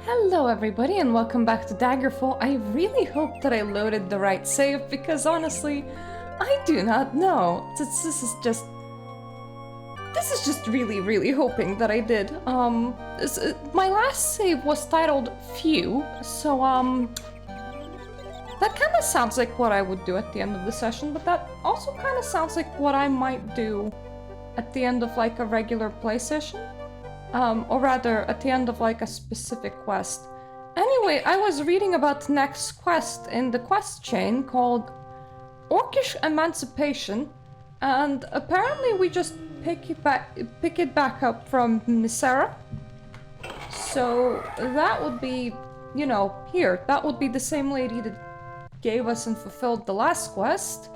Hello everybody and welcome back to Daggerfall. I really hope that I loaded the right save because honestly, I do not know. This is just really hoping that I did. My last save was titled Few, so that kind of sounds like what I would do at the end of the session, but that also kind of sounds like what I might do at the end of like a regular play session. Or rather, at the end of like a specific quest. Anyway, I was reading about the next quest in the quest chain called Orchich Emancipation, and apparently we just pick it back up from Misera. So that would be, you know, here. That would be the same lady that gave us and fulfilled the last quest.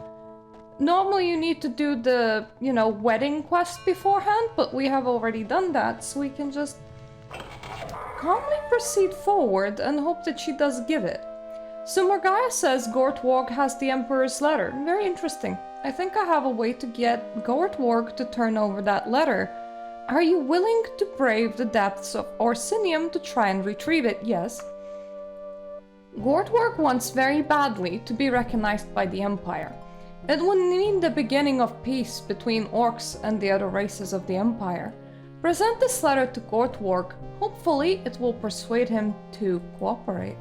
Normally you need to do the, you know, wedding quest beforehand, but we have already done that, so we can just calmly proceed forward and hope that she does give it. So Morgaya says Gortwarg has the Emperor's letter. Very interesting. I think I have a way to get Gortwarg to turn over that letter. Are you willing to brave the depths of Orsinium to try and retrieve it? Yes. Gortwarg wants very badly to be recognized by the Empire. It would mean the beginning of peace between orcs and the other races of the Empire. Present this letter to Gortwarg. Hopefully it will persuade him to cooperate.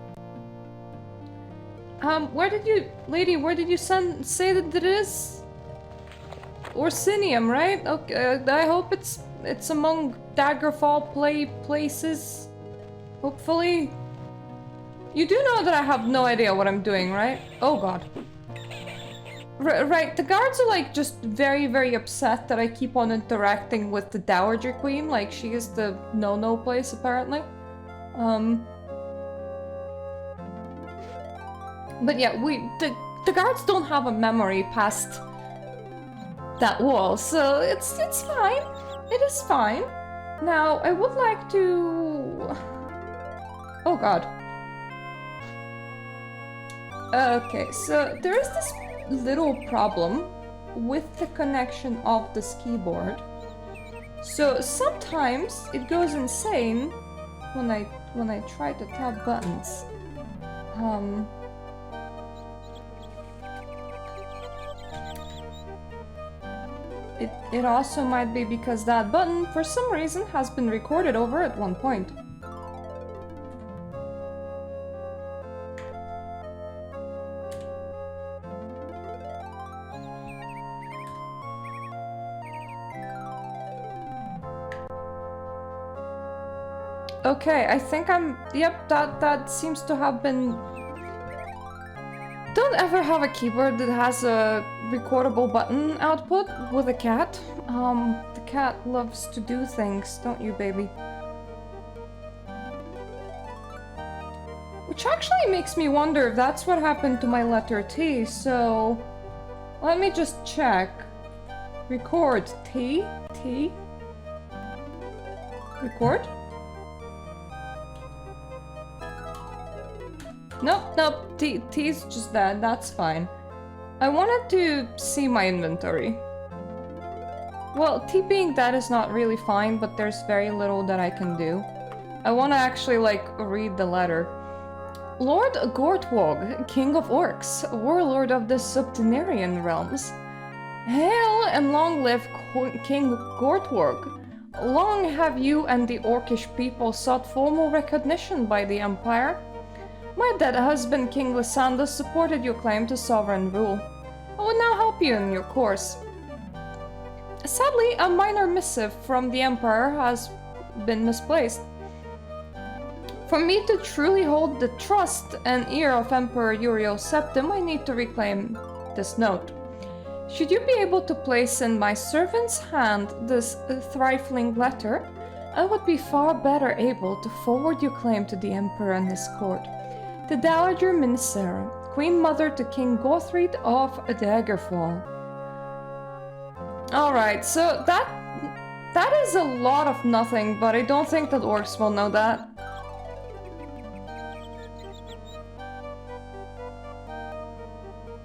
Where did you say that it is? Orsinium, right? Okay, I hope it's among Daggerfall places. Hopefully. You do know that I have no idea what I'm doing, right? Oh god. Right, the guards are like just very upset that I keep on interacting with the Dowager Queen, like she is the no-no place apparently. But yeah, the guards don't have a memory past that wall, so it's fine. It is fine. Now, I would like to... Oh god. Okay, so there is this little problem with the connection of this keyboard. So sometimes it goes insane when I try to tap buttons. It also might be because that button for some reason has been recorded over at one point. Okay, I think yep, that seems to have been... Don't ever have a keyboard that has a recordable button output with a cat. The cat loves to do things, don't you, baby? Which actually makes me wonder if that's what happened to my letter T, so... Let me just check. Record T? Record? Nope, T's just that, that's fine. I wanted to see my inventory. Well, T being that is not really fine, but there's very little that I can do. I want to actually, like, read the letter. Lord Gortwarg, King of Orcs, warlord of the Subterranean realms. Hail and long live King Gortwarg. Long have you and the Orchish people sought formal recognition by the Empire. My dead husband, King Lysander, supported your claim to sovereign rule. I will now help you in your course. Sadly, a minor missive from the Emperor has been misplaced. For me to truly hold the trust and ear of Emperor Uriel Septim, I need to reclaim this note. Should you be able to place in my servant's hand this trifling letter, I would be far better able to forward your claim to the Emperor and his court. The Dowager Minisera, Queen Mother to King Gothried of Daggerfall. Alright, so that is a lot of nothing, but I don't think that orcs will know that.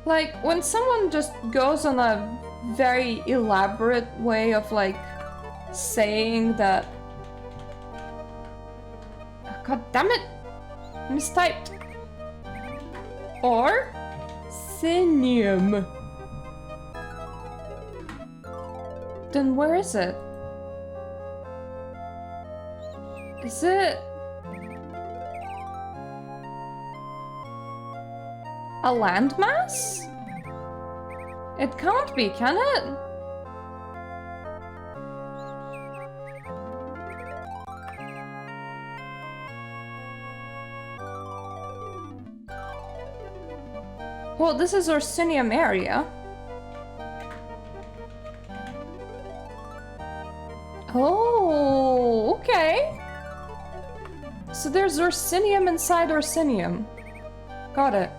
Like, when someone just goes on a very elaborate way of, like, saying that... God Damn it! Mistyped. Or Sinium. Then where is it? Is it a landmass? It can't be, can it? Well, this is Orsinium area. Oh, okay. So there's Orsinium inside Orsinium. Got it.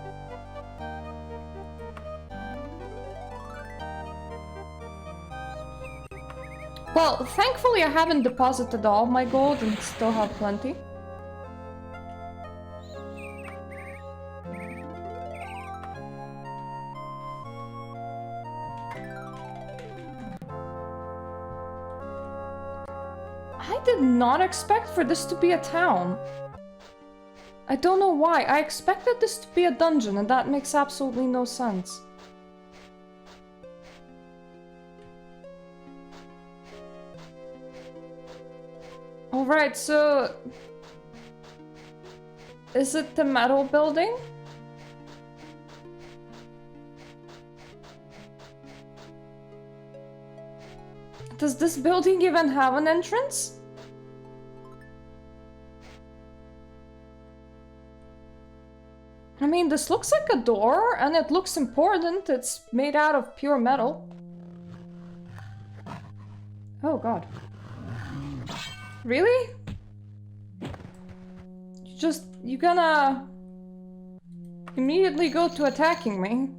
Well, thankfully I haven't deposited all my gold and still have plenty. I did not expect for this to be a town. I don't know why. I expected this to be a dungeon, and that makes absolutely no sense. Alright, so... is it the metal building? Does this building even have an entrance? I mean, this looks like a door, and it looks important. It's made out of pure metal. Oh god. Really? You gonna... immediately go to attacking me?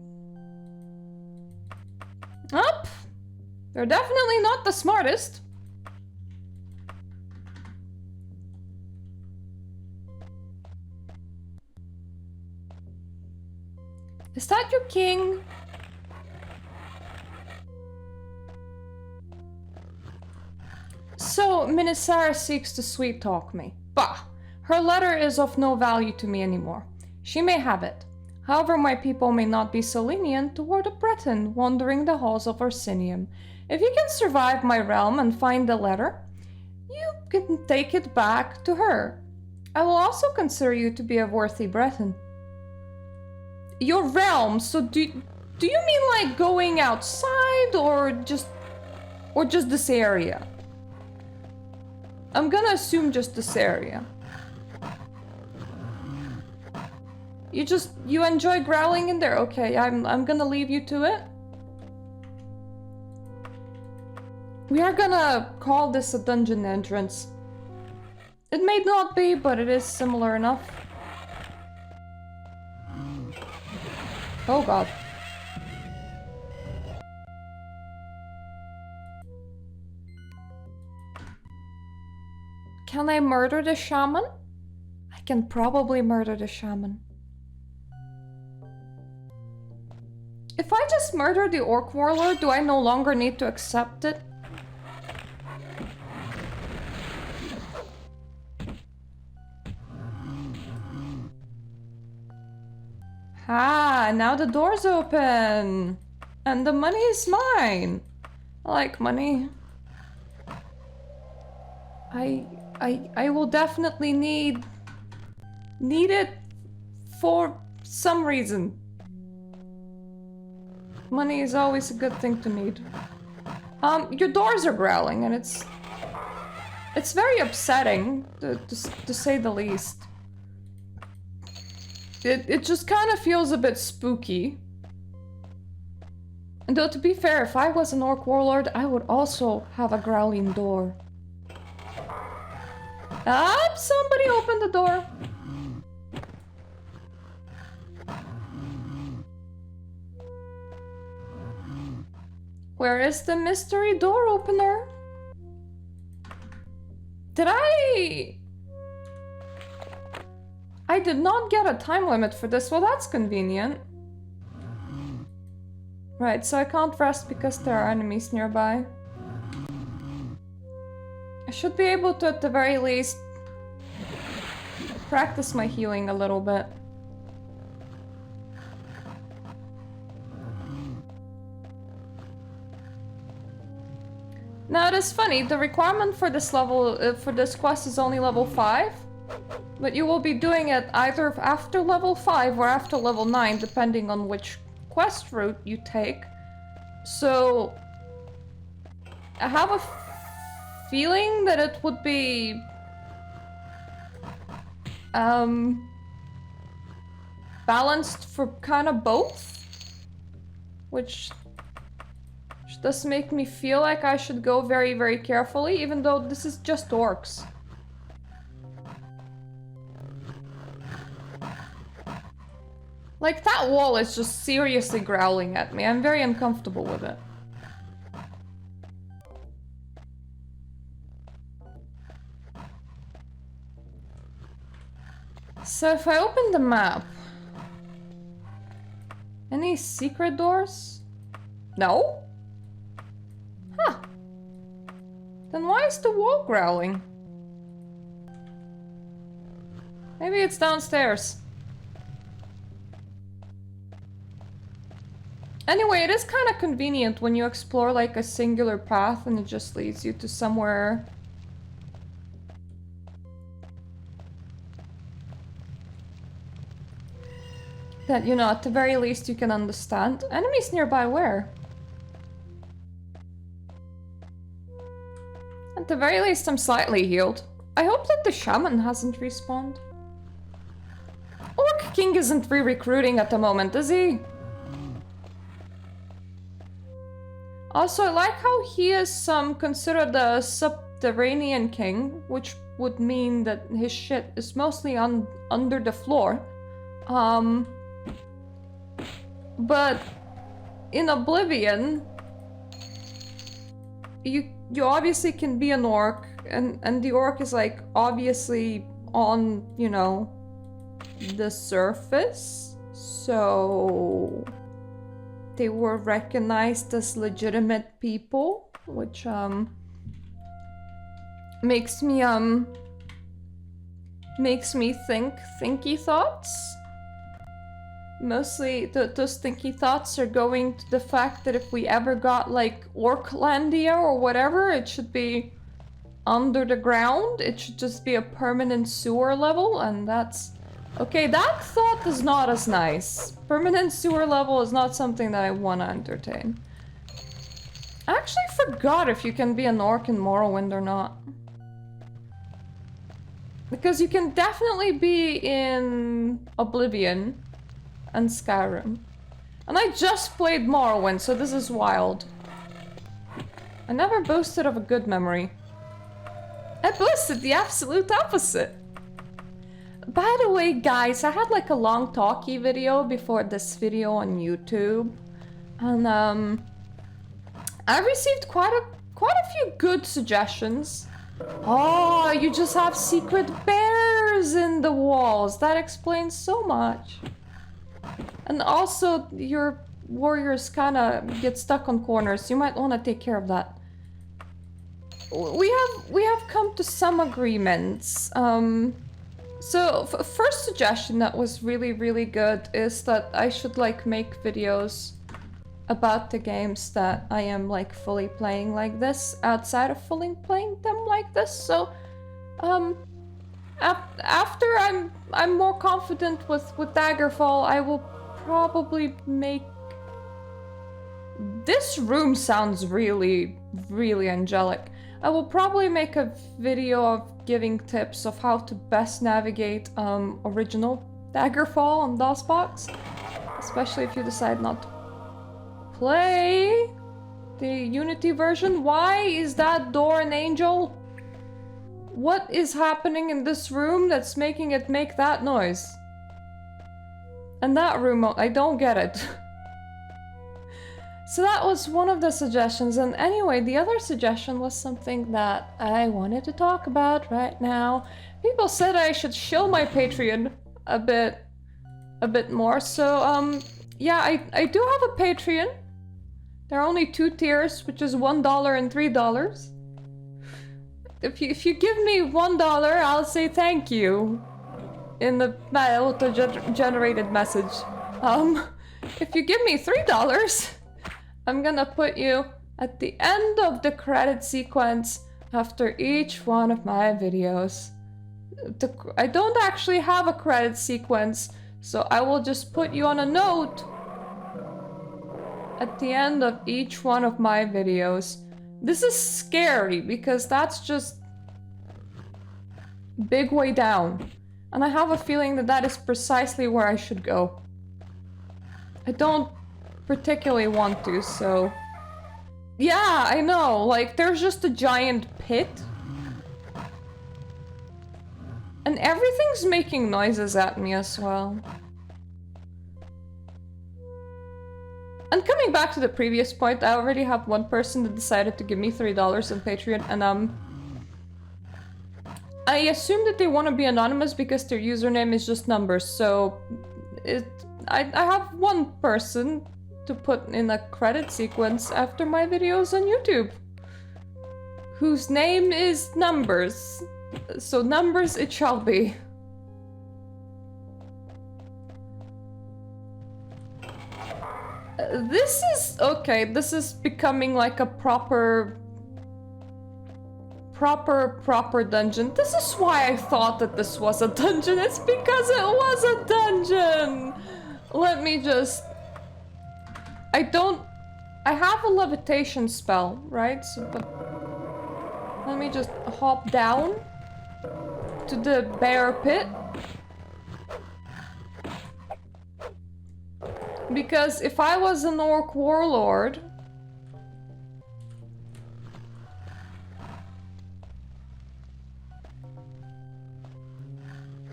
Up! They're definitely not the smartest. Is that your king? So, Minisara seeks to sweet-talk me. Bah! Her letter is of no value to me anymore. She may have it. However, my people may not be so lenient toward a Breton wandering the halls of Orsinium. If you can survive my realm and find the letter, you can take it back to her. I will also consider you to be a worthy Breton. Your realm, so do you mean like going outside or just this area? I'm gonna assume just this area. You enjoy growling in there? Okay, I'm gonna leave you to it. We are gonna call this a dungeon entrance. It may not be, but it is similar enough. Oh god. Can I murder the shaman? I can probably murder the shaman. If I just murder the orc warlord, do I no longer need to accept it? Ah, now the door's open! And the money is mine! I like money. I will definitely need it for some reason. Money is always a good thing to need. Your doors are growling and it's very upsetting to say the least. It just kind of feels a bit spooky. And though to be fair, if I was an orc warlord, I would also have a growling door. Somebody opened the door. Where is the mystery door opener? I did not get a time limit for this. Well, that's convenient. Right, so I can't rest because there are enemies nearby. I should be able to, at the very least, practice my healing a little bit. Now it is funny, the requirement for this level, for this quest is only level 5. But you will be doing it either after level 5 or after level 9, depending on which quest route you take. So I have a feeling that it would be balanced for kind of both, which does make me feel like I should go very, very carefully, even though this is just orcs. Like, that wall is just seriously growling at me. I'm very uncomfortable with it. So if I open the map... Any secret doors? No? Huh. Then why is the wall growling? Maybe it's downstairs. Anyway, it is kind of convenient when you explore like a singular path and it just leads you to somewhere. That, you know, at the very least you can understand. Enemies nearby where? At the very least I'm slightly healed. I hope that the shaman hasn't respawned. Orc King isn't re-recruiting at the moment, is he? Also, I like how he is considered a subterranean king, which would mean that his shit is mostly under the floor. But in Oblivion, you obviously can be an orc, and the orc is like obviously on, you know, the surface, so they were recognized as legitimate people, which makes me think thinky thoughts. Mostly those thinky thoughts are going to the fact that if we ever got like Orclandia or whatever, it should be under the ground. It should just be a permanent sewer level, and that's okay. That thought is not as nice. Permanent sewer level is not something that I want to entertain. I actually forgot if you can be an orc in Morrowind or not. Because you can definitely be in Oblivion and Skyrim. And I just played Morrowind, so this is wild. I never boasted of a good memory. I boasted the absolute opposite. By the way, guys, I had like a long talkie video before this video on YouTube. And I received quite a few good suggestions. Oh, you just have secret bears in the walls. That explains so much. And also, your warriors kind of get stuck on corners. You might want to take care of that. We have come to some agreements. So first suggestion that was really, really good is that I should like make videos about the games that I am like fully playing like this, outside of fully playing them like this. So after I'm more confident with Daggerfall, I will probably make... This room sounds really, really angelic. I will probably make a video of giving tips of how to best navigate original Daggerfall on DOSBox, especially if you decide not to play the Unity version. Why is that door an angel? What is happening in this room that's making it make that noise? And that room, I don't get it. So that was one of the suggestions, and anyway, the other suggestion was something that I wanted to talk about right now. People said I should shill my Patreon a bit more, so yeah, I do have a Patreon. There are only 2 tiers, which is $1 and $3. If you give me $1, I'll say thank you. in the auto-generated message. If you give me $3, I'm gonna put you at the end of the credit sequence after each one of my videos. I don't actually have a credit sequence, so I will just put you on a note at the end of each one of my videos. This is scary because that's just big way down. And I have a feeling that that is precisely where I should go. I don't particularly want to, so... Yeah, I know, like, there's just a giant pit. And everything's making noises at me as well. And coming back to the previous point, I already have one person that decided to give me $3 on Patreon, and I assume that they want to be anonymous because their username is just numbers, so... I have one person to put in a credit sequence after my videos on YouTube, whose name is Numbers. So Numbers it shall be. This is... okay, this is becoming like a proper dungeon. This is why I thought that this was a dungeon. It's because it was a dungeon! Let me just... I have a levitation spell, right? So, but let me just hop down to the bear pit. Because if I was an orc warlord...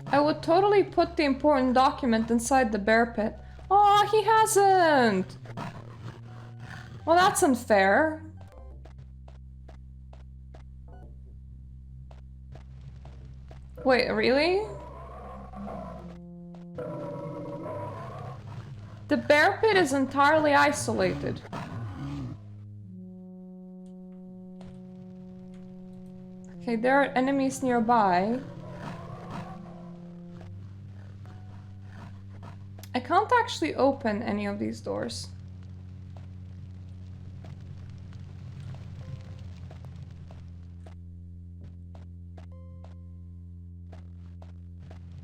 I would totally put the important document inside the bear pit. Oh, he hasn't! Well, that's unfair. Wait, really? The bear pit is entirely isolated. Okay, there are enemies nearby. I can't actually open any of these doors.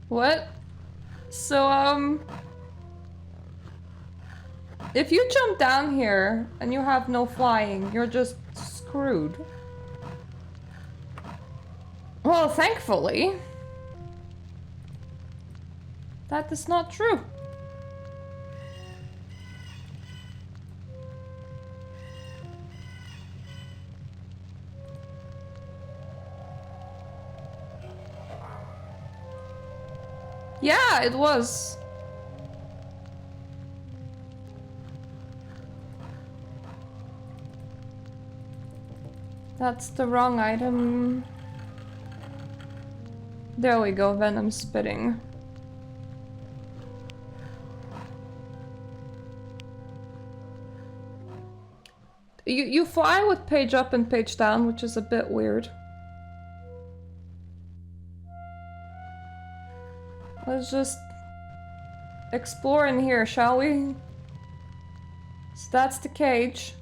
What? So, if you jump down here and you have no flying, you're just screwed. Well, thankfully, that is not true. Yeah, it was. That's the wrong item. There we go, venom spitting. You fly with page up and page down, which is a bit weird. Let's just explore in here, shall we? So that's the cage.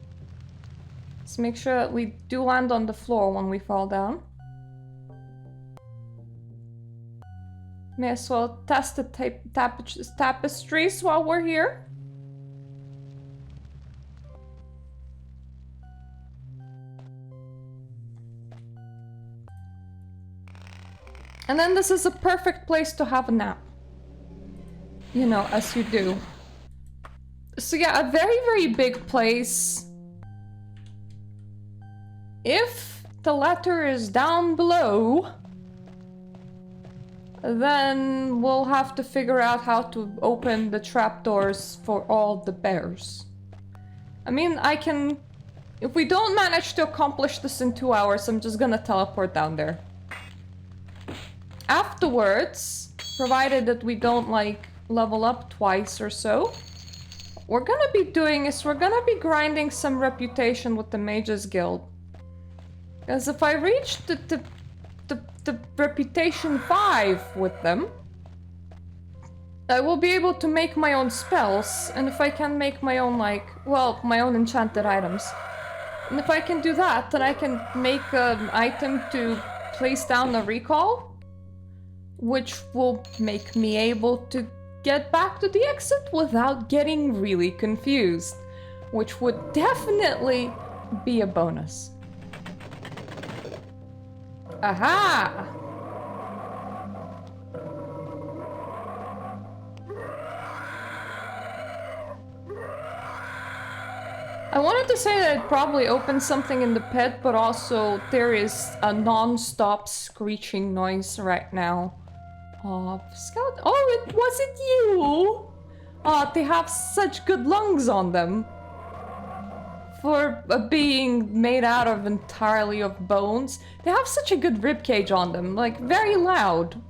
Let's make sure that we do land on the floor when we fall down. May as well test the tapestries while we're here. And then this is a perfect place to have a nap. You know, as you do. So yeah, a very, very big place. If the letter is down below, then we'll have to figure out how to open the trapdoors for all the bears. I mean, I can... If we don't manage to accomplish this in 2 hours, I'm just gonna teleport down there. Afterwards, provided that we don't, like, level up twice or so, what we're gonna be doing is we're gonna be grinding some reputation with the Mages Guild. Because if I reach the reputation 5 with them, I will be able to make my own spells, and if I can make my own, like, well, my own enchanted items. And if I can do that, then I can make an item to place down a recall, which will make me able to get back to the exit without getting really confused, which would definitely be a bonus. Aha! I wanted to say that I'd probably open something in the pit, but also there is a non-stop screeching noise right now. Oh, Scout. Oh, it wasn't you! Oh, they have such good lungs on them. For being made out of entirely of bones. They have such a good ribcage on them, like very loud.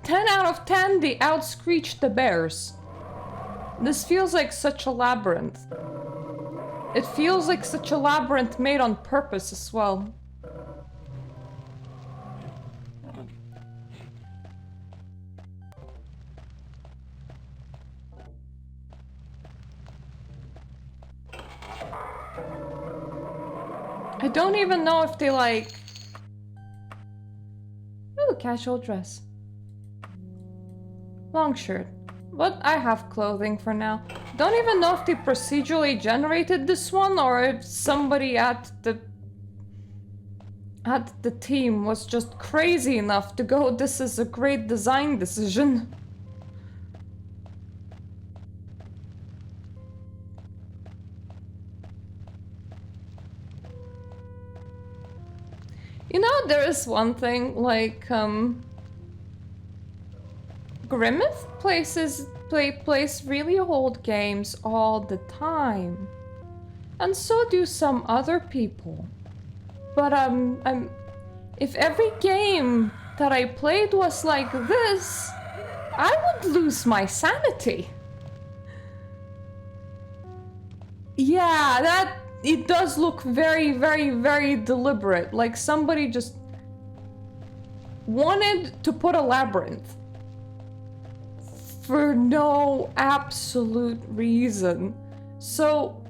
10 out of 10, they outscreeched the bears. This feels like such a labyrinth. It feels like such a labyrinth made on purpose as well. I don't even know if they like... Ooh, casual dress. Long shirt. But I have clothing for now. Don't even know if they procedurally generated this one or if somebody at the team was just crazy enough to go, this is a great design decision. You know, there is one thing, like, Grimmeth plays really old games all the time. And so do some other people. But, if every game that I played was like this, I would lose my sanity. Yeah, that... It does look very, very, very deliberate. Like somebody just wanted to put a labyrinth for no absolute reason. So,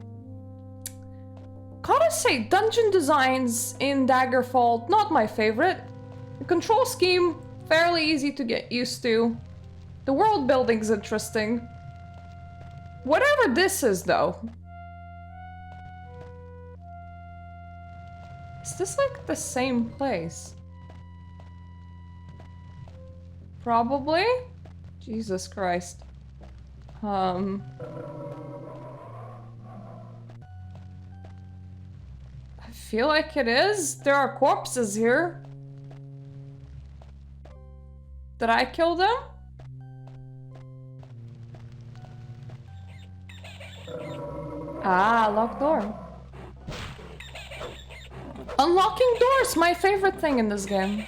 gotta say, dungeon designs in Daggerfall, not my favorite. The control scheme, fairly easy to get used to. The world building's interesting. Whatever this is, though. Is this like the same place? Probably? Jesus Christ. I feel like it is. There are corpses here. Did I kill them? Ah, locked door. Unlocking doors, my favorite thing in this game.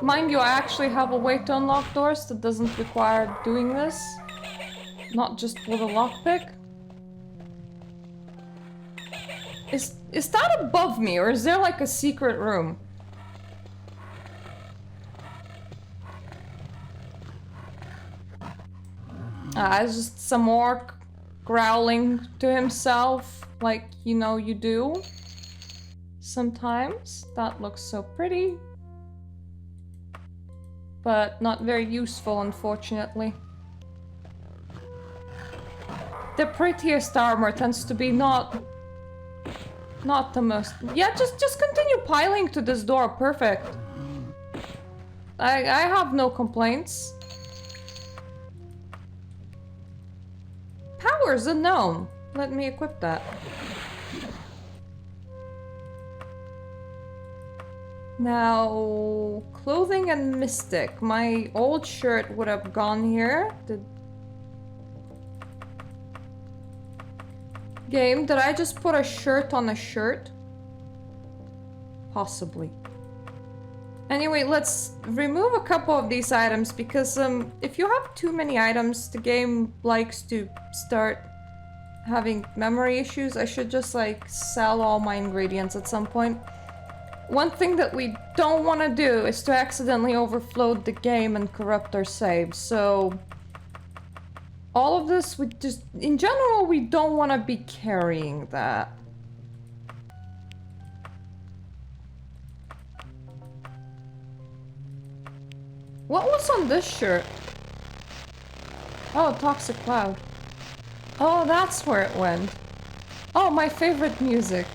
Mind you, I actually have a way to unlock doors that doesn't require doing this. Not just with a lockpick. Is that above me, or is there like a secret room? It's just some orc growling to himself, like, you know, you do. Sometimes. That looks so pretty. But not very useful, unfortunately. The prettiest armor tends to be not the most... Yeah, just continue piling to this door, perfect. I have no complaints. Powers unknown. Let me equip that. Now, clothing and mystic. My old shirt would have gone here. Game, did I just put a shirt on a shirt? Possibly. Anyway, let's remove a couple of these items because if you have too many items, the game likes to start having memory issues. I should just like sell all my ingredients at some point. one thing that we don't want to do is to accidentally overflow the game and corrupt our saves, so... all of this, we just... in general, we don't want to be carrying that. What was on this shirt? Oh, Toxic Cloud. Oh, that's where it went. Oh, my favorite music.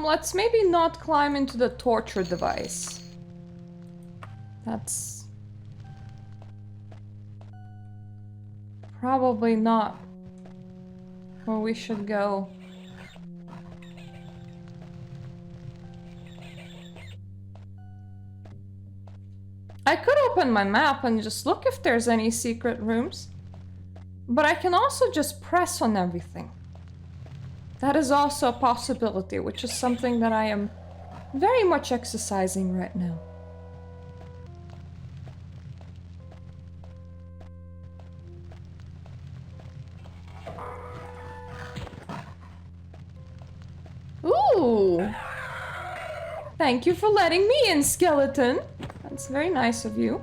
Let's maybe not climb into the torture device. That's... probably not where we should go. I could open my map and just look if there's any secret rooms. But I can also just press on everything. That is also a possibility, which is something that I am very much exercising right now. Ooh! Thank you for letting me in, skeleton! That's very nice of you.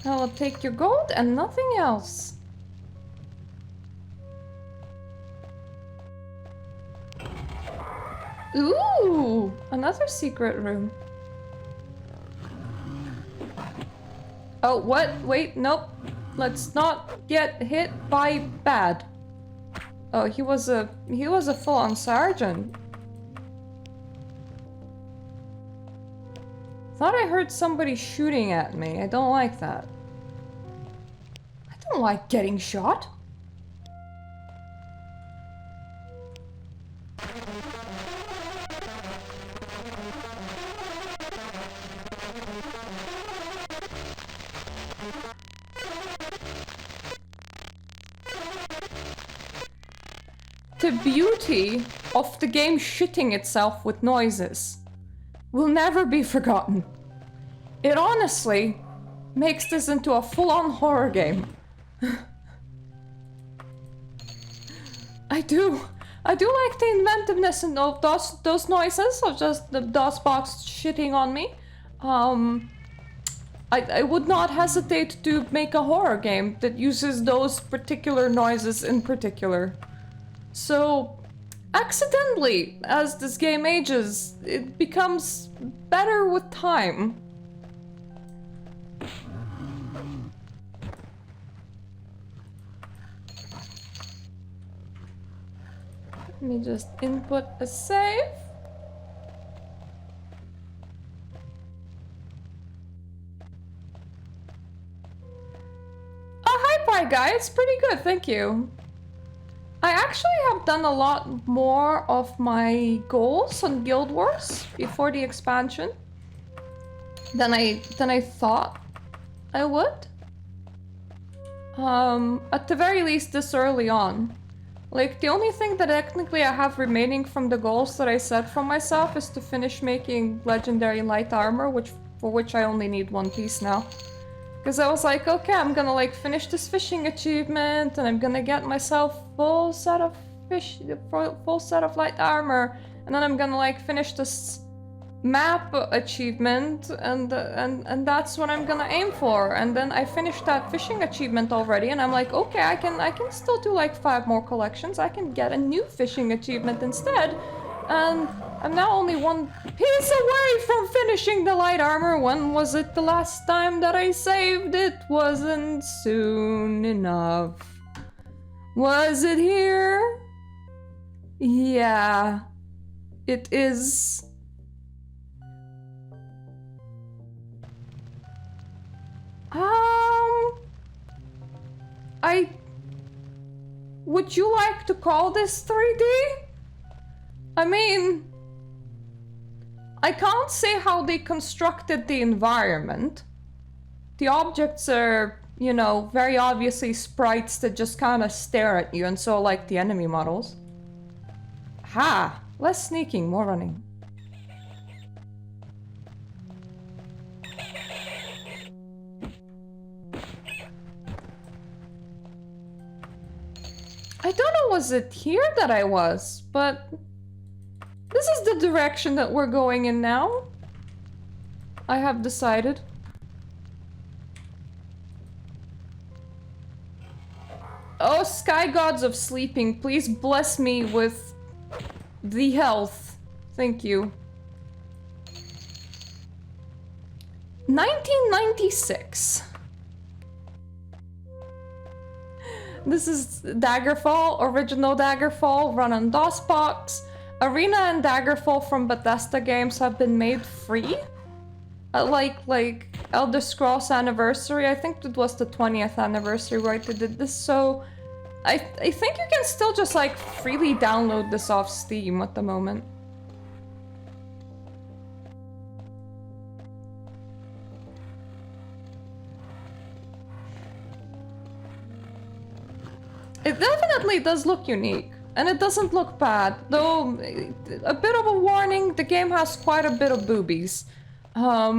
I will take your gold and nothing else. Ooh! Another secret room. Oh, what? Wait, nope. Let's not get hit by bad. Oh, he was a full-on sergeant. Thought I heard somebody shooting at me. I don't like that. I don't like getting shot. The beauty of the game shitting itself with noises will never be forgotten. It honestly makes this into a full-on horror game. I do like the inventiveness in those noises of just the DOSBox shitting on me. I would not hesitate to make a horror game that uses those particular noises in particular. So, accidentally, as this game ages, it becomes better with time. Let me just input a save. Oh, hi, Pie Guy. It's pretty good, thank you. I actually have done a lot more of my goals on Guild Wars before the expansion than I thought I would. At the very least this early on. Like, the only thing that technically I have remaining from the goals that I set for myself is to finish making legendary light armor, for which I only need one piece now. Because I was like, okay, I'm gonna like finish this fishing achievement and I'm gonna get myself full set of light armor, and then I'm gonna like finish this map achievement and that's what I'm gonna aim for. And then I finished that fishing achievement already and I'm like, okay, I can still do like 5 more collections. I can get a new fishing achievement instead. And I'm now only one piece away from finishing the light armor. When was it the last time that I saved? It wasn't soon enough. Was it here? Yeah, it is. Would you like to call this 3D? I mean, I can't say how they constructed the environment. The objects are, you know, very obviously sprites that just kind of stare at you, and so like the enemy models. Ha! Less sneaking, more running. I don't know was it here that I was, but this is the direction that we're going in now. I have decided. Oh, sky gods of sleeping, please bless me with the health. Thank you. 1996. This is Daggerfall, original Daggerfall, run on DOSBox. Arena and Daggerfall from Bethesda games have been made free. Like Elder Scrolls Anniversary, I think it was the 20th anniversary where they did this, so I think you can still just like freely download this off Steam at the moment. It definitely does look unique, and it doesn't look bad, though a bit of a warning, the game has quite a bit of boobies. I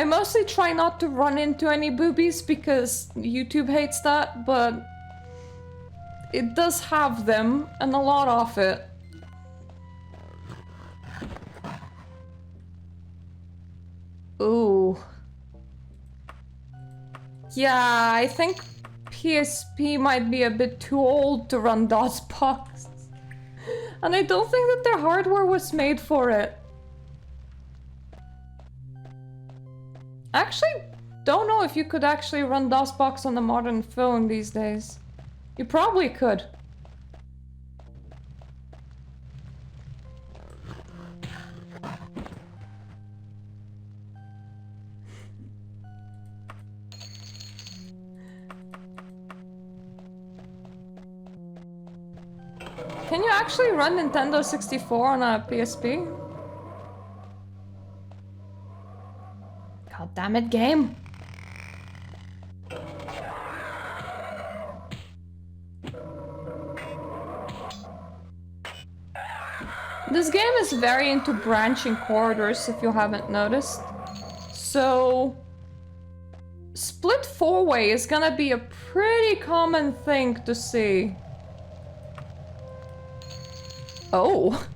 mostly try not to run into any boobies because YouTube hates that, but it does have them, and a lot of it. Ooh. Yeah, I think PSP might be a bit too old to run DOSBox. And I don't think that their hardware was made for it. Actually, don't know if you could actually run DOSBox on a modern phone these days. You probably could. Can you actually run Nintendo 64 on a PSP? God damn it, game. This game is very into branching corridors, if you haven't noticed. So split four-way is gonna be a pretty common thing to see. Oh.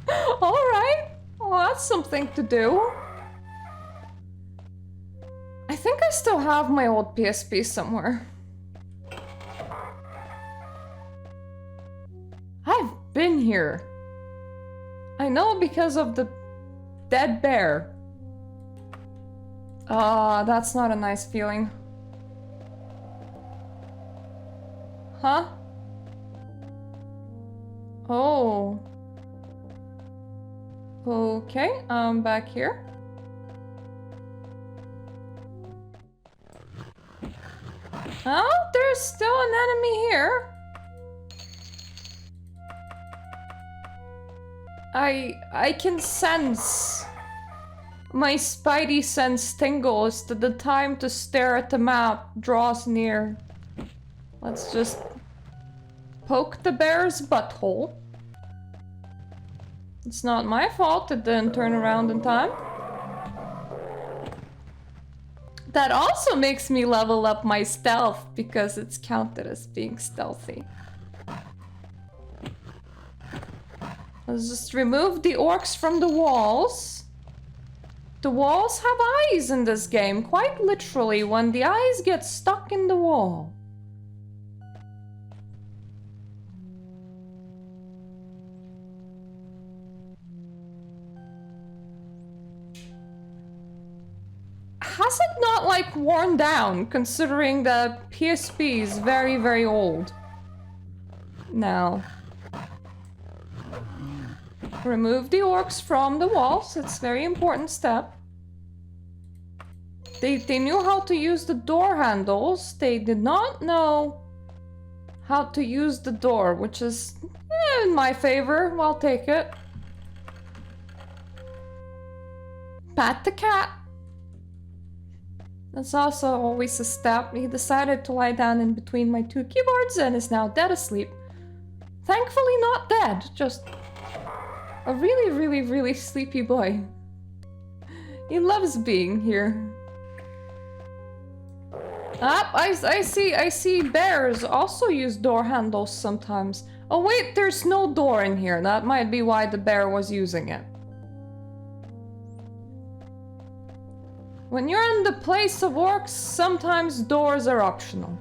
Alright. Well, that's something to do. I think I still have my old PSP somewhere. I've been here. I know because of the dead bear. Ah, that's not a nice feeling. Huh? Oh. Okay, I'm back here. Oh, there's still an enemy here. I can sense. My spidey sense tingles that the time to stare at the map draws near. Let's just poke the bear's butthole. It's not my fault it didn't turn around in time. That also makes me level up my stealth because it's counted as being stealthy. Let's just remove the orcs from the walls. The walls have eyes in this game, quite literally, when the eyes get stuck in the wall. Has it not, like, worn down, considering that PSP is very, very old? Now. Remove the orcs from the walls, it's a very important step. They knew how to use the door handles, they did not know how to use the door, which is in my favor, I'll take it. Pat the cat. That's also always a step. He decided to lie down in between my two keyboards and is now dead asleep. Thankfully not dead, just a really, really, really sleepy boy. He loves being here. I see bears also use door handles sometimes. Oh wait, there's no door in here. That might be why the bear was using it. When you're in the place of orcs, sometimes doors are optional.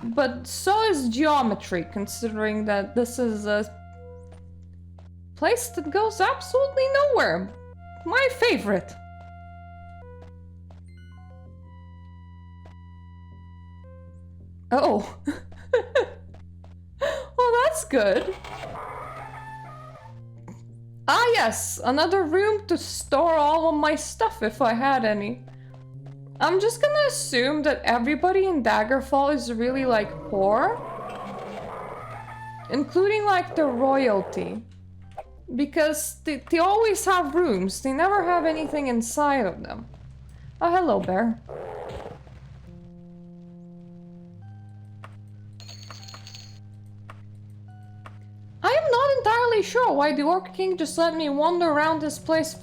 But so is geometry, considering that this is a place that goes absolutely nowhere. My favorite. Oh. Well, that's good. Ah, yes, another room to store all of my stuff if I had any. I'm just gonna assume that everybody in Daggerfall is really, like, poor. Including, like, the royalty. Because they always have rooms, they never have anything inside of them. Oh, hello, bear. I am not entirely sure why the Orc King just let me wander around this place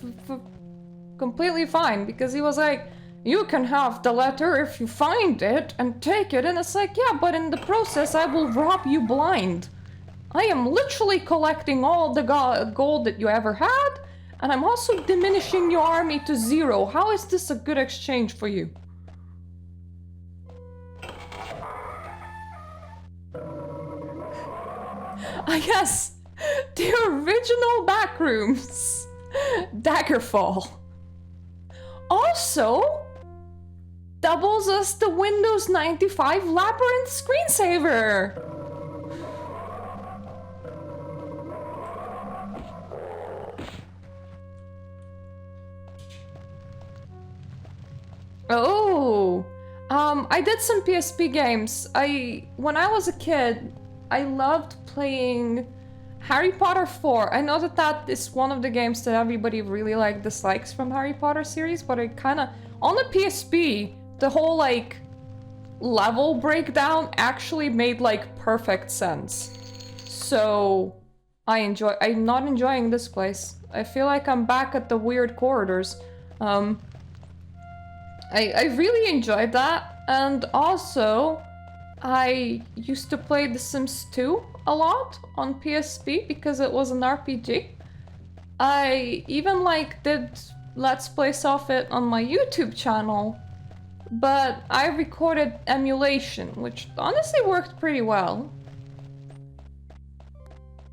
completely fine, because he was like, you can have the letter if you find it and take it, and it's like, yeah, but in the process I will rob you blind. I am literally collecting all the gold that you ever had, and I'm also diminishing your army to 0. How is this a good exchange for you? Ah, yes, the original backrooms. Daggerfall. Also, doubles as the Windows 95 Labyrinth screensaver. Oh, I did some PSP games. When I was a kid, I loved playing Harry Potter 4. I know that that is one of the games that everybody really like dislikes from Harry Potter series, but I kind of, on the PSP, the whole like level breakdown actually made like perfect sense. So I'm not enjoying this place. I feel like I'm back at the weird corridors. I really enjoyed that, and also I used to play The Sims 2 a lot on PSP because it was an RPG. I even like did Let's Plays of it on my YouTube channel, but I recorded emulation, which honestly worked pretty well.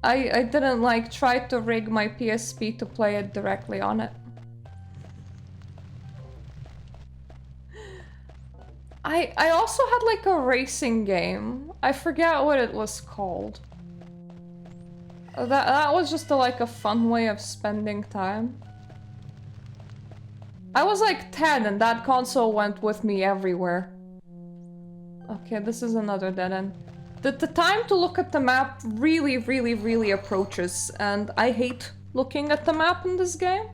I didn't like try to rig my PSP to play it directly on it. I also had like a racing game. I forget what it was called. That was just like a fun way of spending time. I was like 10 and that console went with me everywhere. Okay, this is another dead end. The time to look at the map really approaches, and I hate looking at the map in this game.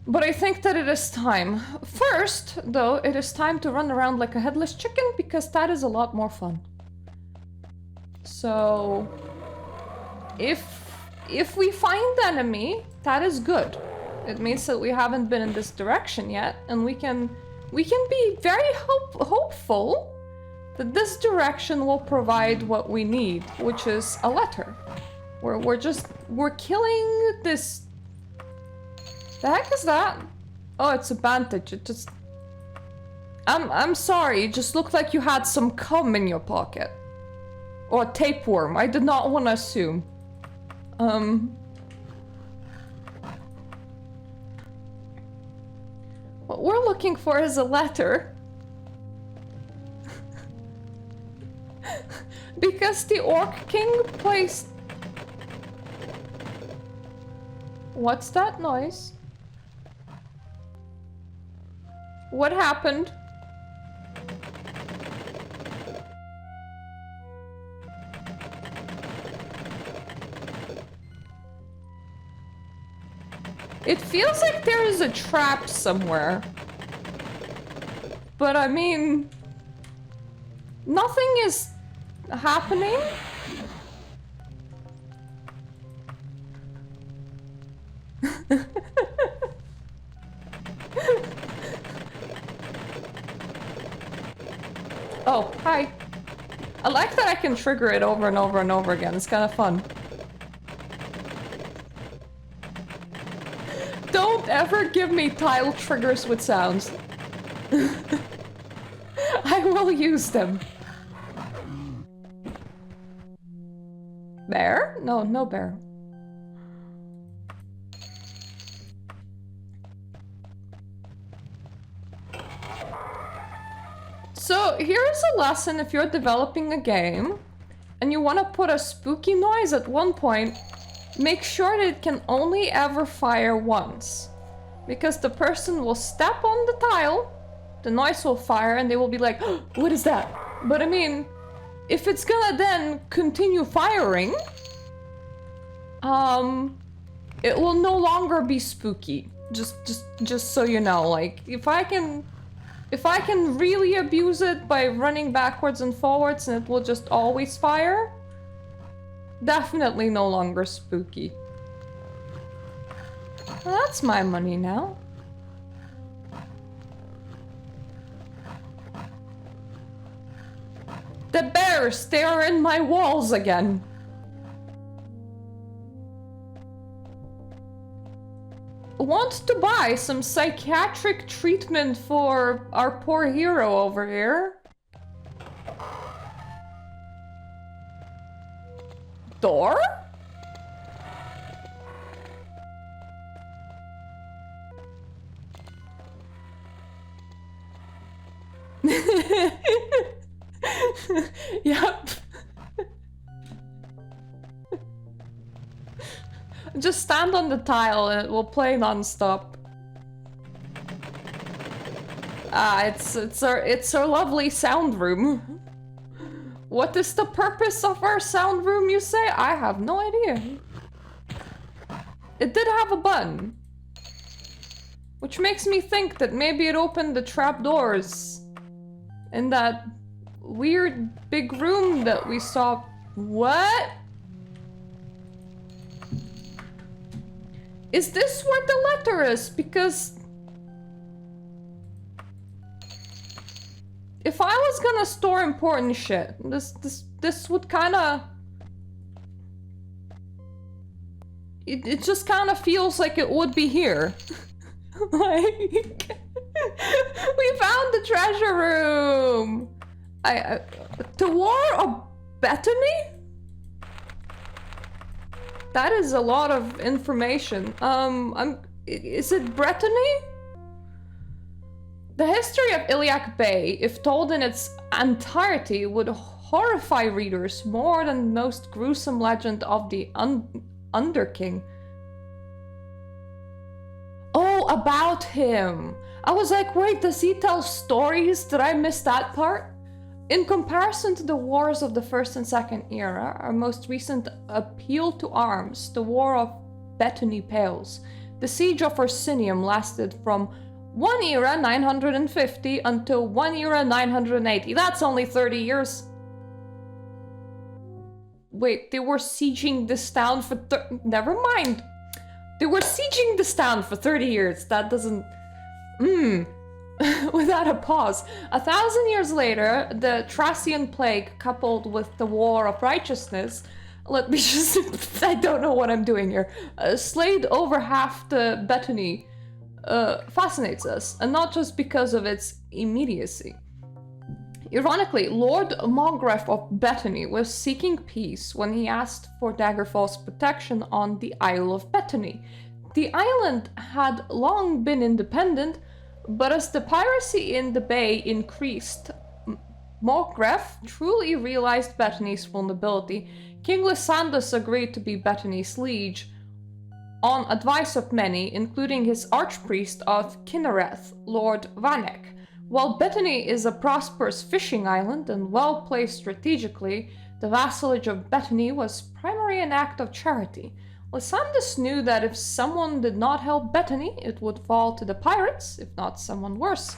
But I think that it is time. First, though, it is time to run around like a headless chicken, because that is a lot more fun. So, if we find the enemy, that is good. It means that we haven't been in this direction yet, and we can be very hopeful that this direction will provide what we need, which is a letter. We're killing this. The heck is that? Oh, it's a bandage. It just... I'm sorry, it just looked like you had some cum in your pocket. Or a tapeworm, I did not want to assume. What we're looking for is a letter. Because the Orc King placed... What's that noise? What happened? It feels like there is a trap somewhere. But I mean... Nothing is happening. Oh, hi. I like that I can trigger it over and over and over again. It's kind of fun. Don't ever give me tile triggers with sounds. I will use them. Bear? No, no bear. So here's a lesson if you're developing a game and you want to put a spooky noise at one point, make sure that it can only ever fire once. Because the person will step on the tile, the noise will fire, and they will be like, oh, what is that? But I mean, if it's gonna then continue firing, it will no longer be spooky. Just so you know, like, if I can really abuse it by running backwards and forwards and it will just always fire, definitely no longer spooky. Well, that's my money now. The bears, they are in my walls again. Want to buy some psychiatric treatment for our poor hero over here. Door? Yep. Just stand on the tile and it will play non-stop. It's our lovely sound room. What is the purpose of our sound room, you say? I have no idea. It did have a button, which makes me think that maybe it opened the trapdoors in that weird big room that we saw. What? Is this where the letter is? Because if I was gonna store important shit, this would kinda... It just kinda feels like it would be here. Like... We found the treasure room! The War of Bethany? That is a lot of information. Is it Brittany? The history of Iliac Bay, if told in its entirety, would horrify readers more than the most gruesome legend of the Underking. Oh, about him. I was like, wait, does he tell stories? Did I miss that part? In comparison to the wars of the First and Second Era, our most recent appeal to arms, the War of Bethany pales. The siege of Orsinium lasted from one era 950 until one era 980. That's only 30 years. Wait, they were sieging this town for never mind. They were sieging this town for 30 years. That doesn't... Without a pause. 1,000 years later, the Thracian plague coupled with the War of Righteousness, let me just... I don't know what I'm doing here. Slayed over half the Bethany fascinates us, and not just because of its immediacy. Ironically, Lord Margrave of Bethany was seeking peace when he asked for Daggerfall's protection on the Isle of Bethany. The island had long been independent, but as the piracy in the bay increased, Margrave truly realized Bethany's vulnerability. King Lysandus agreed to be Bethany's liege, on advice of many, including his archpriest of Kinnereth, Lord Vanek. While Bethany is a prosperous fishing island and well placed strategically, the vassalage of Bethany was primarily an act of charity. Lysandus knew that if someone did not help Bethany, it would fall to the pirates, if not someone worse.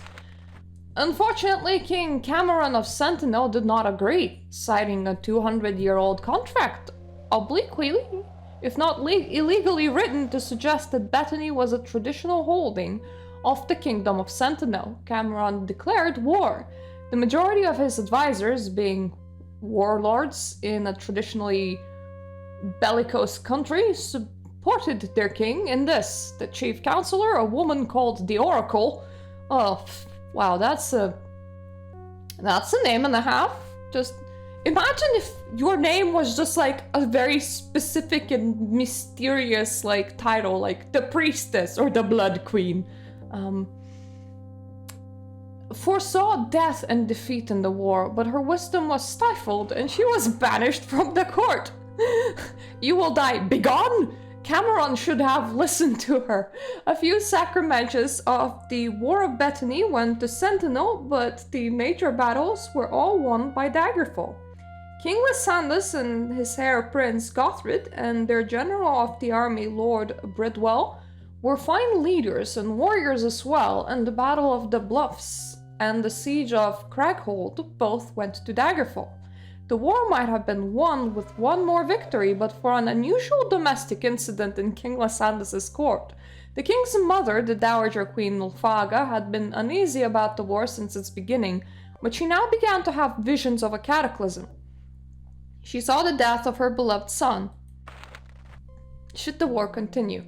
Unfortunately, King Cameron of Sentinel did not agree, citing a 200-year-old contract, obliquely, if not illegally written, to suggest that Bethany was a traditional holding of the Kingdom of Sentinel. Cameron declared war. The majority of his advisors, being warlords in a traditionally bellicose country, supported their king in this. The chief counselor, a woman called the Oracle. Oh, wow, that's a name and a half. Just imagine if your name was just like a very specific and mysterious like title, like the priestess or the blood queen. Foresaw death and defeat in the war, but her wisdom was stifled and she was banished from the court. You will die. Begone! Cameron should have listened to her. A few sacraments of the War of Bethany went to Sentinel, but the major battles were all won by Daggerfall. King Lysandus and his heir Prince Gothrid and their general of the army Lord Bridwell were fine leaders and warriors as well, and the Battle of the Bluffs and the Siege of Craghold both went to Daggerfall. The war might have been won with one more victory, but for an unusual domestic incident in King Lysandus' court. The king's mother, the Dowager Queen Nulfaga, had been uneasy about the war since its beginning, but she now began to have visions of a cataclysm. She saw the death of her beloved son, should the war continue.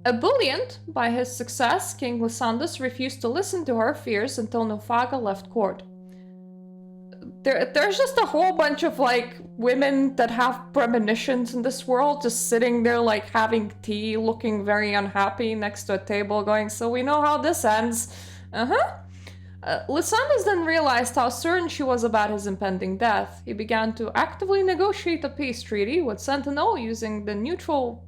Ebullient by his success, King Lysandus refused to listen to her fears until Nulfaga left court. There's just a whole bunch of like women that have premonitions in this world, just sitting there like having tea, looking very unhappy next to a table going, so we know how this ends. Lysandus then realized how certain she was about his impending death. He began to actively negotiate a peace treaty with Sentinel using the neutral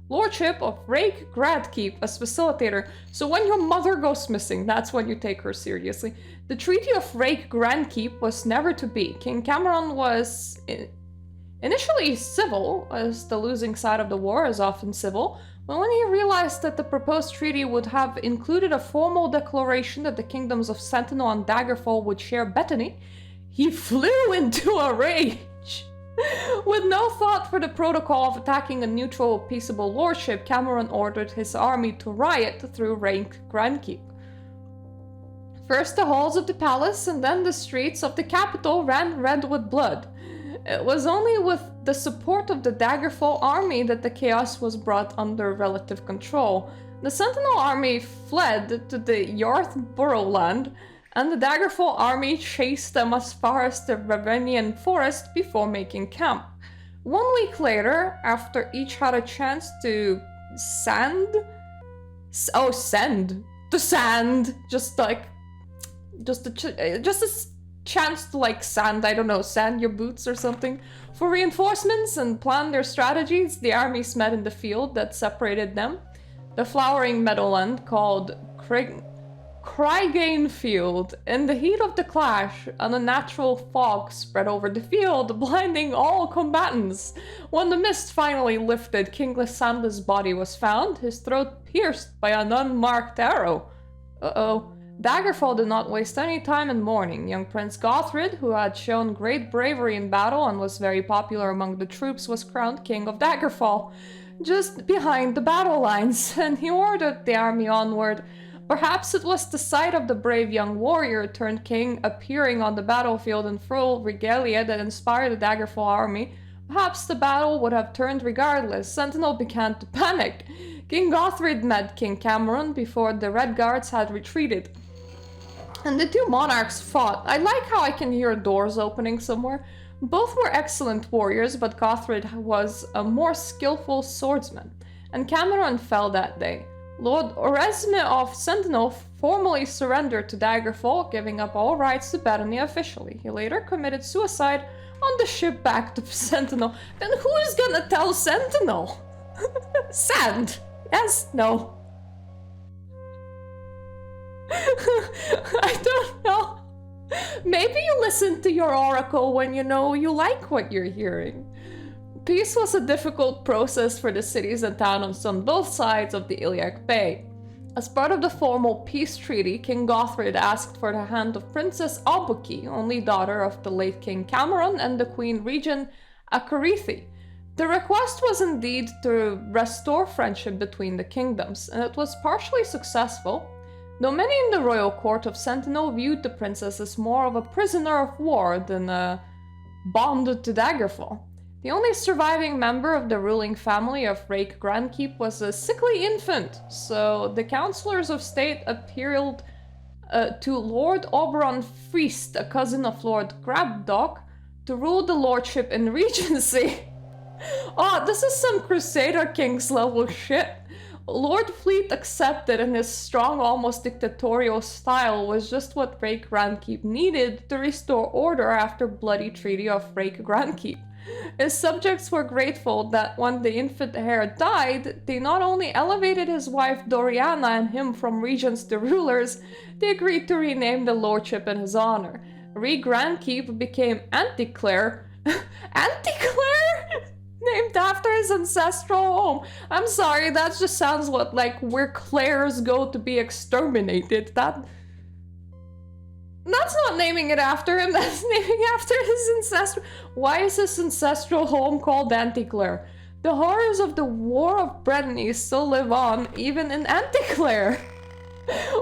lordship of Rake Gradkeep as facilitator. So when your mother goes missing, that's when you take her seriously. The Treaty of Rake Gradkeep was never to be. King Cameron was initially civil, as the losing side of the war is often civil, but when he realized that the proposed treaty would have included a formal declaration that the kingdoms of Sentinel and Daggerfall would share Bethany, he flew into a rage. With no thought for the protocol of attacking a neutral, peaceable lordship, Cameron ordered his army to riot through Rake Gradkeep. First the halls of the palace and then the streets of the capital ran red with blood. It was only with the support of the Daggerfall army that the chaos was brought under relative control. The Sentinel army fled to the Yarthborough land, and the Daggerfall army chased them as far as the Ravenian forest before making camp. 1 week later, after each had a chance to sand, just a chance to like sand, I don't know, sand your boots or something. For reinforcements and plan their strategies, the armies met in the field that separated them. The flowering meadowland called Crygane Field. In the heat of the clash, an unnatural fog spread over the field, blinding all combatants. When the mist finally lifted, King Lysandus' body was found, his throat pierced by an unmarked arrow. Daggerfall did not waste any time in mourning. Young Prince Gothrid, who had shown great bravery in battle and was very popular among the troops, was crowned King of Daggerfall, just behind the battle lines, and he ordered the army onward. Perhaps it was the sight of the brave young warrior turned king appearing on the battlefield in full regalia that inspired the Daggerfall army. Perhaps the battle would have turned regardless. Sentinel began to panic. King Gothrid met King Cameron before the Red Guards had retreated, and the two monarchs fought. I like how I can hear doors opening somewhere. Both were excellent warriors, but Gothrid was a more skillful swordsman, and Cameron fell that day. Lord Oresme of Sentinel formally surrendered to Daggerfall, giving up all rights to Bethany officially. He later committed suicide on the ship back to Sentinel. Then who's gonna tell Sentinel? Sand. Yes? No. I don't know. Maybe you listen to your oracle when you know you like what you're hearing. Peace was a difficult process for the cities and towns on both sides of the Iliac Bay. As part of the formal peace treaty, King Gothrid asked for the hand of Princess Albuki, only daughter of the late King Cameron and the Queen Regent Akarithi. The request was indeed to restore friendship between the kingdoms, and it was partially successful. Though many in the royal court of Sentinel viewed the princess as more of a prisoner of war than bonded to Daggerfall. The only surviving member of the ruling family of Rake Grandkeep was a sickly infant, so the councillors of state appealed to Lord Oberon Feast, a cousin of Lord Grabdog, to rule the lordship and regency. Oh, this is some Crusader Kings level shit. Lord Fleet accepted, and his strong, almost dictatorial style was just what Rake Grandkeep needed to restore order after bloody Treaty of Rake Grandkeep. His subjects were grateful that when the infant heir died, they not only elevated his wife Doriana and him from regents to rulers, they agreed to rename the lordship in his honor. Rake Grandkeep became Anticlair. Anticlair? Named after his ancestral home. I'm sorry, that just sounds like where Claires go to be exterminated. That's not naming it after him, that's naming after his ancestral... Why is his ancestral home called Anticlair? The horrors of the War of Brittany still live on, even in Anticlair.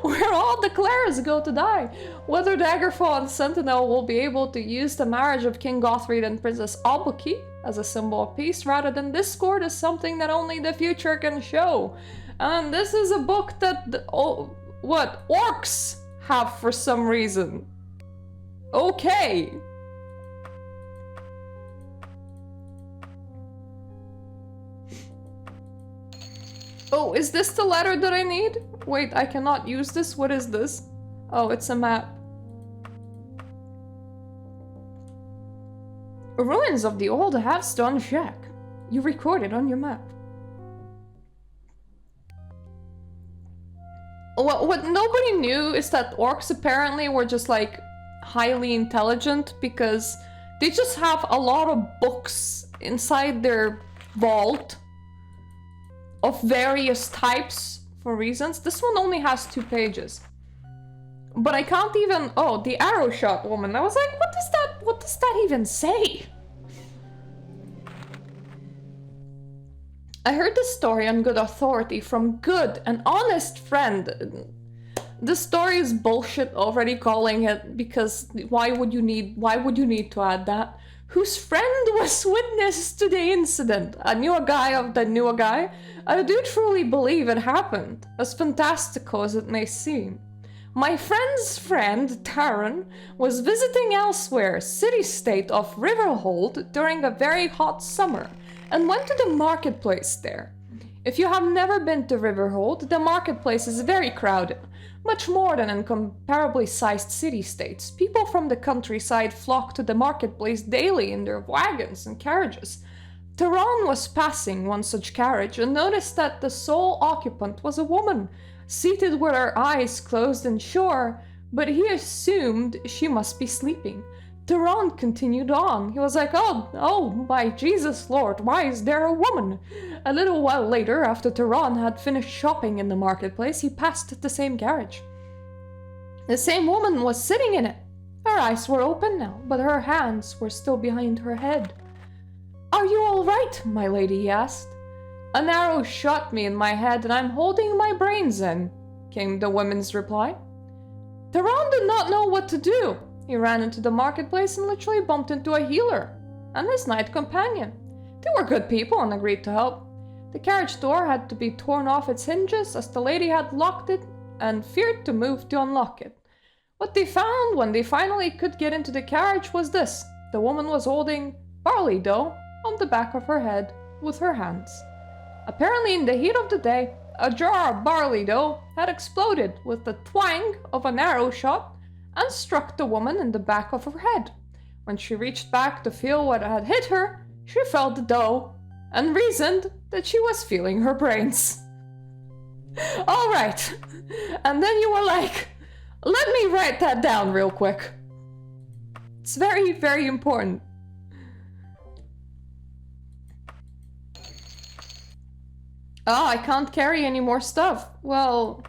Where all the Clares go to die. Whether Daggerfall and Sentinel will be able to use the marriage of King Gothried and Princess Albuquerque as a symbol of peace rather than discord is something that only the future can show. And this is a book that orcs have for some reason. Okay. Oh, is this the letter that I need? Wait, I cannot use this. What is this? Oh, it's a map. Ruins of the old half-stone shack. You recorded on your map. What nobody knew is that orcs apparently were just like highly intelligent because they just have a lot of books inside their vault of various types for reasons. This one only has 2 pages. But I can't even... Oh, the arrow shot woman. I was like, what does that even say? I heard this story on good authority from good and honest friend. This story is bullshit already calling it, because why would you need to add that? Whose friend was witness to the incident. I knew a guy. I do truly believe it happened, as fantastical as it may seem. My friend's friend, Taran, was visiting elsewhere, city-state of Riverhold, during a very hot summer, and went to the marketplace there. If you have never been to Riverhold, the marketplace is very crowded, much more than in comparably sized city-states. People from the countryside flock to the marketplace daily in their wagons and carriages. Taran was passing one such carriage and noticed that the sole occupant was a woman, seated with her eyes closed and sure, but he assumed she must be sleeping. Taran continued on. He was like, oh, my Jesus Lord, why is there a woman? A little while later, after Taran had finished shopping in the marketplace, he passed the same carriage. The same woman was sitting in it. Her eyes were open now, but her hands were still behind her head. Are you all right, my lady? He asked. An arrow shot me in my head and I'm holding my brains in, came the woman's reply. Taran did not know what to do. He ran into the marketplace and literally bumped into a healer and his knight companion. They were good people and agreed to help. The carriage door had to be torn off its hinges as the lady had locked it and feared to move to unlock it. What they found when they finally could get into the carriage was this. The woman was holding barley dough on the back of her head with her hands. Apparently in the heat of the day, a jar of barley dough had exploded with the twang of an arrow shot and struck the woman in the back of her head. When she reached back to feel what had hit her, she felt the dough and reasoned that she was feeling her brains. Alright, and then you were like, let me write that down real quick. It's very, very important. Oh, I can't carry any more stuff. Well,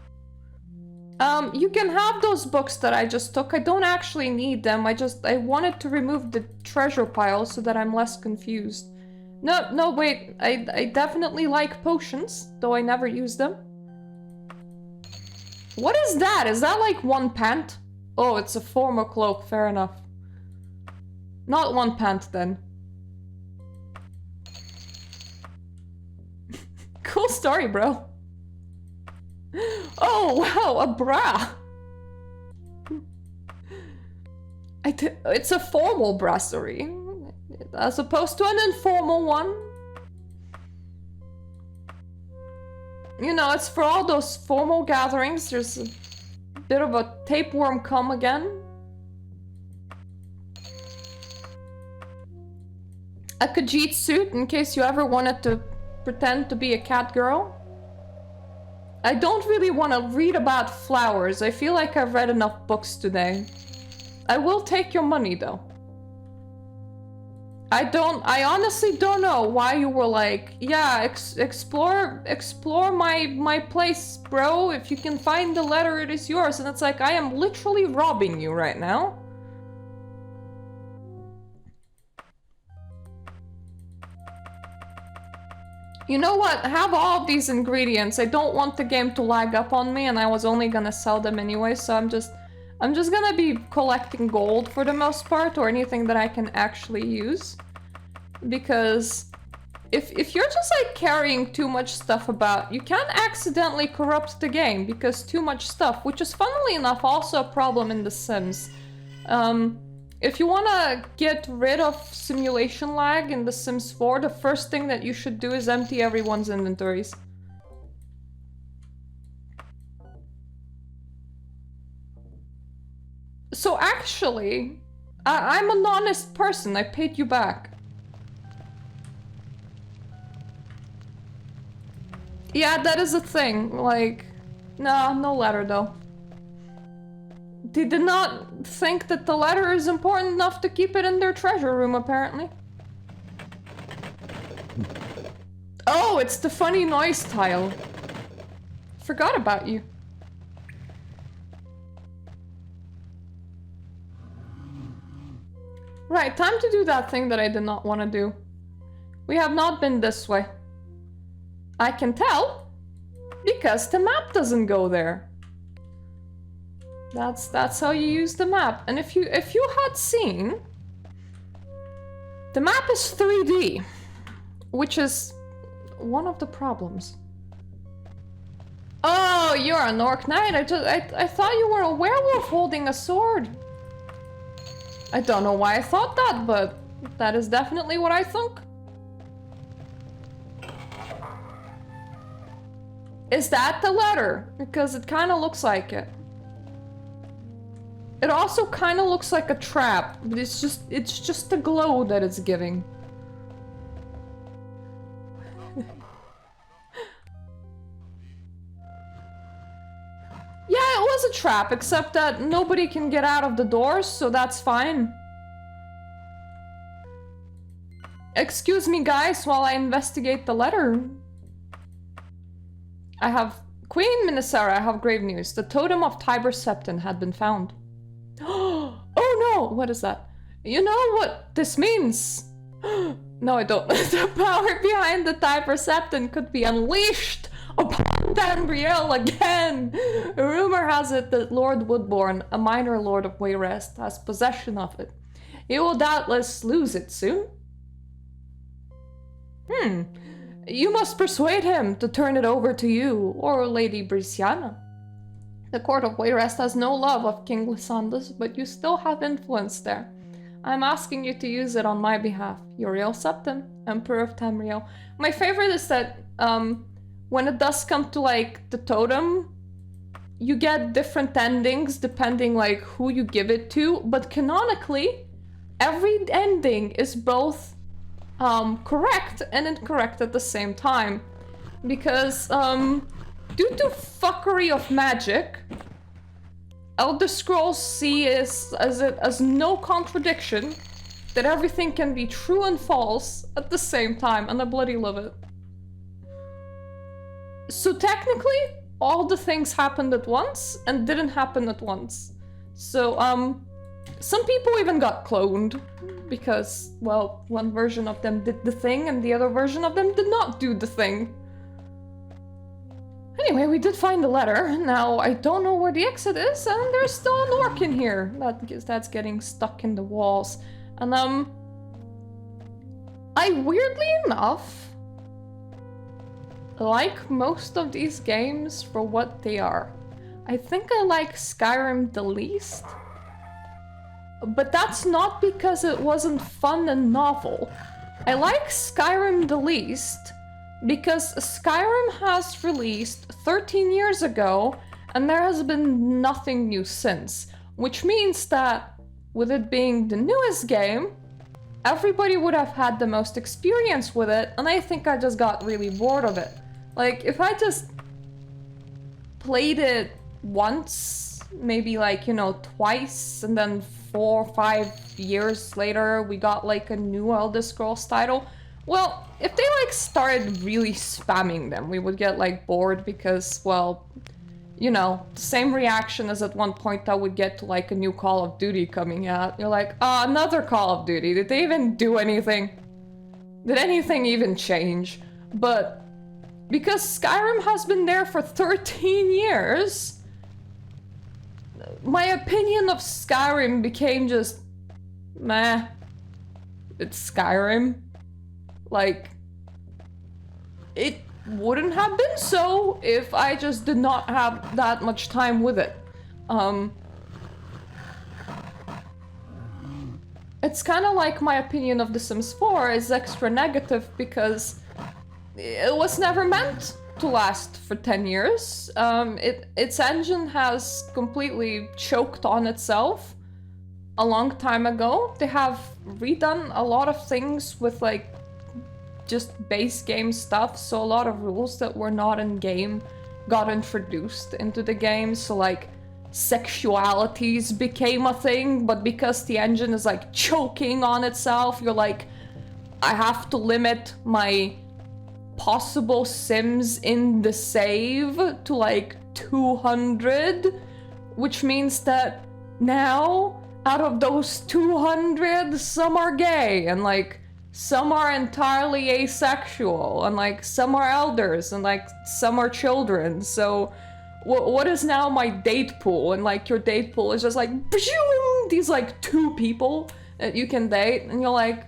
you can have those books that I just took. I don't actually need them. I wanted to remove the treasure pile so that I'm less confused. No, wait. I definitely like potions, though I never use them. What is that? Is that like one pant? Oh, it's a formal cloak, fair enough. Not one pant then. Cool story, bro. Oh, wow, a bra. It's a formal brasserie, as opposed to an informal one. You know, it's for all those formal gatherings. There's a bit of a tapeworm come again. A Khajiit suit, in case you ever wanted to pretend to be a cat girl. I don't really want to read about flowers. I feel like I've read enough books today. I will take your money, though. I honestly don't know why you were like, yeah, explore my place, bro. If you can find the letter, it is yours. And it's like, I am literally robbing you right now. You know what? Have all of these ingredients. I don't want the game to lag up on me, and I was only gonna sell them anyway, so I'm just gonna be collecting gold for the most part, or anything that I can actually use. Because if you're just like carrying too much stuff about, you can accidentally corrupt the game, because too much stuff, which is funnily enough also a problem in The Sims. If you want to get rid of simulation lag in The Sims 4, the first thing that you should do is empty everyone's inventories. So actually, I'm an honest person. I paid you back. Yeah, that is a thing. Like, no letter though. They did not think that the letter is important enough to keep it in their treasure room, apparently. Oh, it's the funny noise tile. Forgot about you. Right, time to do that thing that I did not want to do. We have not been this way. I can tell, because the map doesn't go there. That's how you use the map. And if you had seen, the map is 3D, which is one of the problems. Oh, you're an orc knight. I thought you were a werewolf holding a sword. I don't know why I thought that, but that is definitely what I think. Is that the letter? Because it kind of looks like it. It also kind of looks like a trap, but it's just the glow that it's giving. Yeah, it was a trap, except that nobody can get out of the doors, so that's fine. Excuse me, guys, while I investigate the letter. I have... Queen Minisara, I have grave news. The totem of Tiber Septon had been found. Oh no! What is that? You know what this means? No, I don't. The power behind the Tiber Septon could be unleashed upon Tamriel again! A rumor has it that Lord Woodbourne, a minor lord of Wayrest, has possession of it. He will doubtless lose it soon. You must persuade him to turn it over to you, or Lady Brisiana. The court of Wayrest has no love of King Lysandus, but you still have influence there. I'm asking you to use it on my behalf. Uriel Septon, Emperor of Tamriel. My favorite is that when it does come to like the totem, you get different endings depending like who you give it to, but canonically, every ending is both correct and incorrect at the same time. Because due to fuckery of magic, Elder Scrolls see as no contradiction that everything can be true and false at the same time, and I bloody love it. So technically, all the things happened at once and didn't happen at once. So, some people even got cloned because, well, one version of them did the thing and the other version of them did not do the thing. Anyway, we did find the letter. Now, I don't know where the exit is, and there's still an orc in here. That's getting stuck in the walls. And, I weirdly enough like most of these games for what they are. I think I like Skyrim the least. But that's not because it wasn't fun and novel. I like Skyrim the least because Skyrim has released 13 years ago and there has been nothing new since. Which means that with it being the newest game, everybody would have had the most experience with it, and I think I just got really bored of it. Like, if I just played it once, maybe like, you know, twice, and then 4 or 5 years later we got like a new Elder Scrolls title, well, if they like started really spamming them, we would get like bored because, well, you know, the same reaction as at one point I would get to like a new Call of Duty coming out. You're like, ah, another Call of Duty. Did they even do anything? Did anything even change? But because Skyrim has been there for 13 years, my opinion of Skyrim became just, meh, it's Skyrim. Like, it wouldn't have been so if I just did not have that much time with it. It's kind of like my opinion of The Sims 4 is extra negative because it was never meant to last for 10 years. Its engine has completely choked on itself a long time ago. They have redone a lot of things with like just base game stuff, so a lot of rules that were not in game got introduced into the game. So like sexualities became a thing, but because the engine is like choking on itself, you're like, I have to limit my possible sims in the save to like 200, which means that now out of those 200, some are gay, and like some are entirely asexual, and like some are elders, and like some are children. So what is now my date pool? And like your date pool is just like these like 2 people that you can date, and you're like,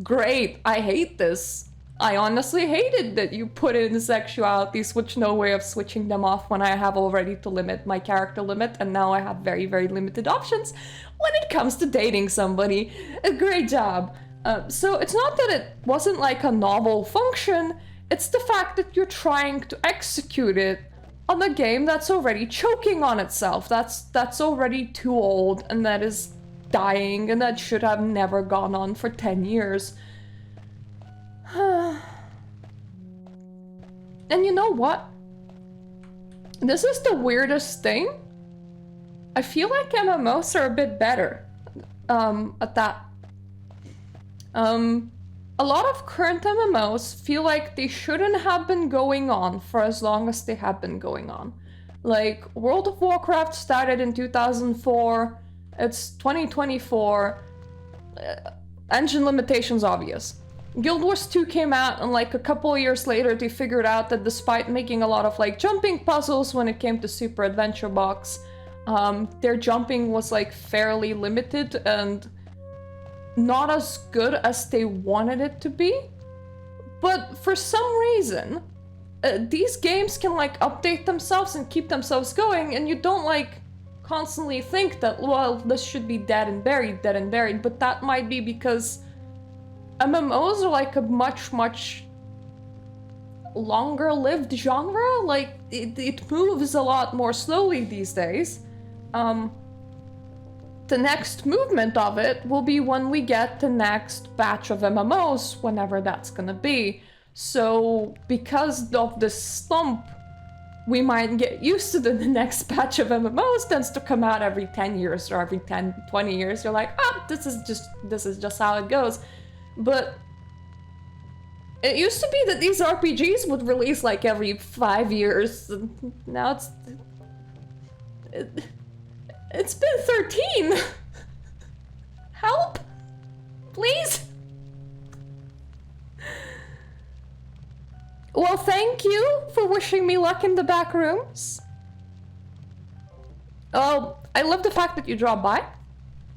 great, I hate this. I honestly hated that you put in sexuality, switch no way of switching them off when I have already to limit my character limit, and now I have very, very limited options when it comes to dating somebody. A great job. So it's not that it wasn't like a novel function, it's the fact that you're trying to execute it on a game that's already choking on itself, that's already too old, and that is dying, and that should have never gone on for 10 years. And you know what? This is the weirdest thing. I feel like MMOs are a bit better at that. A lot of current MMOs feel like they shouldn't have been going on for as long as they have been going on. Like, World of Warcraft started in 2004, it's 2024, engine limitations obvious. Guild Wars 2 came out, and like a couple of years later they figured out that despite making a lot of like jumping puzzles when it came to Super Adventure Box, their jumping was like fairly limited and not as good as they wanted it to be. But for some reason, these games can like update themselves and keep themselves going, and you don't like constantly think that, well, this should be dead and buried, but that might be because MMOs are like a much longer lived genre. Like it moves a lot more slowly these days. The next movement of it will be when we get the next batch of MMOs, whenever that's gonna be. So because of this slump, we might get used to the next batch of MMOs tends to come out every 10 years or every 10, 20 years. You're like, ah, this is just how it goes. But it used to be that these RPGs would release like every 5 years. And now it's been 13. Help, please. Well, thank you for wishing me luck in the back rooms. Oh, I love the fact that you dropped by.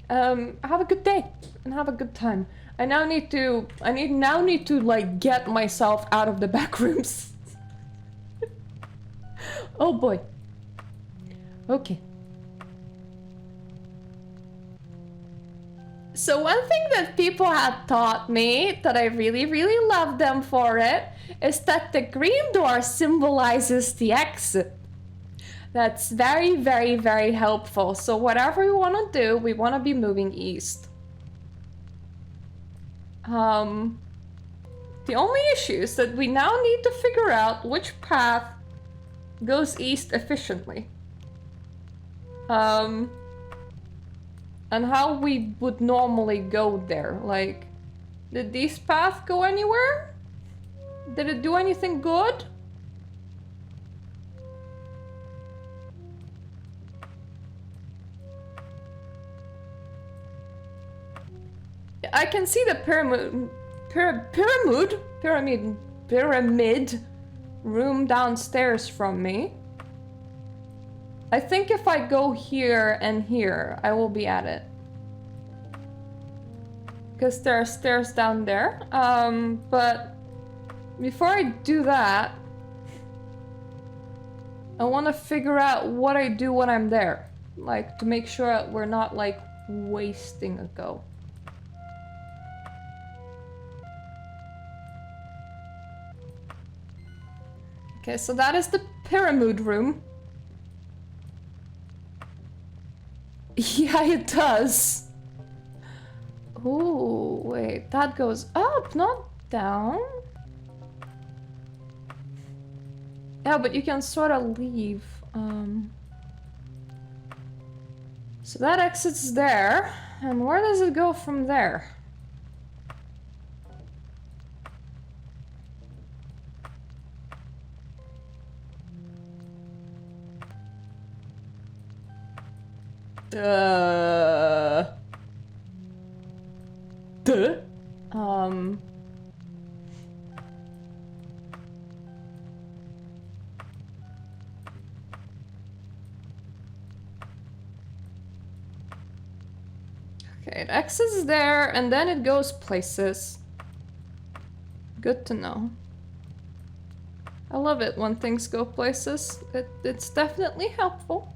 Have a good day and have a good time. I now need to like get myself out of the back rooms. Oh boy. Okay. So one thing that people have taught me that I really, really love them for it is that the green door symbolizes the exit. That's very, very, very helpful. So whatever we want to do, we want to be moving east. The only issue is that we now need to figure out which path goes east efficiently. And how we would normally go there. Like, did this path go anywhere? Did it do anything good? I can see the pyramid room downstairs from me. I think if I go here and here, I will be at it. Because there are stairs down there. But before I do that, I want to figure out what I do when I'm there. Like, to make sure we're not, like, wasting a go. Okay, so that is the pyramid room. Yeah, it does. Oh, wait, that goes up, not down. Yeah, but you can sort of leave. So that exits there. And where does it go from there? Okay, it exits there, and then it goes places. Good to know. I love it when things go places. It's definitely helpful.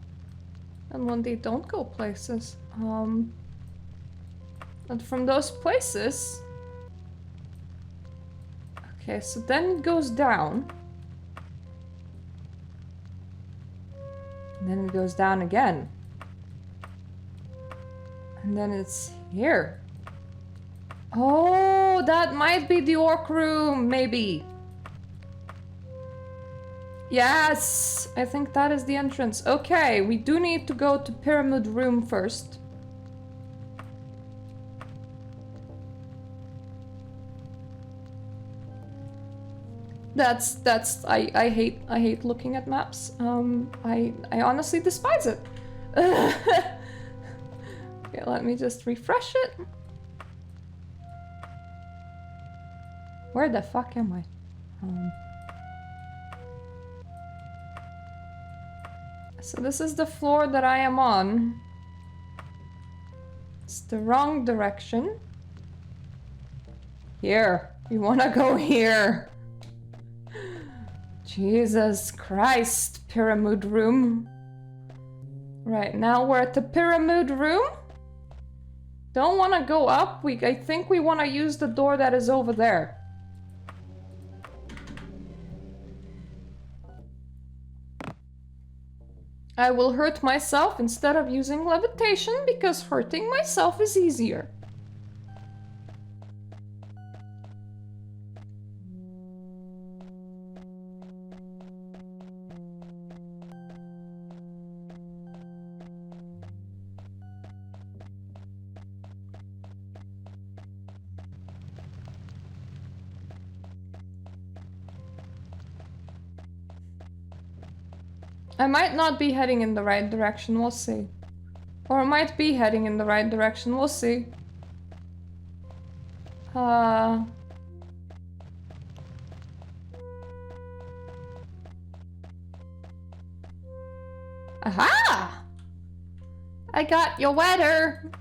And when they don't go places. And from those places... Okay, so then it goes down. And then it goes down again. And then it's here. Oh, that might be the orc room, maybe. Yes, I think that is the entrance. Okay, we do need to go to pyramid room first. I hate looking at maps. I honestly despise it. Okay, let me just refresh it. Where the fuck am I? So this is the floor that I am on. It's the wrong direction. Here. We wanna go here. Jesus Christ, pyramid room. Right, now we're at the pyramid room. Don't wanna go up. I think we wanna use the door that is over there. I will hurt myself instead of using levitation because hurting myself is easier. I might not be heading in the right direction, we'll see. Or I might be heading in the right direction, we'll see. Aha! I got your letter.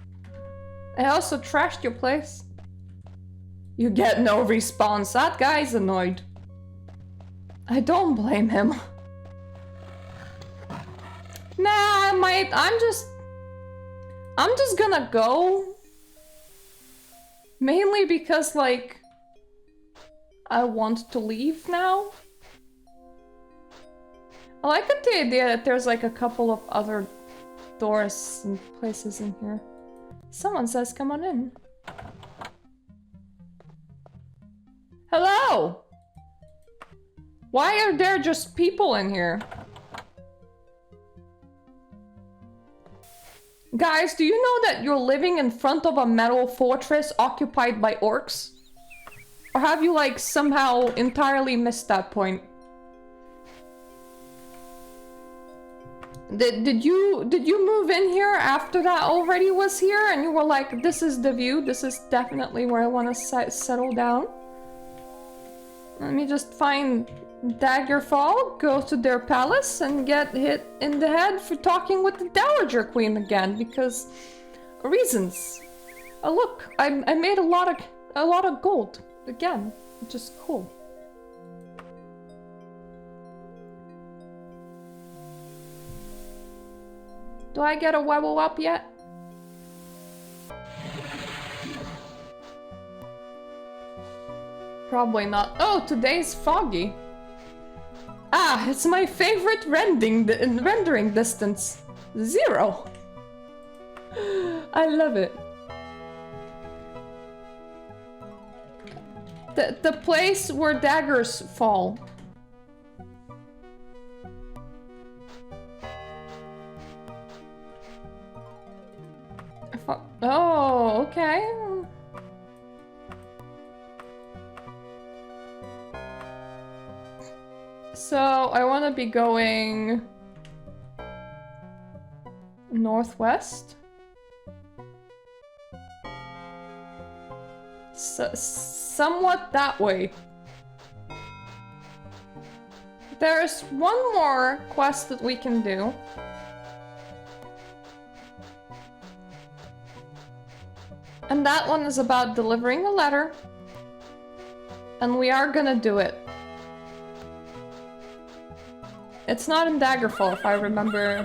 I also trashed your place. You get no response. That guy's annoyed. I don't blame him. Nah, mate, I'm just gonna go. Mainly because, like, I want to leave now. I like the idea that there's like a couple of other doors and places in here. Someone says, come on in. Hello! Why are there just people in here? Guys, do you know that you're living in front of a metal fortress occupied by orcs? Or have you, like, somehow entirely missed that point? Did you move in here after that already was here and you were like, this is the view, this is definitely where I want to settle down? Let me just find Daggerfall, go to their palace and get hit in the head for talking with the Dowager Queen again, because reasons. Oh look, I made a lot of gold again, which is cool. Do I get a level up yet? Probably not. Oh, today's foggy. Ah, it's my favorite rendering distance. 0. I love it. The place where daggers fall. Oh, okay. So, I want to be going northwest. Somewhat that way. There's one more quest that we can do. And that one is about delivering a letter. And we are gonna do it. It's not in Daggerfall, if I remember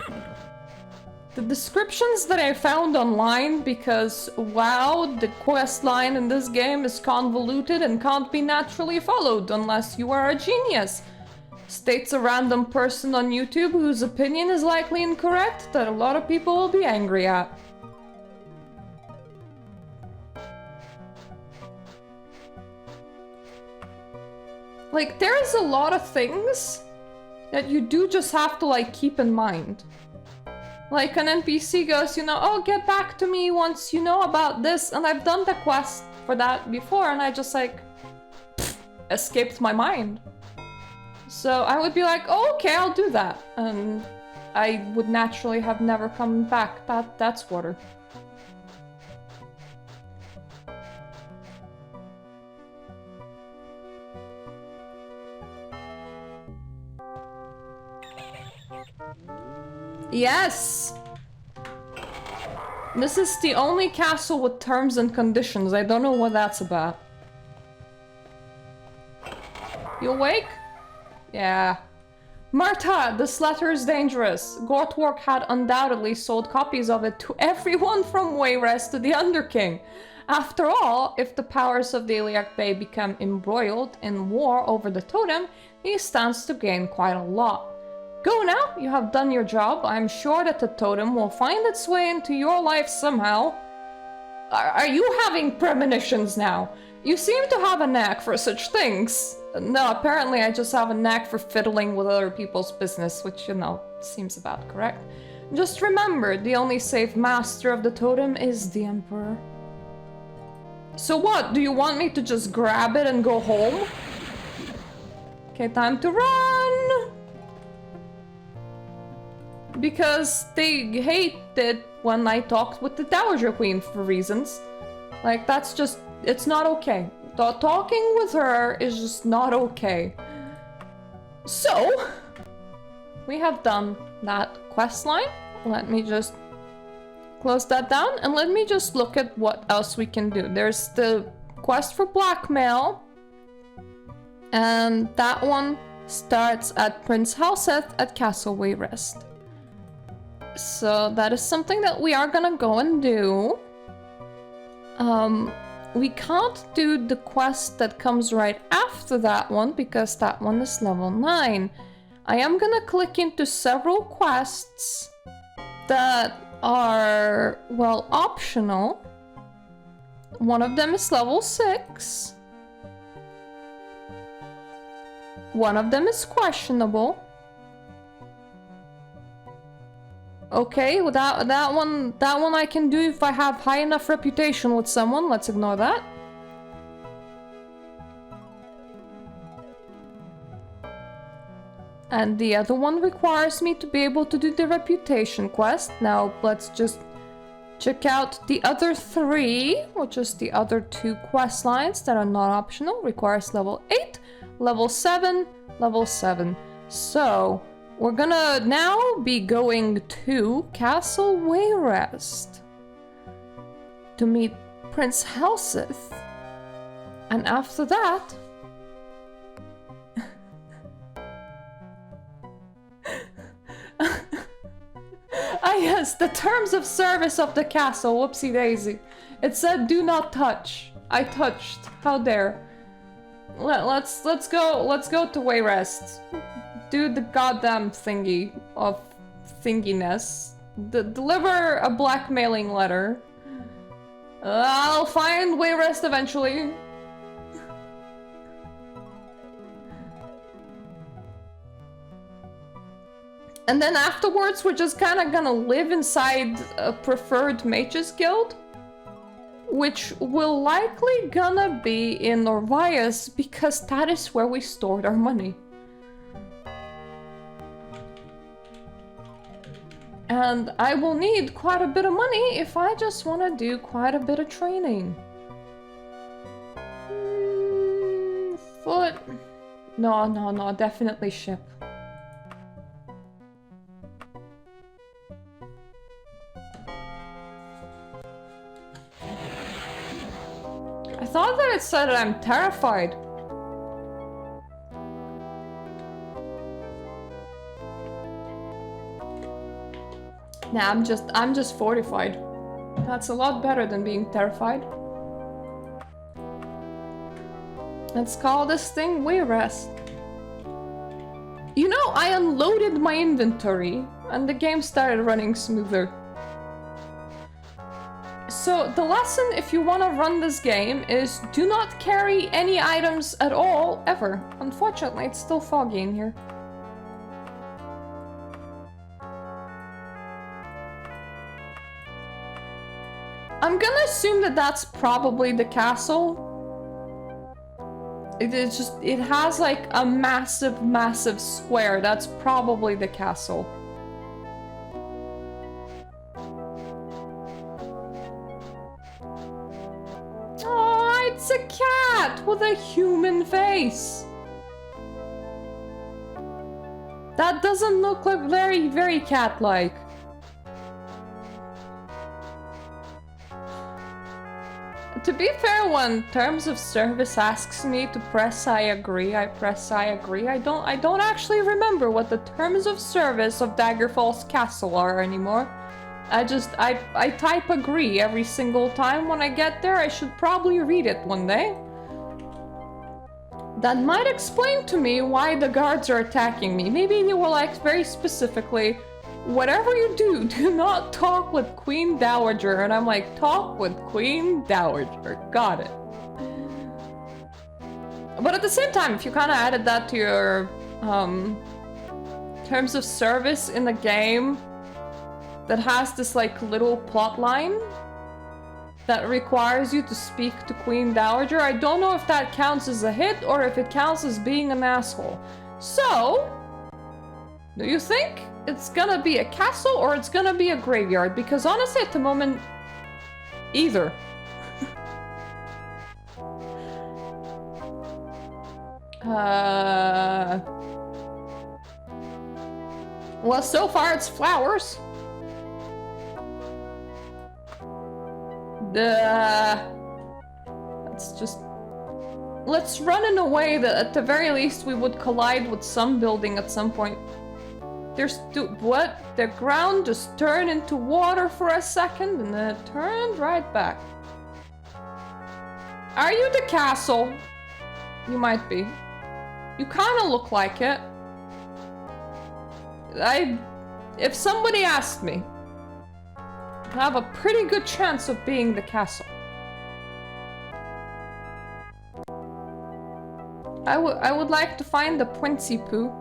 the descriptions that I found online, because, wow, the quest line in this game is convoluted and can't be naturally followed unless you are a genius. States a random person on YouTube whose opinion is likely incorrect that a lot of people will be angry at. Like, there's a lot of things that you do just have to, like, keep in mind. Like, an NPC goes, you know, oh, get back to me once you know about this, and I've done the quest for that before, and I just, like, escaped my mind. So I would be like, oh, okay, I'll do that. And I would naturally have never come back. That's water. Yes! This is the only castle with terms and conditions. I don't know what that's about. You awake? Yeah. Marta, this letter is dangerous. Gortwork had undoubtedly sold copies of it to everyone from Wayrest to the Underking. After all, if the powers of the Iliac Bay become embroiled in war over the totem, he stands to gain quite a lot. Go now, you have done your job. I'm sure that the totem will find its way into your life somehow. Are you having premonitions now? You seem to have a knack for such things. No, apparently I just have a knack for fiddling with other people's business, which, you know, seems about correct. Just remember, the only safe master of the totem is the Emperor. So what, do you want me to just grab it and go home? Okay, time to run! Because they hated when I talked with the Dowager Queen for reasons. Like, that's just, it's not okay. Talking with her is just not okay. So, we have done that quest line. Let me just close that down and let me just look at what else we can do. There's the quest for Blackmail, and that one starts at Prince Halseth at Castle Wayrest. So that is something that we are gonna go and do. We can't do the quest that comes right after that one because that one is level 9. I am gonna click into several quests that are, well, optional. One of them is level 6. One of them is questionable. Okay, well that one I can do if I have high enough reputation with someone. Let's ignore that. And the other one requires me to be able to do the reputation quest. Now let's just check out the other 3, which is the other 2 quest lines that are not optional. Requires level 8, level 7, level 7. So we're gonna now be going to Castle Wayrest to meet Prince Halseth. And after that... Ah yes, the terms of service of the castle, whoopsie daisy. It said do not touch. I touched. How dare. Let's go to Wayrest. Do the goddamn thingy of thinginess. Deliver a blackmailing letter. I'll find Wayrest eventually. And then afterwards, we're just kind of gonna live inside a preferred mages guild, which will likely gonna be in Norvias because that is where we stored our money. And I will need quite a bit of money if I just want to do quite a bit of training. Foot. No, definitely ship. I thought that it said that I'm terrified. Nah, I'm just fortified. That's a lot better than being terrified. Let's call this thing Wayrest. You know, I unloaded my inventory and the game started running smoother. So the lesson, if you want to run this game, is do not carry any items at all, ever. Unfortunately, it's still foggy in here. I'm gonna assume that that's probably the castle. It has like a massive square. That's probably the castle. Oh, it's a cat with a human face. That doesn't look like very cat-like. To be fair, when terms of service asks me to press I agree, I press I agree. I don't actually remember what the terms of service of Daggerfall's castle are anymore. I type agree every single time when I get there. I should probably read it one day. That might explain to me why the guards are attacking me. Maybe they were like very specifically, whatever you do, do not talk with Queen Dowager. And I'm like, talk with Queen Dowager. Got it. But at the same time, if you kind of added that to your terms of service in the game that has this like little plot line that requires you to speak to Queen Dowager, I don't know if that counts as a hit or if it counts as being an asshole. So, do you think it's gonna be a castle or it's gonna be a graveyard? Because honestly, at the moment, either. Well, so far it's flowers. Let's just... Let's run in a way that at the very least we would collide with some building at some point. There's... What? The ground just turned into water for a second and then it turned right back. Are you the castle? You might be. You kind of look like it. If somebody asked me, I have a pretty good chance of being the castle. I would like to find the Quincy Poo.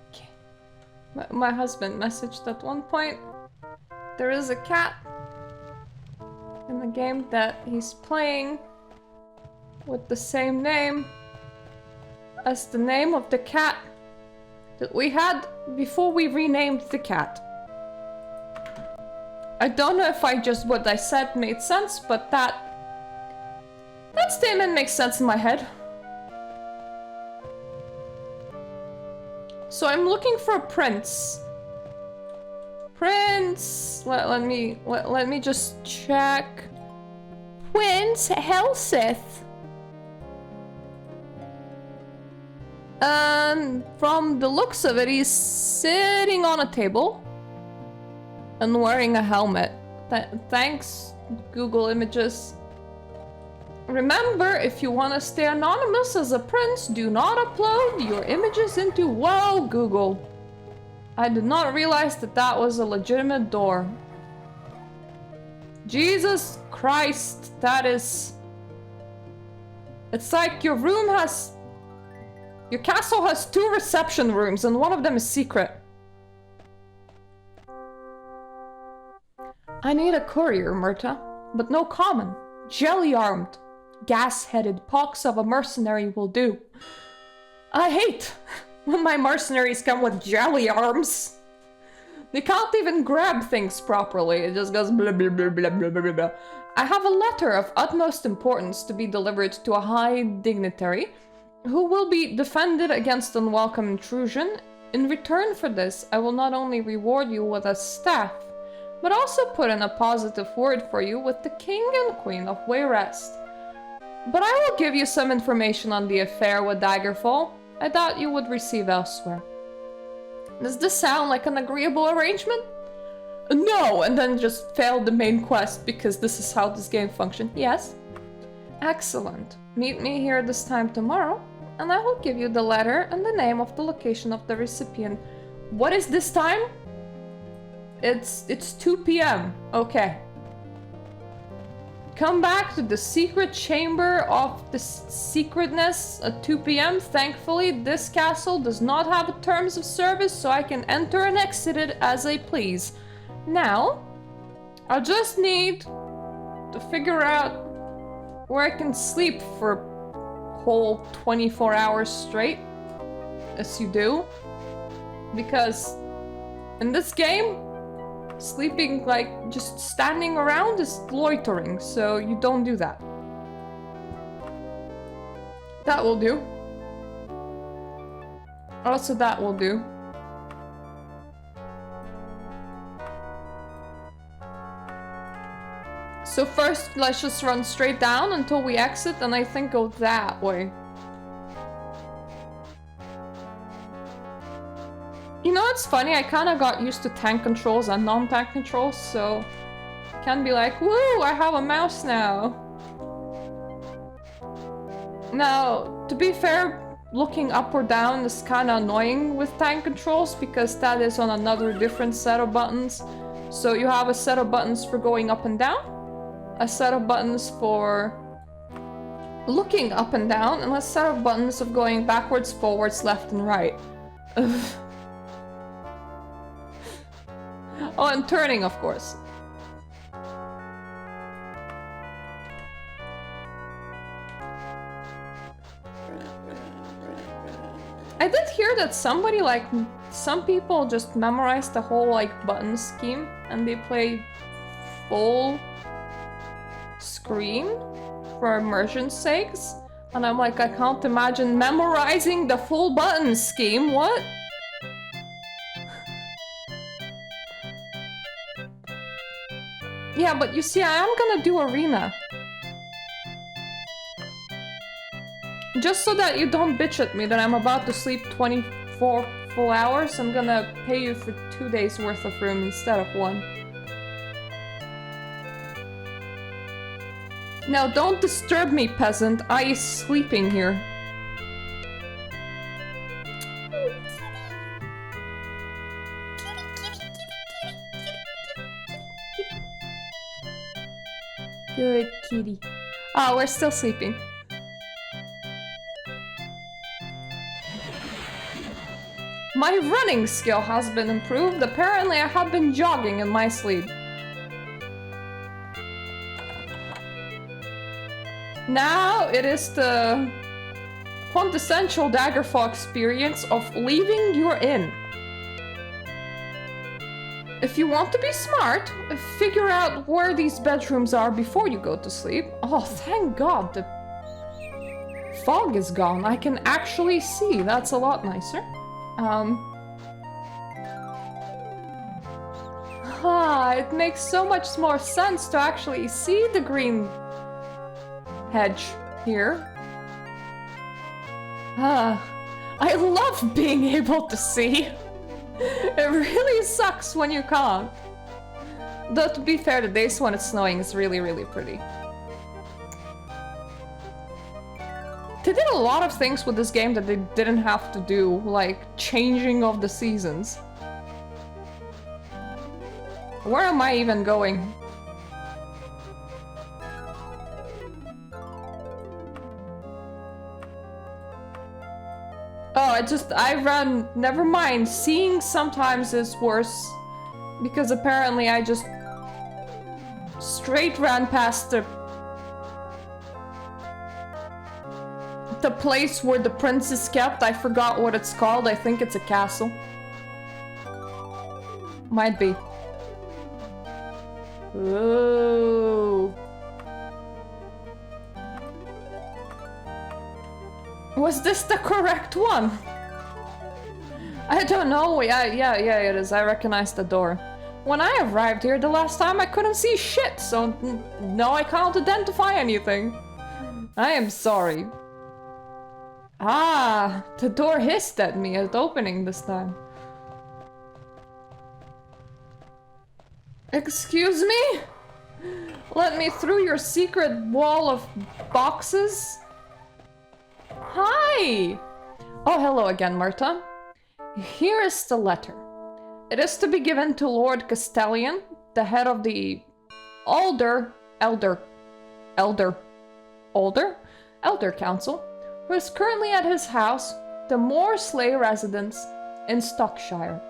Okay. My husband messaged at one point. There is a cat in the game that he's playing with the same name as the name of the cat that we had before we renamed the cat. I don't know if what I said made sense, but that statement makes sense in my head. So I'm looking for a prince. Prince, let me just check. Prince Helseth. From the looks of it, he's sitting on a table and wearing a helmet. Thanks, Google Images. Remember, if you want to stay anonymous as a prince, do not upload your images into... Whoa, Google. I did not realize that was a legitimate door. Jesus Christ, that is... It's like your room has... Your castle has 2 reception rooms and one of them is secret. I need a courier, Myrta, but no common. Jelly-armed. Gas-headed pox of a mercenary will do. I hate when my mercenaries come with jelly arms. They can't even grab things properly. It just goes blah blah blah blah blah blah blah. I have a letter of utmost importance to be delivered to a high dignitary who will be defended against unwelcome intrusion. In return for this, I will not only reward you with a staff, but also put in a positive word for you with the King and Queen of Wayrest. But I will give you some information on the affair with Daggerfall I doubt you would receive elsewhere. Does this sound like an agreeable arrangement? No, and then just failed the main quest because this is how this game functions. Yes? Excellent. Meet me here this time tomorrow, and I will give you the letter and the name of the location of the recipient. What is this time? It's 2 p.m. Okay. Come back to the secret chamber of the secretness at 2 p.m. Thankfully, this castle does not have a terms of service, so I can enter and exit it as I please. Now, I just need to figure out where I can sleep for a whole 24 hours straight, as you do. Because in this game, sleeping, like, just standing around is loitering, so you don't do that. That will do. Also, that will do. So first, let's just run straight down until we exit, and I think go that way. You know, it's funny, I kind of got used to tank controls and non-tank controls, so I can be like, woo, I have a mouse now. Now, to be fair, looking up or down is kind of annoying with tank controls because that is on another different set of buttons. So you have a set of buttons for going up and down, a set of buttons for looking up and down, and a set of buttons of going backwards, forwards, left, and right. Oh, and turning, of course. I did hear that somebody, like, some people just memorize the whole like button scheme and they play full screen for immersion's sakes. And I'm like, I can't imagine memorizing the full button scheme, what? Yeah, but you see, I am gonna do arena. Just so that you don't bitch at me that I'm about to sleep 24 full hours, I'm gonna pay you for 2 days worth of room instead of 1. Now don't disturb me, peasant. I is sleeping here. Good kitty. Oh, we're still sleeping. My running skill has been improved. Apparently I have been jogging in my sleep. Now it is the quintessential Daggerfall experience of leaving your inn. If you want to be smart, figure out where these bedrooms are before you go to sleep. Oh, thank God, the fog is gone. I can actually see. That's a lot nicer. It makes so much more sense to actually see the green hedge here. I love being able to see. It really sucks when you can't. Though to be fair, the days when it's snowing is really, really pretty. They did a lot of things with this game that they didn't have to do, like changing of the seasons. Where am I even going? Oh, I ran, never mind. Seeing sometimes is worse. Because apparently I just straight ran past the place where the prince is kept. I forgot what it's called. I think it's a castle. Might be. Ooh. Was this the correct one? I don't know. Yeah, it is. I recognize the door. When I arrived here the last time, I couldn't see shit, so no, I can't identify anything. I am sorry. Ah, the door hissed at me at opening this time. Excuse me? Let me through your secret wall of boxes? Hi! Oh, hello again, Marta. Here is the letter. It is to be given to Lord Castellian, the head of the Elder Council, who is currently at his house, the Moorsley residence in Stockshire.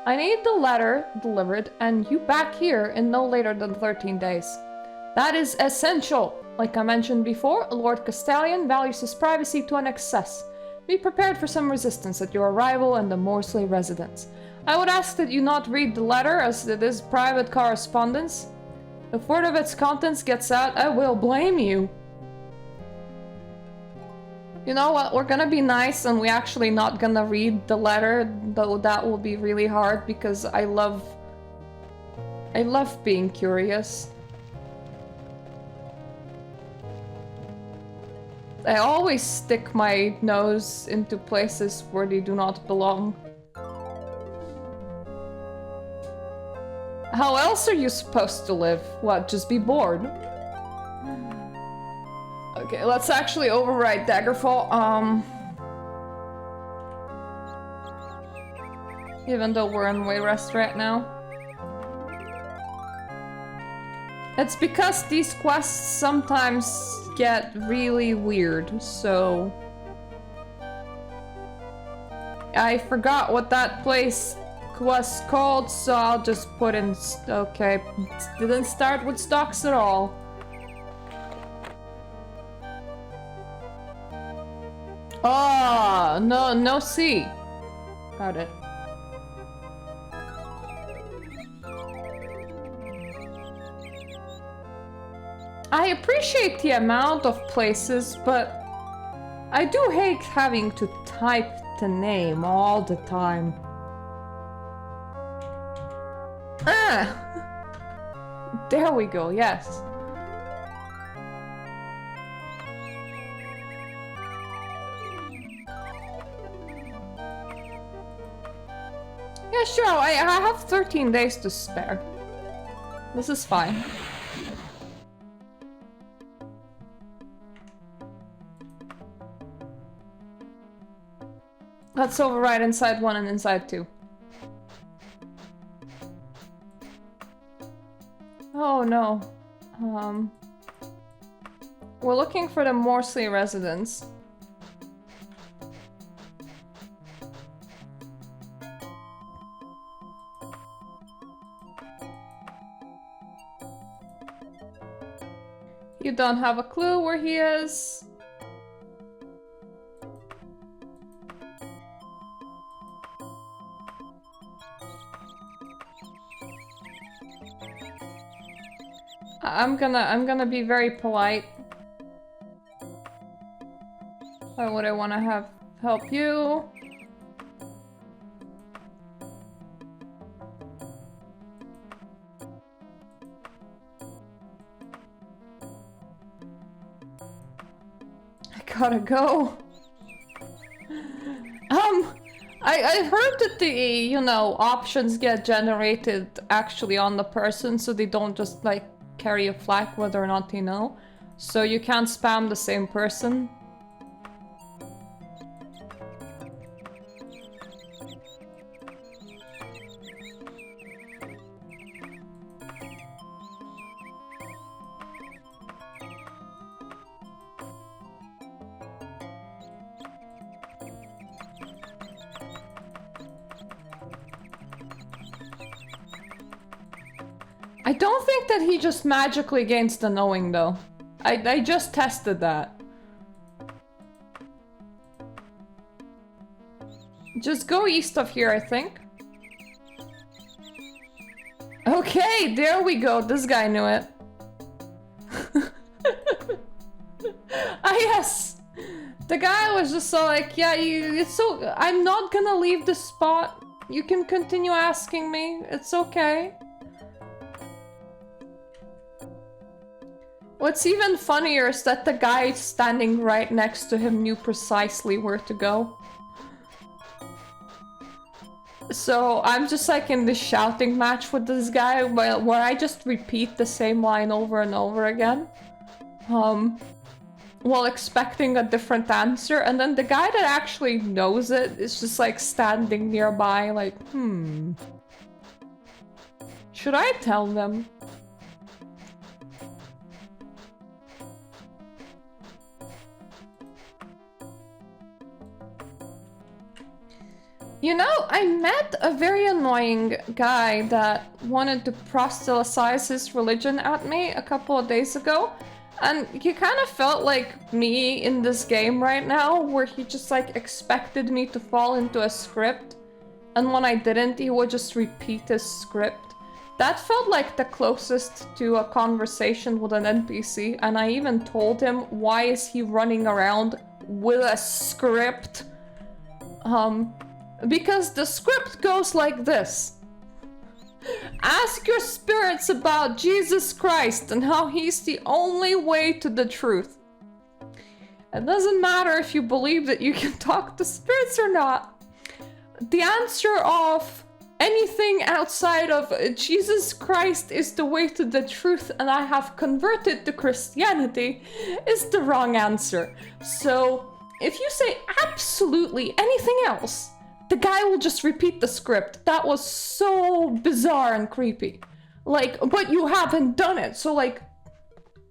I need the letter delivered and you back here in no later than 13 days. That is essential. Like I mentioned before, Lord Castellian values his privacy to an excess. Be prepared for some resistance at your arrival in the Moorsley residence. I would ask that you not read the letter, as it is private correspondence. If word of its contents gets out, I will blame you. You know what, we're gonna be nice and we're actually not gonna read the letter, though that will be really hard because I love being curious. I always stick my nose into places where they do not belong. How else are you supposed to live? What, just be bored? Okay, let's actually override Daggerfall. Even though we're in Wayrest right now. It's because these quests sometimes get really weird, so... I forgot what that place was called, so I'll just put in... Okay, didn't start with stocks at all. Oh, no C. Got it. I appreciate the amount of places, but I do hate having to type the name all the time. Ah! There we go, yes. Yeah, sure, I have 13 days to spare. This is fine. Let's override inside 1 and inside 2. Oh no. We're looking for the Morsley residence. You don't have a clue where he is. I'm gonna be very polite. Why would I want to help you? I gotta go. I heard that the, you know, options get generated actually on the person, so they don't just like carry a flag whether or not they know. So you can't spam the same person. I don't think that he just magically gains the knowing though. I just tested that. Just go east of here, I think. Okay, there we go. This guy knew it. Ah, yes! The guy was just so like, yeah, it's so... I'm not gonna leave the spot. You can continue asking me. It's okay. What's even funnier is that the guy standing right next to him knew precisely where to go. So I'm just like in this shouting match with this guy where I just repeat the same line over and over again. While expecting a different answer, and then the guy that actually knows it is just like standing nearby like, should I tell them? You know, I met a very annoying guy that wanted to proselytize his religion at me a couple of days ago. And he kind of felt like me in this game right now, where he just like expected me to fall into a script. And when I didn't, he would just repeat his script. That felt like the closest to a conversation with an NPC. And I even told him, why is he running around with a script? Because the script goes like this. Ask your spirits about Jesus Christ and how he's the only way to the truth. It doesn't matter if you believe that you can talk to spirits or not. The answer of anything outside of Jesus Christ is the way to the truth and I have converted to Christianity is the wrong answer. So if you say absolutely anything else, the guy will just repeat the script. That was so bizarre and creepy. Like, but you haven't done it, so like,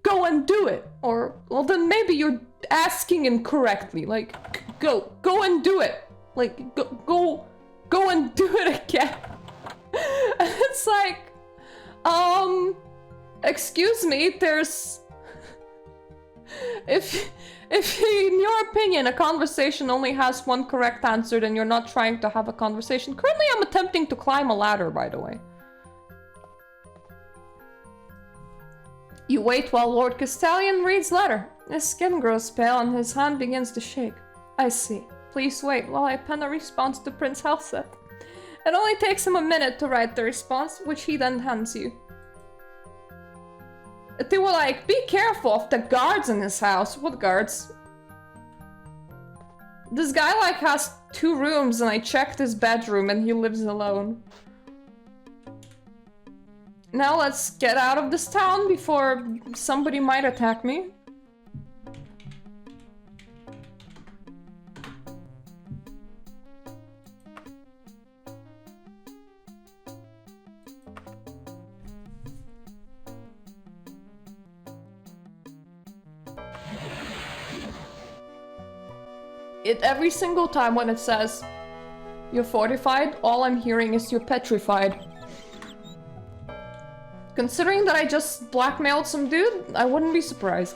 go and do it. Or, well then maybe you're asking incorrectly. Like, go and do it. Like, go and do it again. And it's like, excuse me, there's... If in your opinion a conversation only has one correct answer, then you're not trying to have a conversation. Currently I'm attempting to climb a ladder, by the way. You wait while Lord Castellan reads letter. His skin grows pale and his hand begins to shake. I see. Please wait while I pen a response to Prince Halseth. It only takes him a minute to write the response, which he then hands you. They were like, be careful of the guards in his house. What guards? This guy like has 2 rooms and I checked his bedroom and he lives alone. Now let's get out of this town before somebody might attack me. Every single time when it says you're fortified, all I'm hearing is you're petrified. Considering that I just blackmailed some dude, I wouldn't be surprised.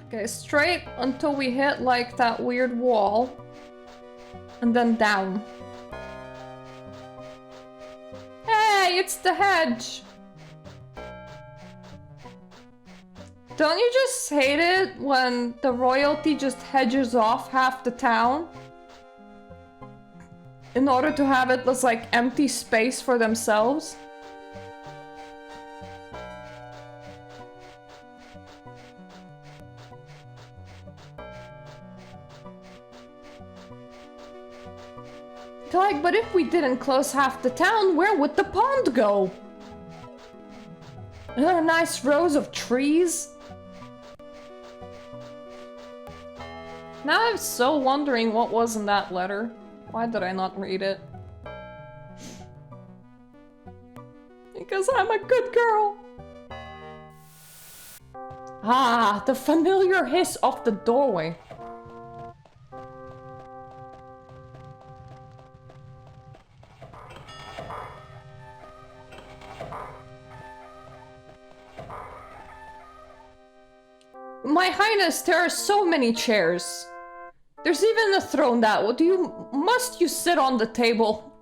Okay, straight until we hit like that weird wall. And then down. Hey, it's the hedge! Don't you just hate it when the royalty just hedges off half the town? In order to have it as like empty space for themselves? Like, but if we didn't close half the town, where would the pond go? Are there nice rows of trees? Now I'm so wondering what was in that letter. Why did I not read it? Because I'm a good girl. Ah, the familiar hiss of the doorway. My Highness, there are so many chairs. There's even a throne that must you sit on the table?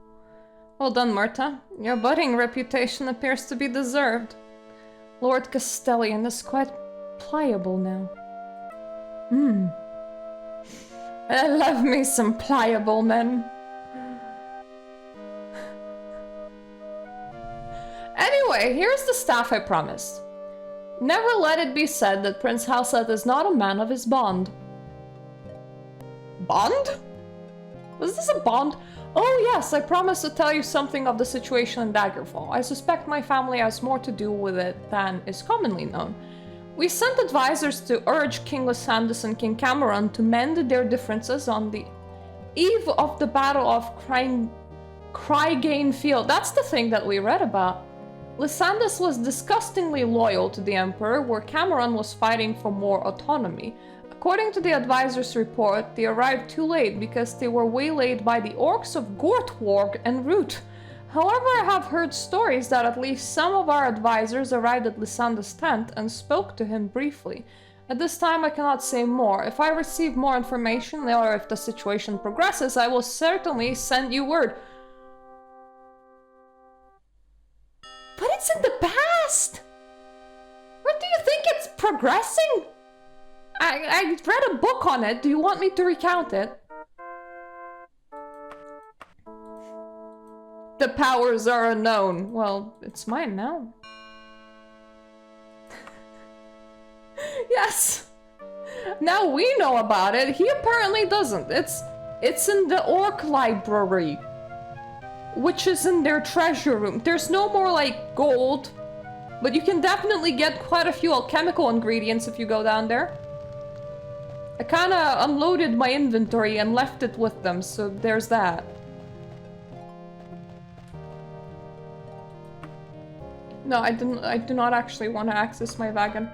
Well done, Marta. Your budding reputation appears to be deserved. Lord Castellan is quite pliable now. I love me some pliable men. Anyway, here's the staff I promised. Never let it be said that Prince Halseth is not a man of his bond. Bond? Was this a bond? Oh yes, I promised to tell you something of the situation in Daggerfall. I suspect my family has more to do with it than is commonly known. We sent advisors to urge King Lysandus and King Cameron to mend their differences on the eve of the Battle of Crygane Field. That's the thing that we read about. Lysandus was disgustingly loyal to the Emperor, where Cameron was fighting for more autonomy. According to the advisor's report, they arrived too late because they were waylaid by the orcs of Gortwarg en route. However, I have heard stories that at least some of our advisors arrived at Lysandus' tent and spoke to him briefly. At this time, I cannot say more. If I receive more information or if the situation progresses, I will certainly send you word. But it's in the past! Where do you think it's progressing? I read a book on it. Do you want me to recount it? The powers are unknown. Well, it's mine now. Yes! Now we know about it. He apparently doesn't. It's in the Orc Library, which is in their treasure room. There's no more, like, gold, but you can definitely get quite a few alchemical ingredients if you go down there. I kinda unloaded my inventory and left it with them, so there's that. No, I do not actually want to access my wagon.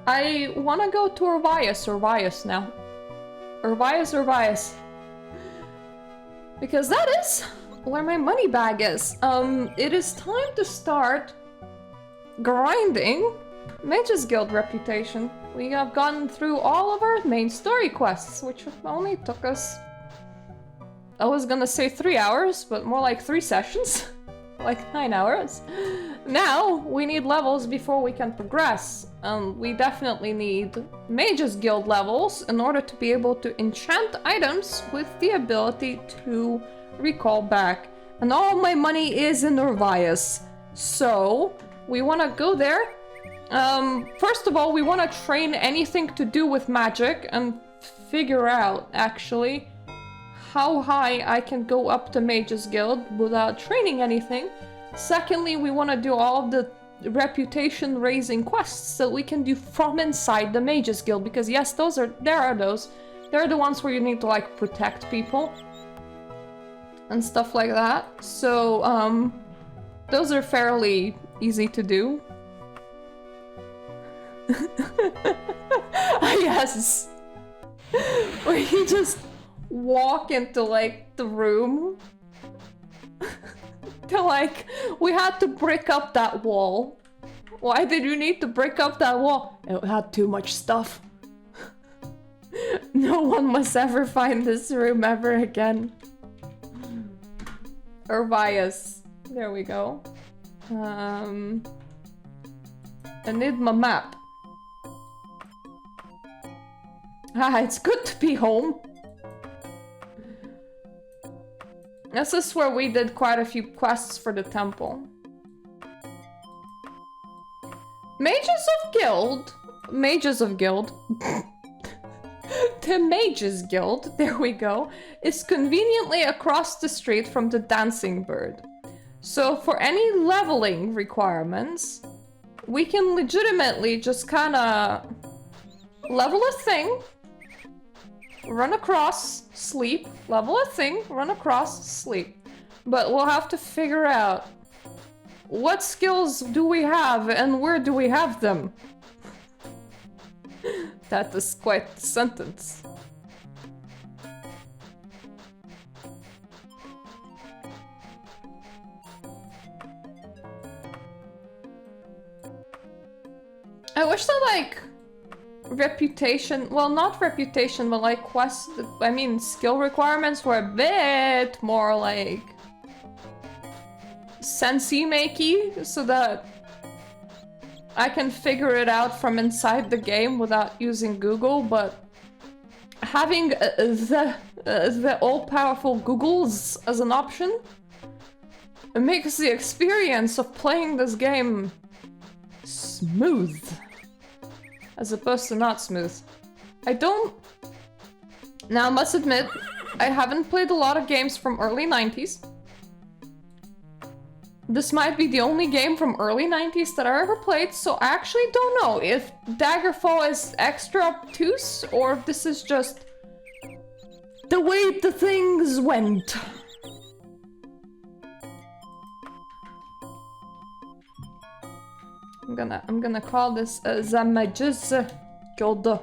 I want to go to Urvius now. Urvius. Because that is where my money bag is. It is time to start grinding Mage's Guild reputation. We have gone through all of our main story quests, which only took us... I was gonna say 3 hours, but more like 3 sessions. Like 9 hours. Now, we need levels before we can progress. We definitely need Mage's Guild levels in order to be able to enchant items with the ability to recall back. And all my money is in Orvias. So, we want to go there. First of all, we want to train anything to do with magic and figure out, actually, how high I can go up to Mage's Guild without training anything. Secondly, we want to do all of the reputation raising quests that we can do from inside the Mage's Guild, because yes, there are those. They're the ones where you need to like protect people and stuff like that. So, those are fairly easy to do. Yes. Where you just walk into like the room. To like, we had to brick up that wall. Why did you need to brick up that wall? It had too much stuff. No one must ever find this room ever again. Orvias. There we go. I need my map. Ah, it's good to be home. This is where we did quite a few quests for the temple. Mages of Guild. The Mages Guild, there we go, is conveniently across the street from the Dancing Bird. So for any leveling requirements, we can legitimately just kinda level a thing, run across, sleep, level a thing, run across, sleep. But we'll have to figure out what skills do we have and where do we have them? That is quite the sentence. I wish that like reputation, well, not reputation, but like quest, I mean skill requirements were a bit more like sensey-makey, so that I can figure it out from inside the game without using Google. But having the all-powerful Googles as an option, it makes the experience of playing this game smooth. As opposed to not smooth. Now I must admit, I haven't played a lot of games from early 90s. This might be the only game from early 90s that I ever played, so I actually don't know if Daggerfall is extra obtuse or if this is just the way the things went. I'm gonna call this the Mage's Guild. There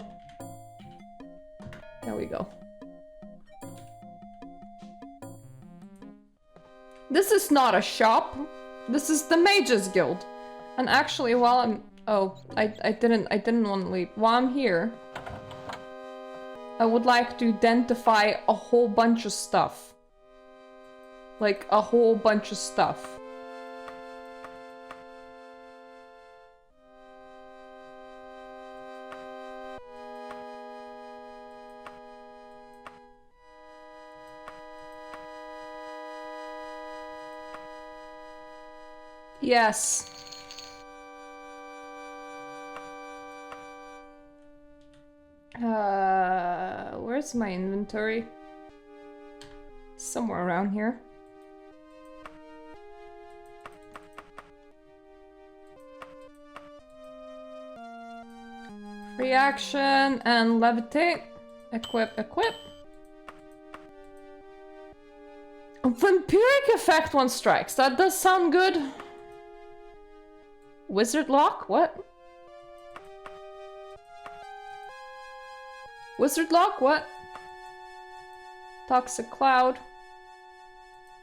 we go. This is not a shop. This is the Mage's Guild. And actually, while I'm... Oh, I didn't want to leave. While I'm here, I would like to identify a whole bunch of stuff. Like, a whole bunch of stuff. Yes. Where's my inventory? Somewhere around here. Free action and levitate. Equip. Vampiric effect when strikes. That does sound good. Wizard lock? What? Wizard lock? What? Toxic cloud.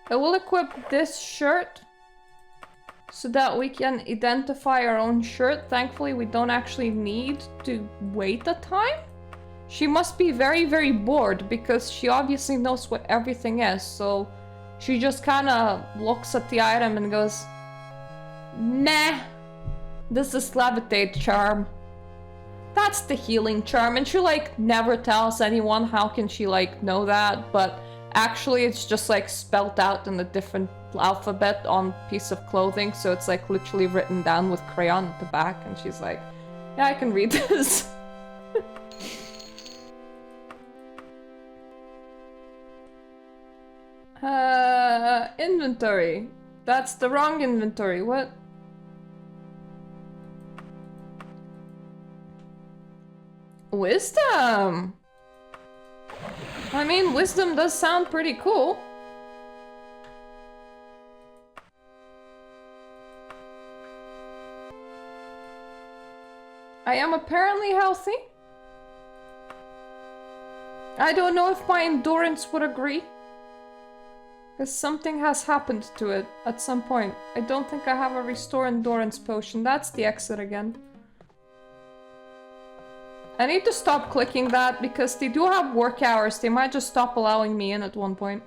I will equip this shirt. so that we can identify our own shirt. Thankfully, we don't actually need to wait a time. She must be very, very bored because she obviously knows what everything is, so she just kind of looks at the item and goes, "Nah, this is levitate charm. That's the healing charm," and she like never tells anyone how can she like know that, but actually it's just like spelled out in a different alphabet on piece of clothing, so it's like literally written down with crayon at the back, and she's like, "Yeah, I can read this." Inventory. That's the wrong inventory. What? Wisdom! I mean, wisdom does sound pretty cool. I am apparently healthy. I don't know if my endurance would agree. Because something has happened to it at some point. I don't think I have a restore endurance potion. That's the exit again. I need to stop clicking that because they do have work hours. They might just stop allowing me in at one point.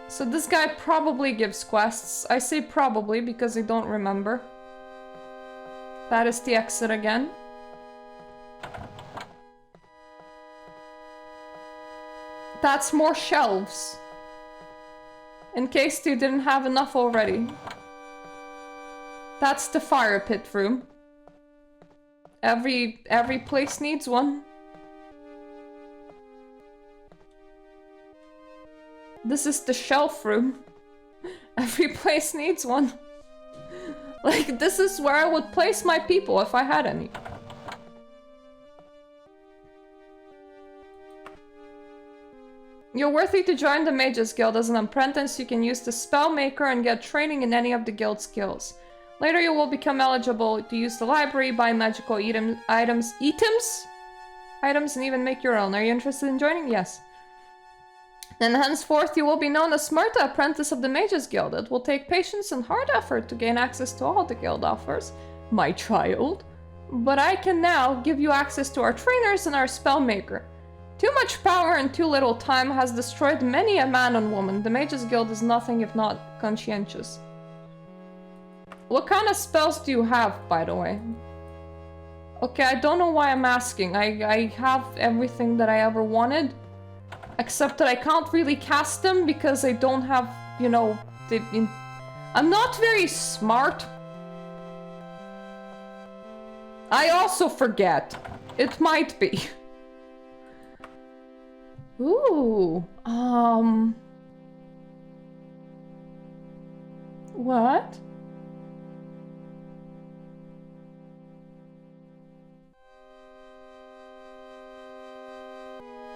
So this guy probably gives quests. I say probably because I don't remember. That is the exit again. That's more shelves. In case you didn't have enough already. That's the fire pit room. Every place needs one. This is the shelf room. Every place needs one. Like, this is where I would place my people if I had any. You're worthy to join the Mages Guild. As an apprentice, you can use the Spellmaker and get training in any of the guild skills. Later, you will become eligible to use the library, buy magical items, and even make your own. Are you interested in joining? Yes. Then henceforth, you will be known as Smarta, apprentice of the Mages Guild. It will take patience and hard effort to gain access to all the guild offers, my child. But I can now give you access to our trainers and our Spellmaker. Too much power and too little time has destroyed many a man and woman. The Mages Guild is nothing if not conscientious. What kind of spells do you have, by the way? Okay, I don't know why I'm asking. I have everything that I ever wanted. Except that I can't really cast them because I don't have, you know... I'm not very smart. I also forget. It might be. Ooh, what?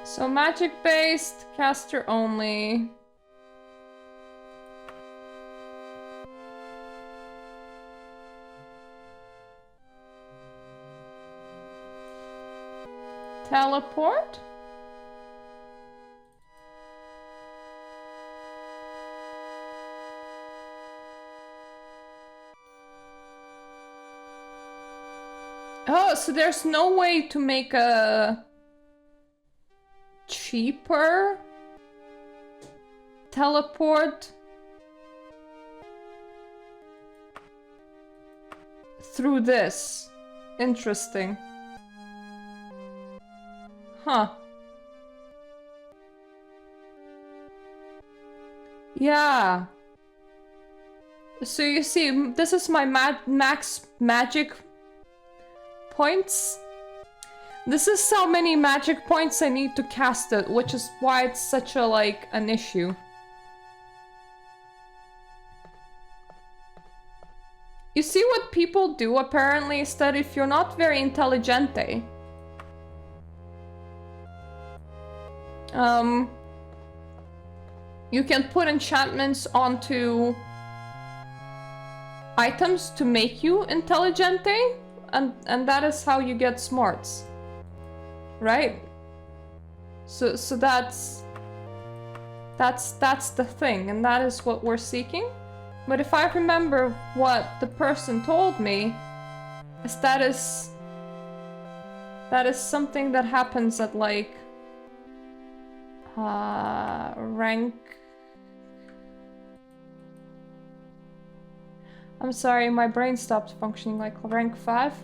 So magic-based, caster only. Teleport? Oh, so there's no way to make a cheaper teleport through this. Interesting. Huh. Yeah. So you see, this is my max magic points. This is how many magic points I need to cast it, which is why it's such a, like, an issue. You see what people do, apparently, is that if you're not very intelligente, you can put enchantments onto items to make you intelligente, and that is how you get smarts. Right? So that's the thing, and that is what we're seeking. But if I remember what the person told me, is that is something that happens at like rank. I'm sorry, my brain stopped functioning, like rank 5.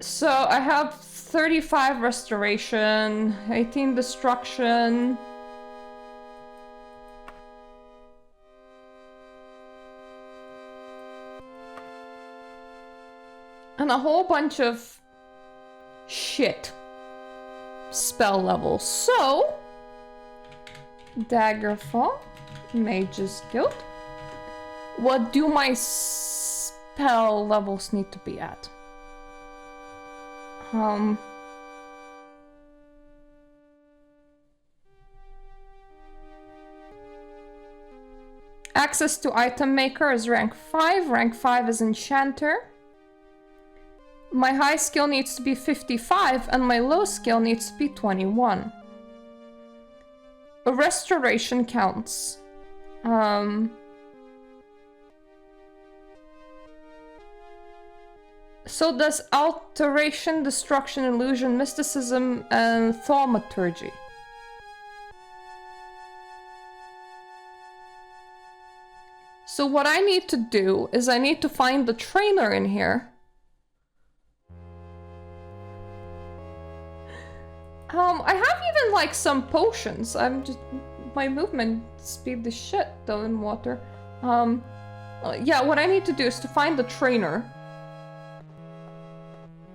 So I have 35 restoration, 18 destruction. And a whole bunch of shit spell levels. So, Daggerfall, Mage's Guild. What do my spell levels need to be at? Access to item maker is rank 5. Rank 5 is enchanter. My high skill needs to be 55 and my low skill needs to be 21. A restoration counts. So does alteration, destruction, illusion, mysticism, and thaumaturgy. So what I need to do is I need to find the trainer in here. I have even like some potions. I'm just, my movement speed is shit though in water. Yeah, what I need to do is to find the trainer.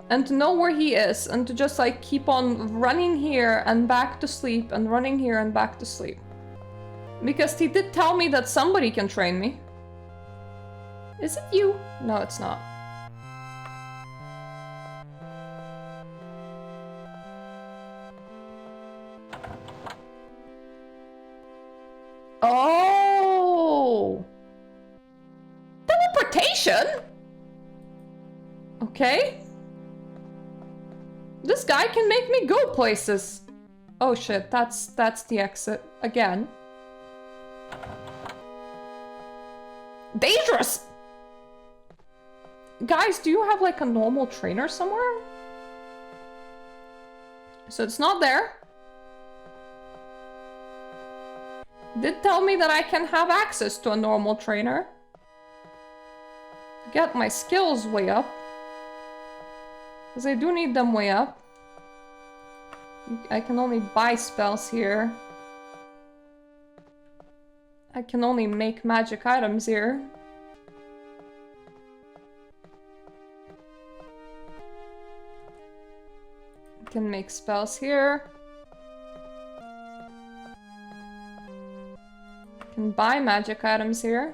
And to know where he is, and to just like keep on running here and back to sleep, and running here and back to sleep. Because he did tell me that somebody can train me. Is it you? No, it's not. Oh! Teleportation? Okay. This guy can make me go places. Oh shit, that's the exit. Again. Dangerous! Guys, do you have like a normal trainer somewhere? So it's not there. Did tell me that I can have access to a normal trainer. Get my skills way up. Because I do need them way up. I can only buy spells here. I can only make magic items here. I can make spells here. I can buy magic items here.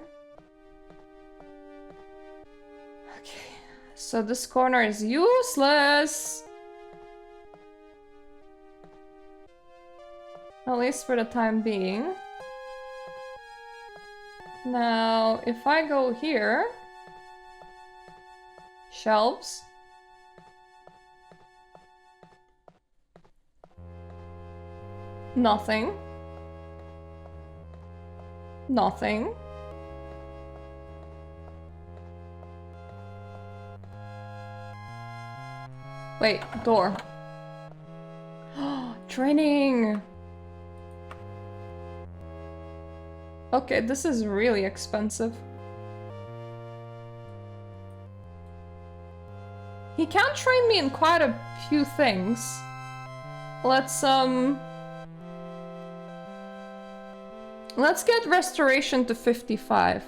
So this corner is useless. At least for the time being. Now, if I go here... Shelves. Nothing. Nothing. Wait, door. Training! Okay, this is really expensive. He can train me in quite a few things. Let's get restoration to 55.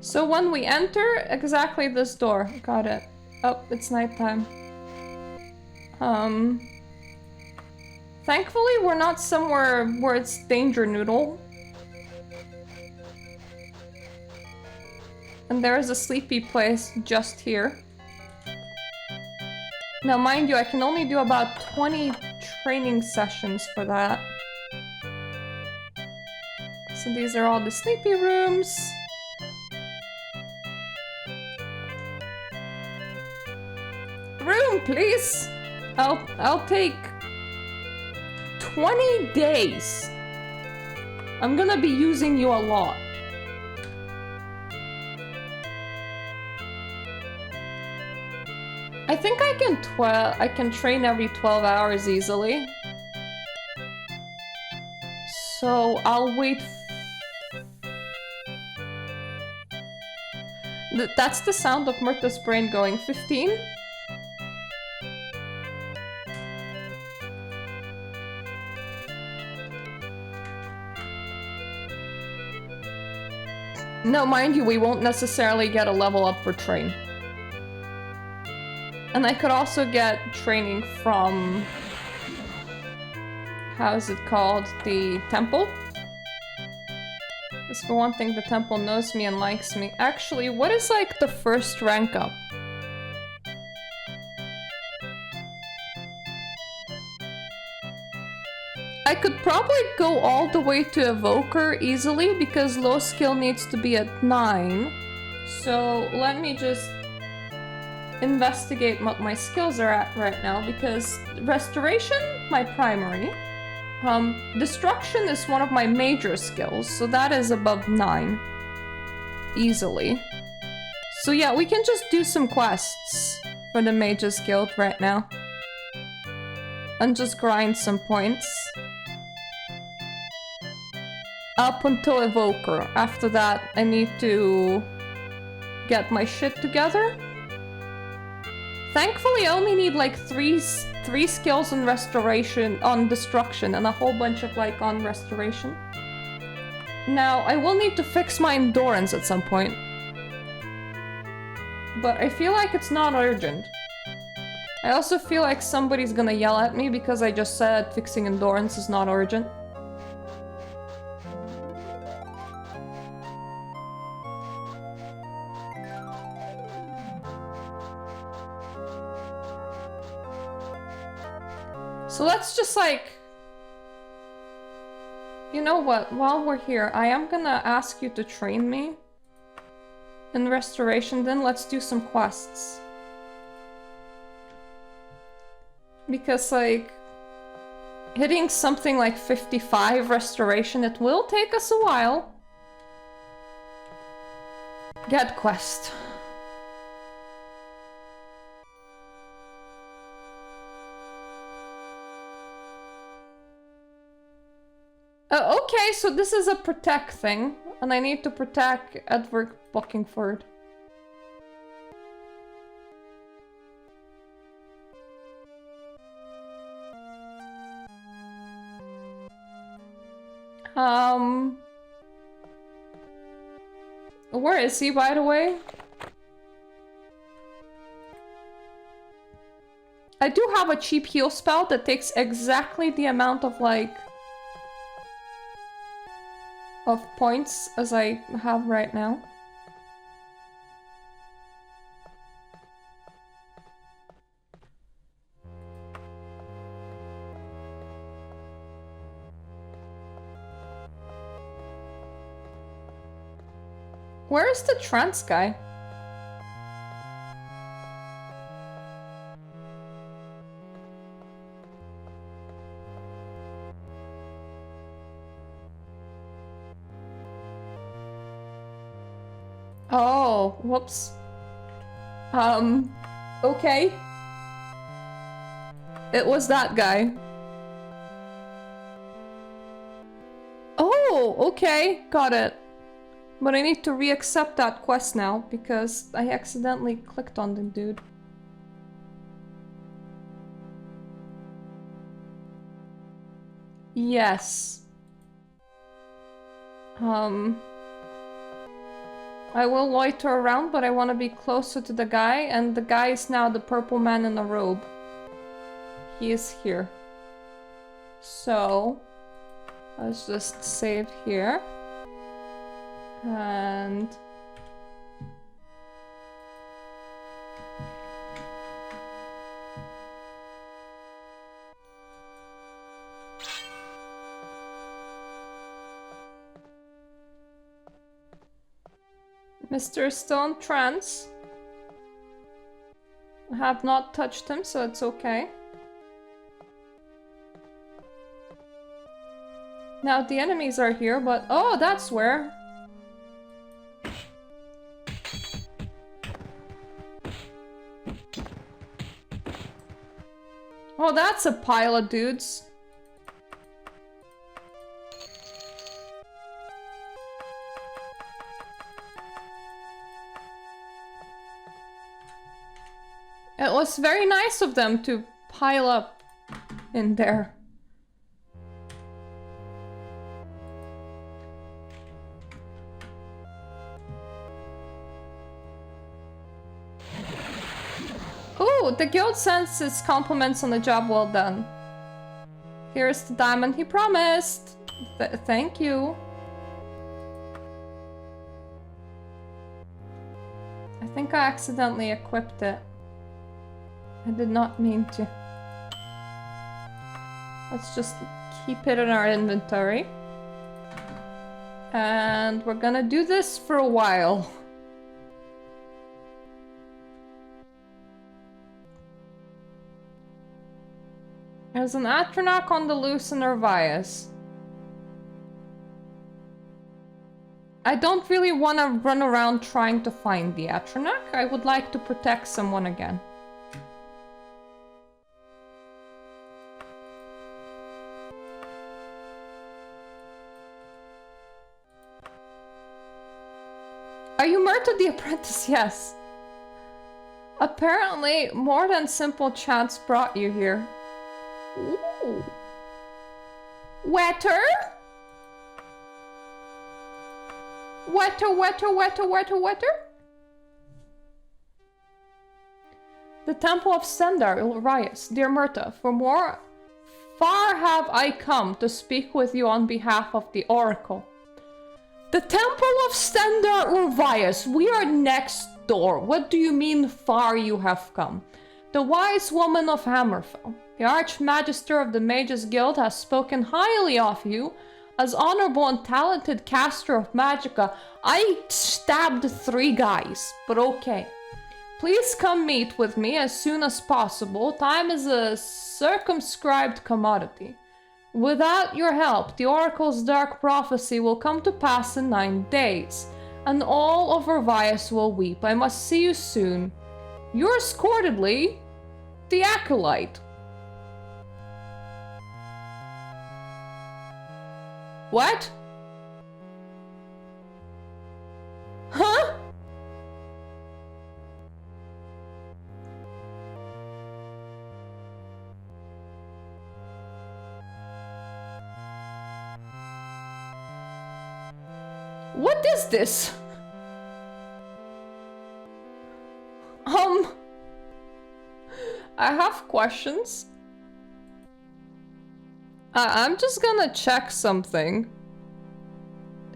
So when we enter exactly this door, got it. Oh, it's nighttime. Thankfully we're not somewhere where it's danger noodle. And there is a sleepy place just here. Now mind you, I can only do about 20 training sessions for that. So these are all the sleepy rooms. time, please. I'll take 20 days. I'm gonna be using you a lot. I think I can train every 12 hours easily. So I'll wait. That's the sound of Myrta's brain going 15. No, mind you, we won't necessarily get a level up for train. And I could also get training from... how is it called? The temple? Because for one thing, the temple knows me and likes me. Actually, what is like the first rank up? I could probably go all the way to Evoker easily because low skill needs to be at 9. So let me just investigate what my skills are at right now because Restoration, my primary. Destruction is one of my major skills, so that is above 9. Easily. So yeah, we can just do some quests for the Mage's Guild right now. And just grind some points. Up until Evoker. After that, I need to get my shit together. Thankfully, I only need like three skills on Restoration, on Destruction, and a whole bunch of like on Restoration. Now, I will need to fix my Endurance at some point. But I feel like it's not urgent. I also feel like somebody's gonna yell at me because I just said fixing Endurance is not urgent. So let's just like... You know what? While we're here, I am gonna ask you to train me in Restoration, then let's do some quests. Because like... hitting something like 55 Restoration, it will take us a while. Get quest. Okay, so this is a protect thing, and I need to protect Edward Buckingford. Where is he, by the way? I do have a cheap heal spell that takes exactly the amount of, like... of points as I have right now. Where is the trance guy? Oh, whoops. Okay. It was that guy. Oh, okay, got it. But I need to re-accept that quest now, because I accidentally clicked on the dude. Yes. I will loiter around, but I want to be closer to the guy, and the guy is now the purple man in a robe. He is here. So, let's just save here. And... Mr. Stone Trance. have not touched him, so it's okay. Now the enemies are here, but oh, that's where. Oh, that's a pile of dudes. It was very nice of them to pile up in there. Ooh, the guild sends its compliments on the job well done. Here's the diamond he promised. Thank you. I think I accidentally equipped it. I did not mean to. Let's just keep it in our inventory. And we're gonna do this for a while. There's an Atronach on the loose in Orvias. I don't really want to run around trying to find the Atronach. I would like to protect someone again. Are you Murta the Apprentice? Yes. Apparently, more than simple chance brought you here. Ooh. Wetter? Wetter, wetter, wetter, wetter, wetter? The Temple of Stendar, Urias, dear Murta, far have I come to speak with you on behalf of the Oracle. The Temple of Stendar, Urias, we are next door. What do you mean far you have come? The wise woman of Hammerfell, the Archmagister of the Mages Guild, has spoken highly of you. As honorable and talented caster of magicka, I stabbed 3 guys, but okay. Please come meet with me as soon as possible. Time is a circumscribed commodity. Without your help, the Oracle's dark prophecy will come to pass in 9 days, and all of Orvias will weep. I must see you soon. Yours cordially, the Acolyte. What? Huh? What is this? I have questions. I'm just gonna check something.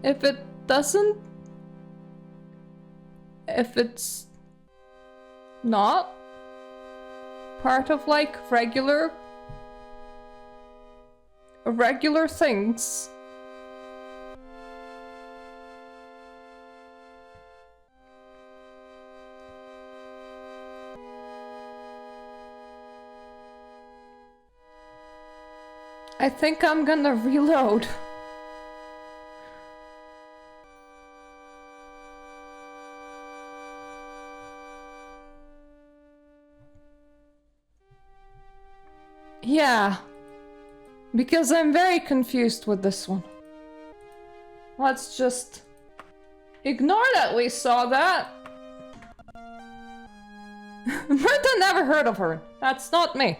If it doesn't... If it's not part of like regular things. I think I'm gonna reload. Yeah, because I'm very confused with this one. Let's just ignore that we saw that. Murta never heard of her. That's not me.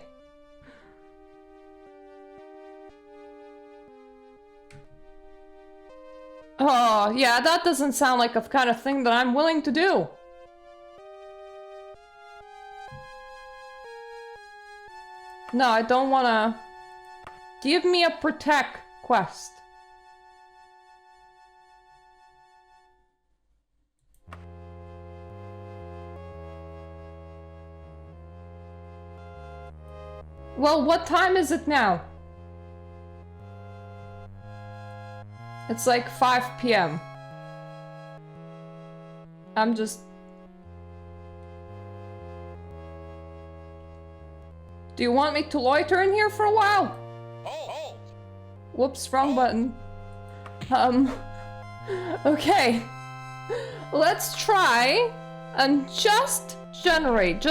Oh, yeah, that doesn't sound like the kind of thing that I'm willing to do. No, I don't wanna... Give me a protect quest. Well, what time is it now? It's like 5 p.m. I'm just... Do you want me to loiter in here for a while? Whoops, wrong button. Okay. Let's try and just generate,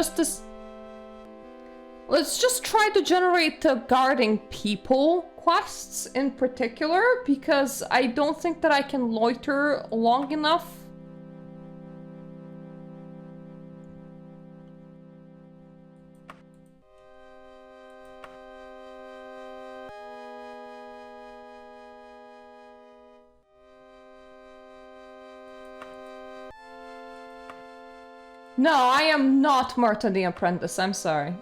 let's just try to generate the guarding people quests in particular, because I don't think that I can loiter long enough. No, I am not Marta the Apprentice, I'm sorry.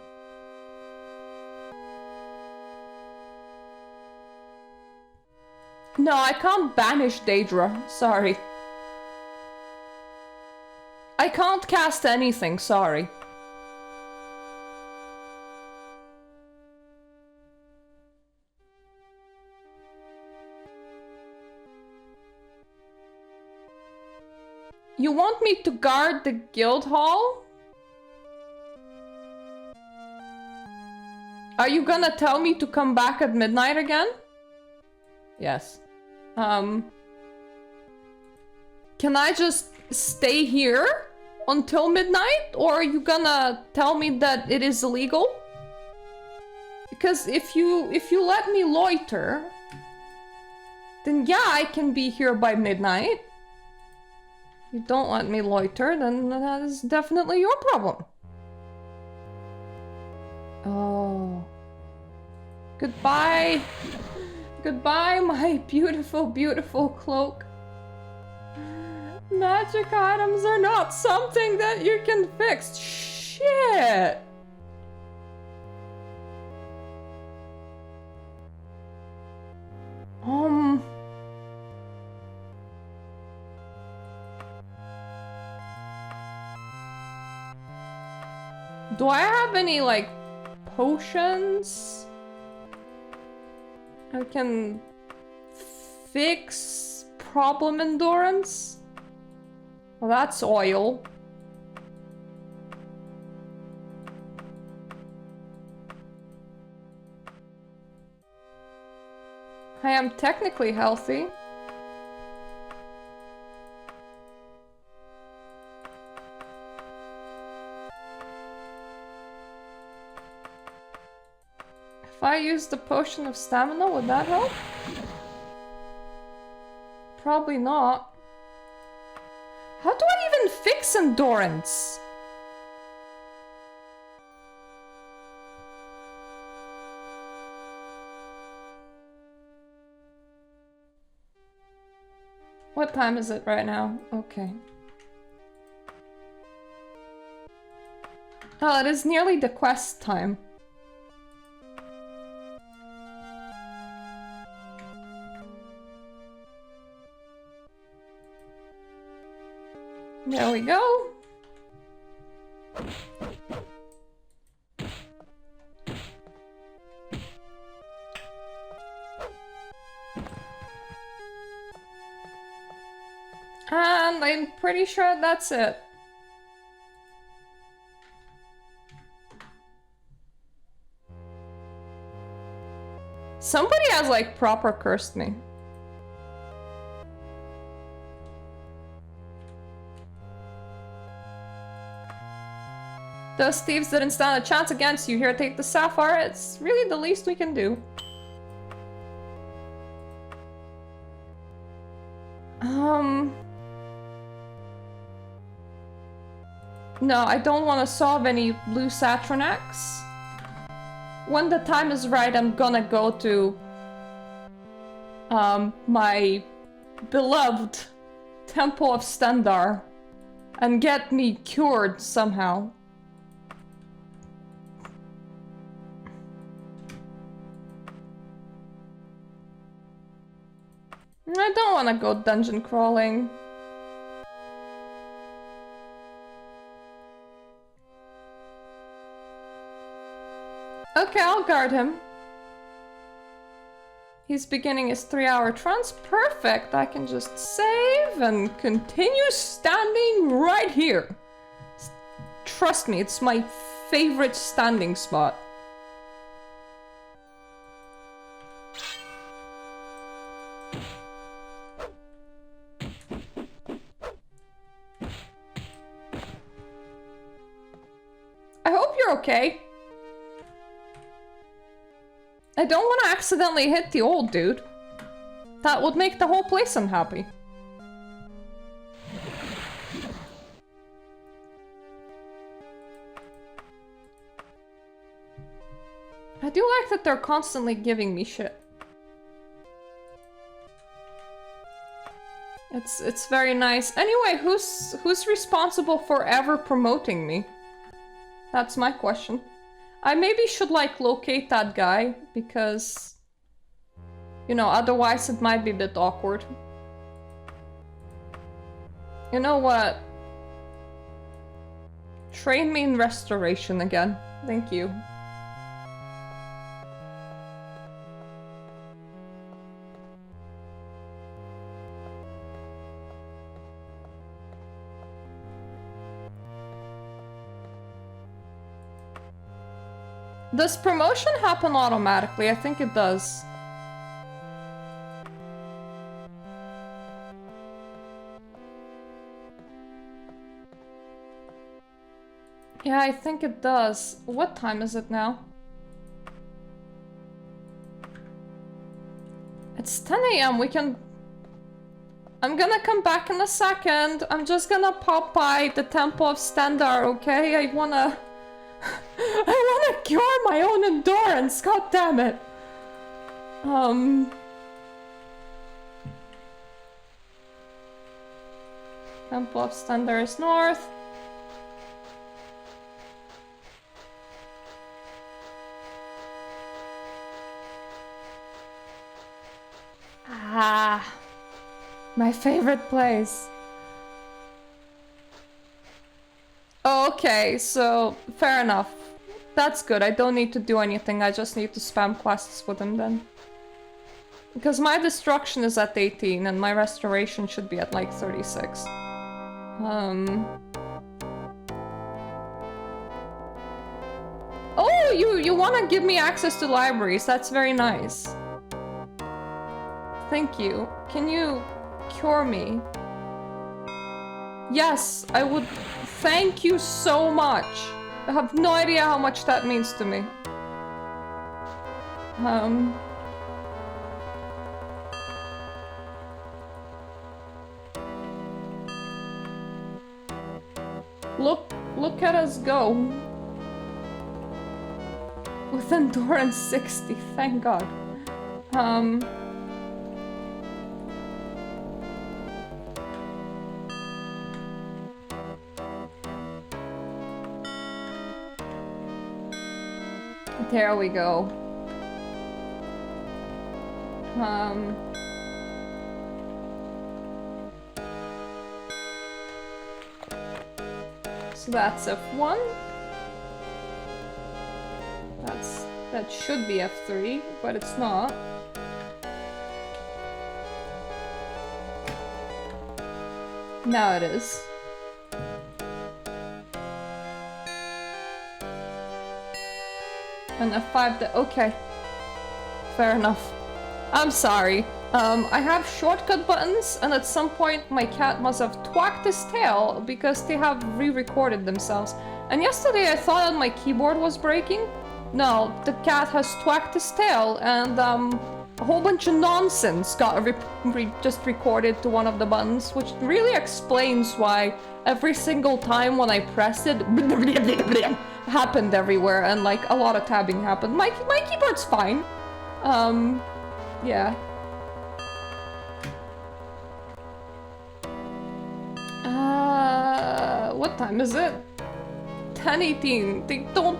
No, I can't banish Daedra, sorry. I can't cast anything, sorry. You want me to guard the guild hall? Are you gonna tell me to come back at midnight again? Yes. Can I just stay here until midnight? Or are you gonna tell me that it is illegal? Because if you let me loiter, then yeah, I can be here by midnight. You don't let me loiter, then that is definitely your problem. Oh. Goodbye. Goodbye, my beautiful, beautiful cloak. Magic items are not something that you can fix. Shit. Do I have any, like, potions? I can fix problem endurance? Well, that's oil. I am technically healthy. If I use the potion of stamina, would that help? Probably not. How do I even fix endurance? What time is it right now? Okay. Oh, it is nearly the quest time. There we go. And I'm pretty sure that's it. Somebody has like proper cursed me. Those thieves didn't stand a chance against you. Here, take the sapphire. It's really the least we can do. No, I don't want to solve any blue Saturnax. When the time is right, I'm gonna go to my beloved Temple of Stendar and get me cured somehow. I don't want to go dungeon crawling. Okay, I'll guard him. He's beginning his 3-hour trance. Perfect! I can just save and continue standing right here. Trust me, it's my favorite standing spot. you're okay. I don't want to accidentally hit the old dude. That would make the whole place unhappy. I do like that they're constantly giving me shit. It's very nice. Anyway, who's responsible for ever promoting me? That's my question. I maybe should like locate that guy because, you know, otherwise it might be a bit awkward. You know what? Train me in restoration again. Thank you. Does promotion happen automatically? I think it does. Yeah, I think it does. What time is it now? It's 10 AM. We can... I'm gonna come back in a second. I'm just gonna pop by the Temple of Stendar, okay? I wanna cure my own endurance, god damn it. Temple of Stendar is north. Ah, my favorite place. Okay, so fair enough. That's good. I don't need to do anything. I just need to spam quests with him then. Because my destruction is at 18 and my restoration should be at like 36. Oh, you want to give me access to libraries. That's very nice. Thank you. Can you cure me? Yes, I would. Thank you so much. I have no idea how much that means to me. Look at us go. With endurance 60, thank God. There we go. So that's F1. That should be F3, but it's not. Now it is. And F5, okay. Fair enough. I'm sorry. I have shortcut buttons, and at some point my cat must have twacked his tail because they have re-recorded themselves. And yesterday I thought that my keyboard was breaking. No, the cat has twacked his tail, and a whole bunch of nonsense got just recorded to one of the buttons, which really explains why every single time when I pressed it, happened everywhere, and like a lot of tabbing happened. My keyboard's fine. Yeah. What time is it? 10:18.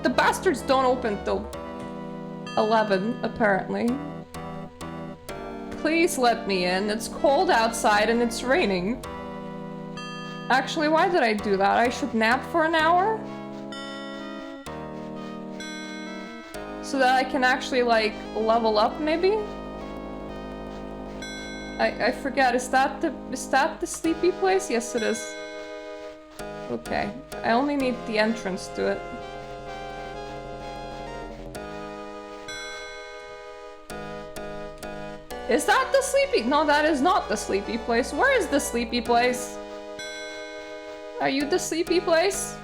The bastards don't open till 11, apparently. Please let me in. It's cold outside and it's raining. Actually, why did I do that? I should nap for an hour? So that I can actually, like, level up, maybe? I forget, is that the sleepy place? Yes, it is. Okay. I only need the entrance to it. Is that the sleepy? No, that is not the sleepy place. Where is the sleepy place? Are you the sleepy place?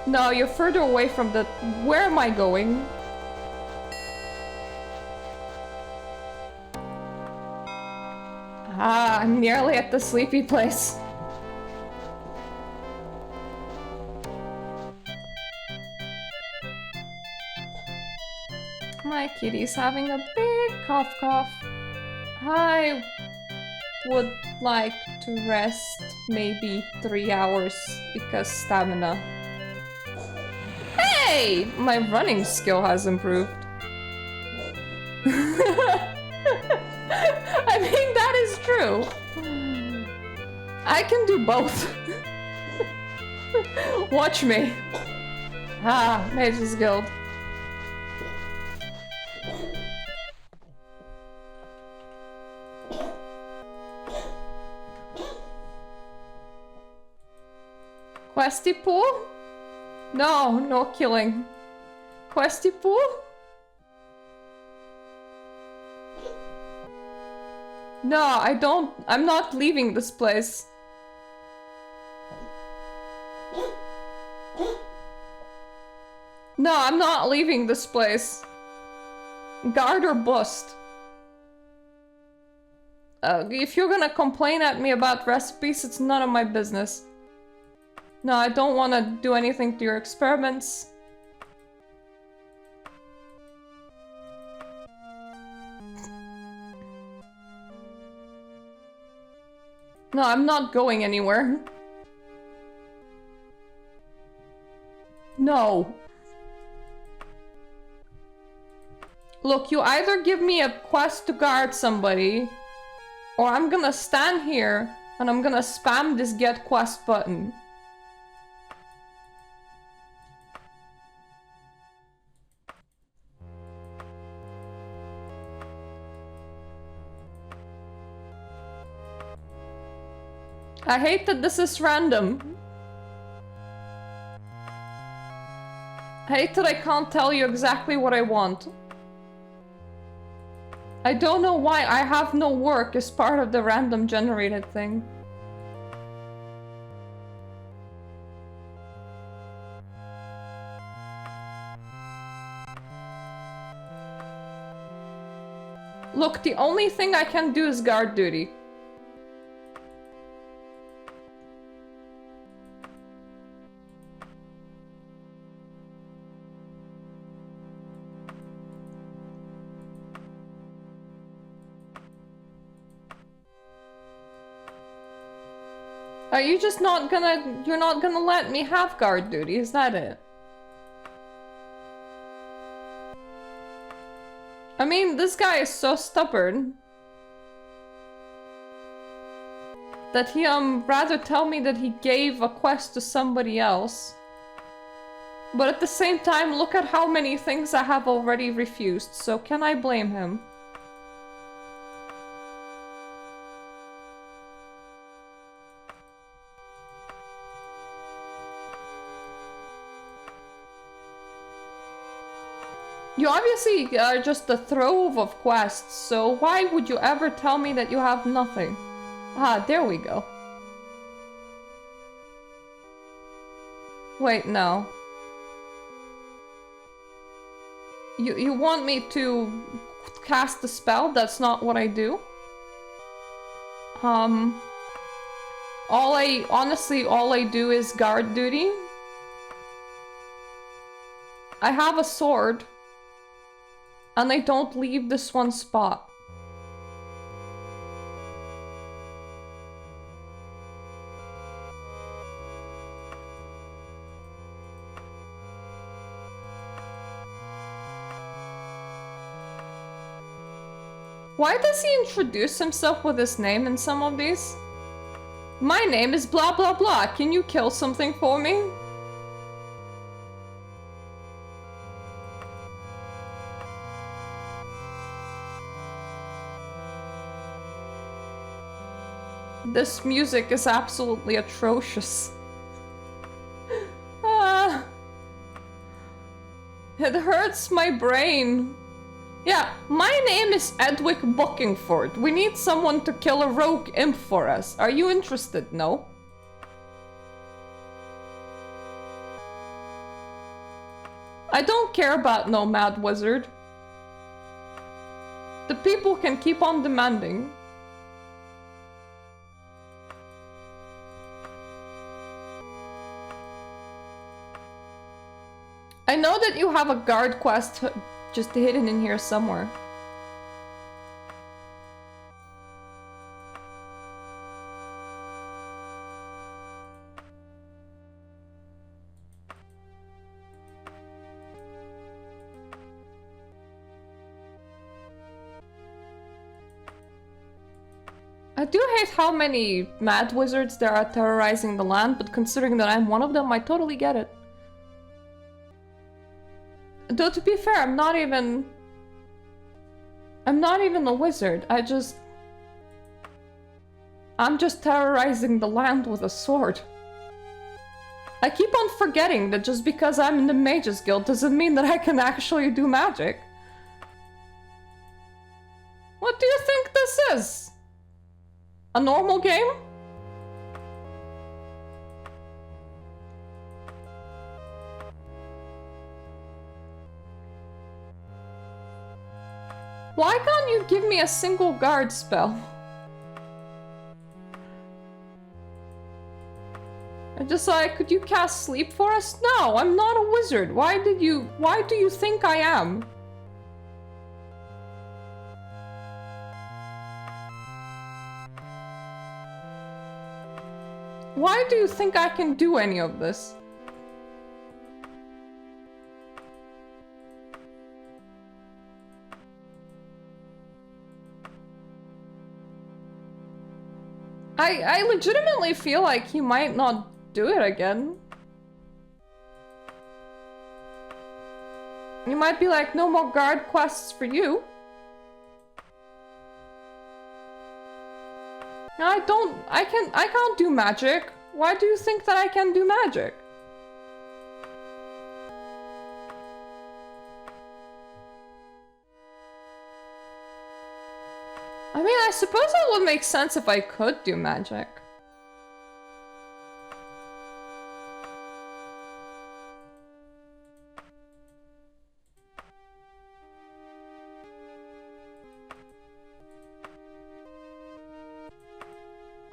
No, you're further away from the... Where am I going? Ah, I'm nearly at the sleepy place. My kitty's having a big cough cough. I would like to rest maybe 3 hours because stamina. Hey! My running skill has improved. I mean, that is true. I can do both. Watch me. Ah, Mage's Guild. Questy pool? No, no killing. Questy pool? No, I don't. I'm not leaving this place. No, I'm not leaving this place. Guard or bust. If you're gonna complain at me about recipes, it's none of my business. No, I don't want to do anything to your experiments. No, I'm not going anywhere. No. Look, you either give me a quest to guard somebody, or I'm gonna stand here and I'm gonna spam this get quest button. I hate that this is random. I hate that I can't tell you exactly what I want. I don't know why I have no work as part of the random generated thing. Look, the only thing I can do is guard duty. Are you just not gonna... You're not gonna let me have guard duty, is that it? I mean, this guy is so stubborn that he rather tell me that he gave a quest to somebody else. But at the same time, look at how many things I have already refused, so can I blame him? You obviously are just a trove of quests, so why would you ever tell me that you have nothing? Ah, there we go. Wait, no. You want me to cast a spell? That's not what I do. Honestly, all I do is guard duty. I have a sword. And I don't leave this one spot. Why does he introduce himself with his name in some of these? My name is blah blah blah. Can you kill something for me? This music is absolutely atrocious. It hurts my brain. Yeah, my name is Edwick Buckingford. We need someone to kill a rogue imp for us. Are you interested? No? I don't care about no mad wizard. The people can keep on demanding. I know that you have a guard quest just hidden in here somewhere. I do hate how many mad wizards there are terrorizing the land, but considering that I'm one of them, I totally get it. Though to be fair, I'm not even a wizard. I'm just terrorizing the land with a sword. I keep on forgetting that just because I'm in the Mages Guild doesn't mean that I can actually do magic. What do you think this is? A normal game? Why can't you give me a single guard spell? I'm just like, could you cast sleep for us? No, I'm not a wizard. Why do you think I am? Why do you think I can do any of this? I legitimately feel like he might not do it again. You might be like, no more guard quests for you. I can't do magic. Why do you think that I can do magic? I mean, I suppose it would make sense if I could do magic.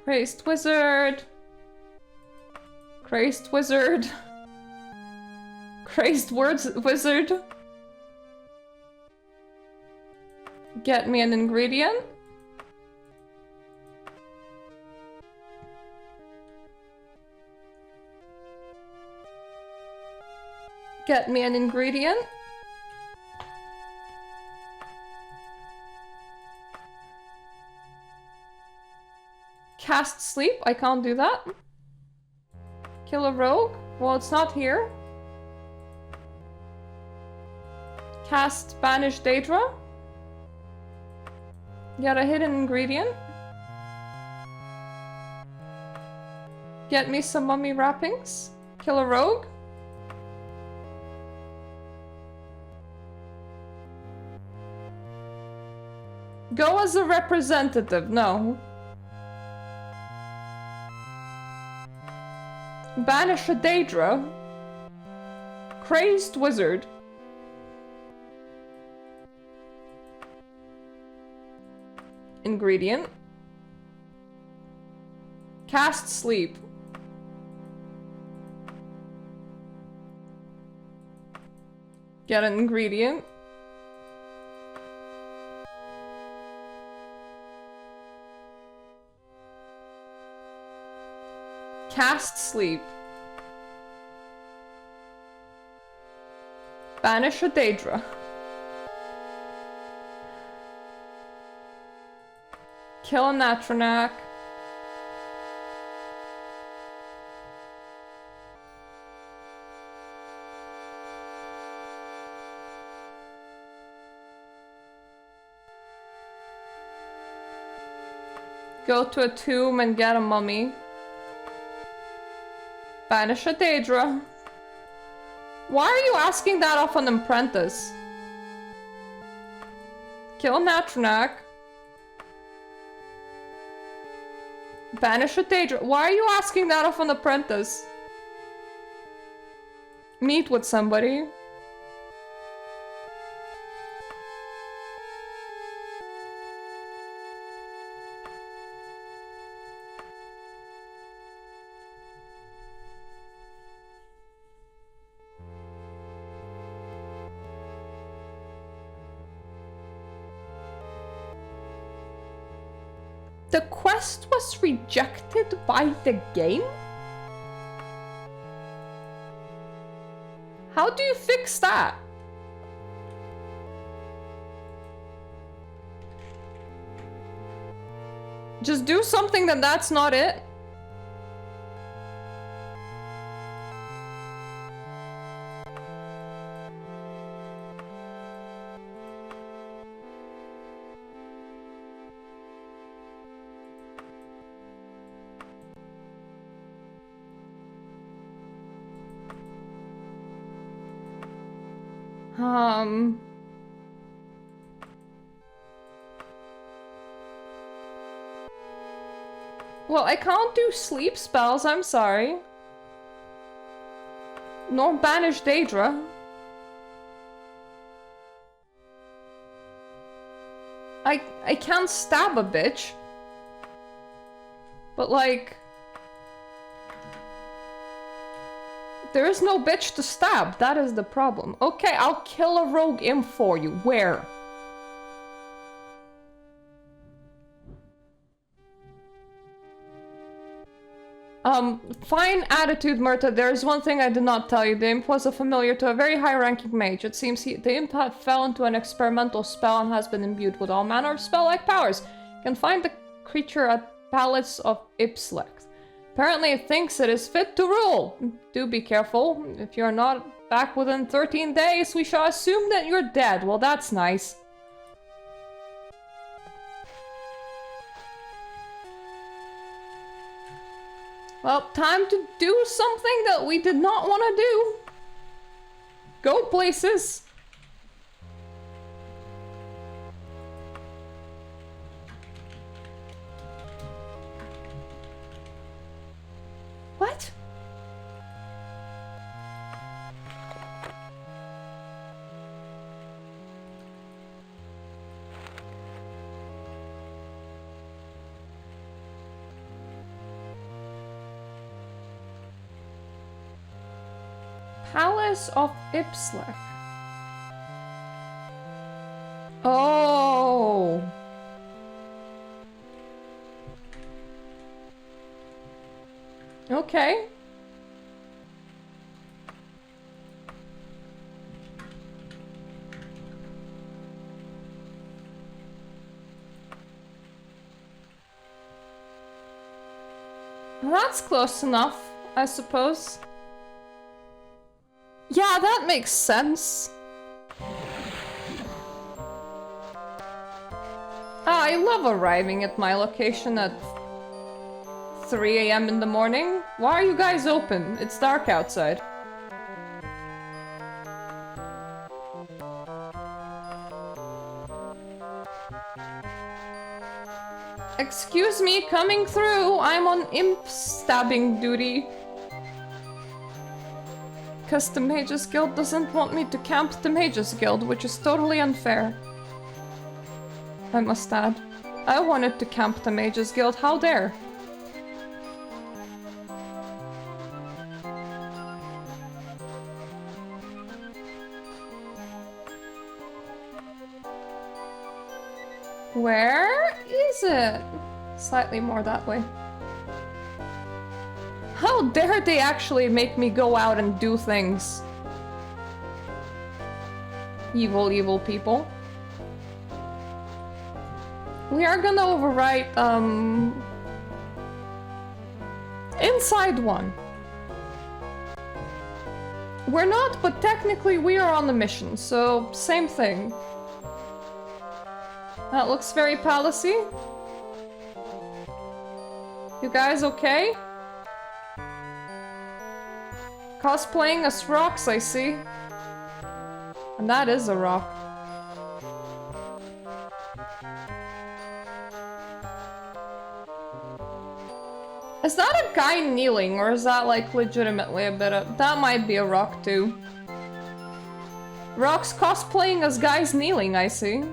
Crazed wizard. Crazed wizard. Crazed wizard. Get me an ingredient. Get me an ingredient. Cast sleep, I can't do that. Kill a rogue, well it's not here. Cast banish Daedra. Get a hidden ingredient. Get me some mummy wrappings. Kill a rogue. Go as a representative, no. Banish a Daedra. Crazed wizard. Ingredient. Cast sleep. Get an ingredient. Cast sleep. Banish a Daedra. Kill a Natronak. Go to a tomb and get a mummy. Banish a Daedra. Why are you asking that of an apprentice? Kill a Natronak. Banish a Daedra. Why are you asking that of an apprentice? Meet with somebody. The quest was rejected by the game? How do you fix that? Just do something that's not it? Well, I can't do sleep spells, I'm sorry. Nor banish Daedra. I can't stab a bitch. But like... there is no bitch to stab, that is the problem. Okay, I'll kill a rogue imp for you. Where? Fine attitude, Murta. There is one thing I did not tell you. The imp was a familiar to a very high-ranking mage. It seems the imp fell into an experimental spell and has been imbued with all manner of spell-like powers. You can find the creature at Palace of Ipslek. Apparently it thinks it is fit to rule. Do be careful. If you're not back within 13 days, we shall assume that you're dead. Well, that's nice. Well, time to do something that we did not want to do. Go places. What? Palace of Ipslek. Oh. Okay. Well, that's close enough, I suppose. Yeah, that makes sense. I love arriving at my location at 3 AM in the morning. Why are you guys open? It's dark outside. Excuse me, coming through. I'm on imp stabbing duty. Because the Mages Guild doesn't want me to camp the Mages Guild, which is totally unfair. I must add. I wanted to camp the Mages Guild, how dare? Where is it? Slightly more that way. How dare they actually make me go out and do things? Evil, evil people. We are gonna overwrite, inside one. We're not, but technically we are on the mission, so same thing. That looks very palacey. You guys okay? Cosplaying as rocks, I see. And that is a rock. Is that a guy kneeling, or is that like legitimately a bit of... That might be a rock too. Rocks cosplaying as guys kneeling, I see.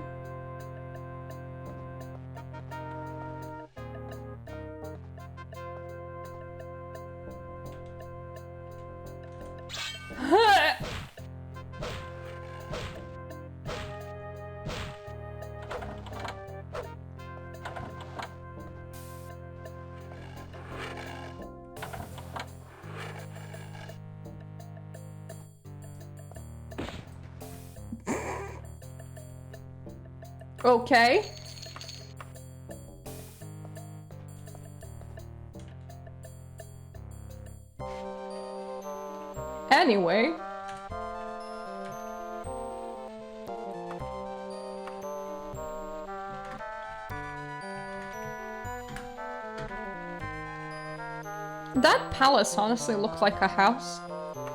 Okay. Anyway. That palace honestly looked like a house.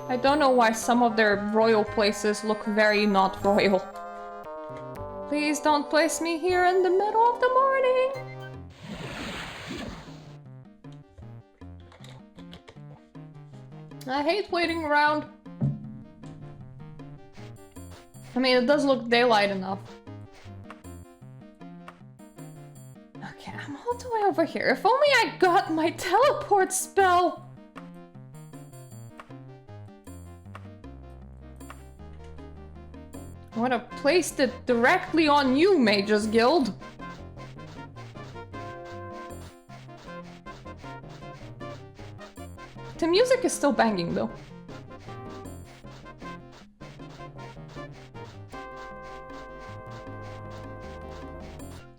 I don't know why some of their royal places look very not royal. Please don't place me here in the middle of the morning. I hate waiting around. I mean, it does look daylight enough. Okay, I'm all the way over here. If only I got my teleport spell! I would have placed it directly on you, Mages Guild. The music is still banging, though.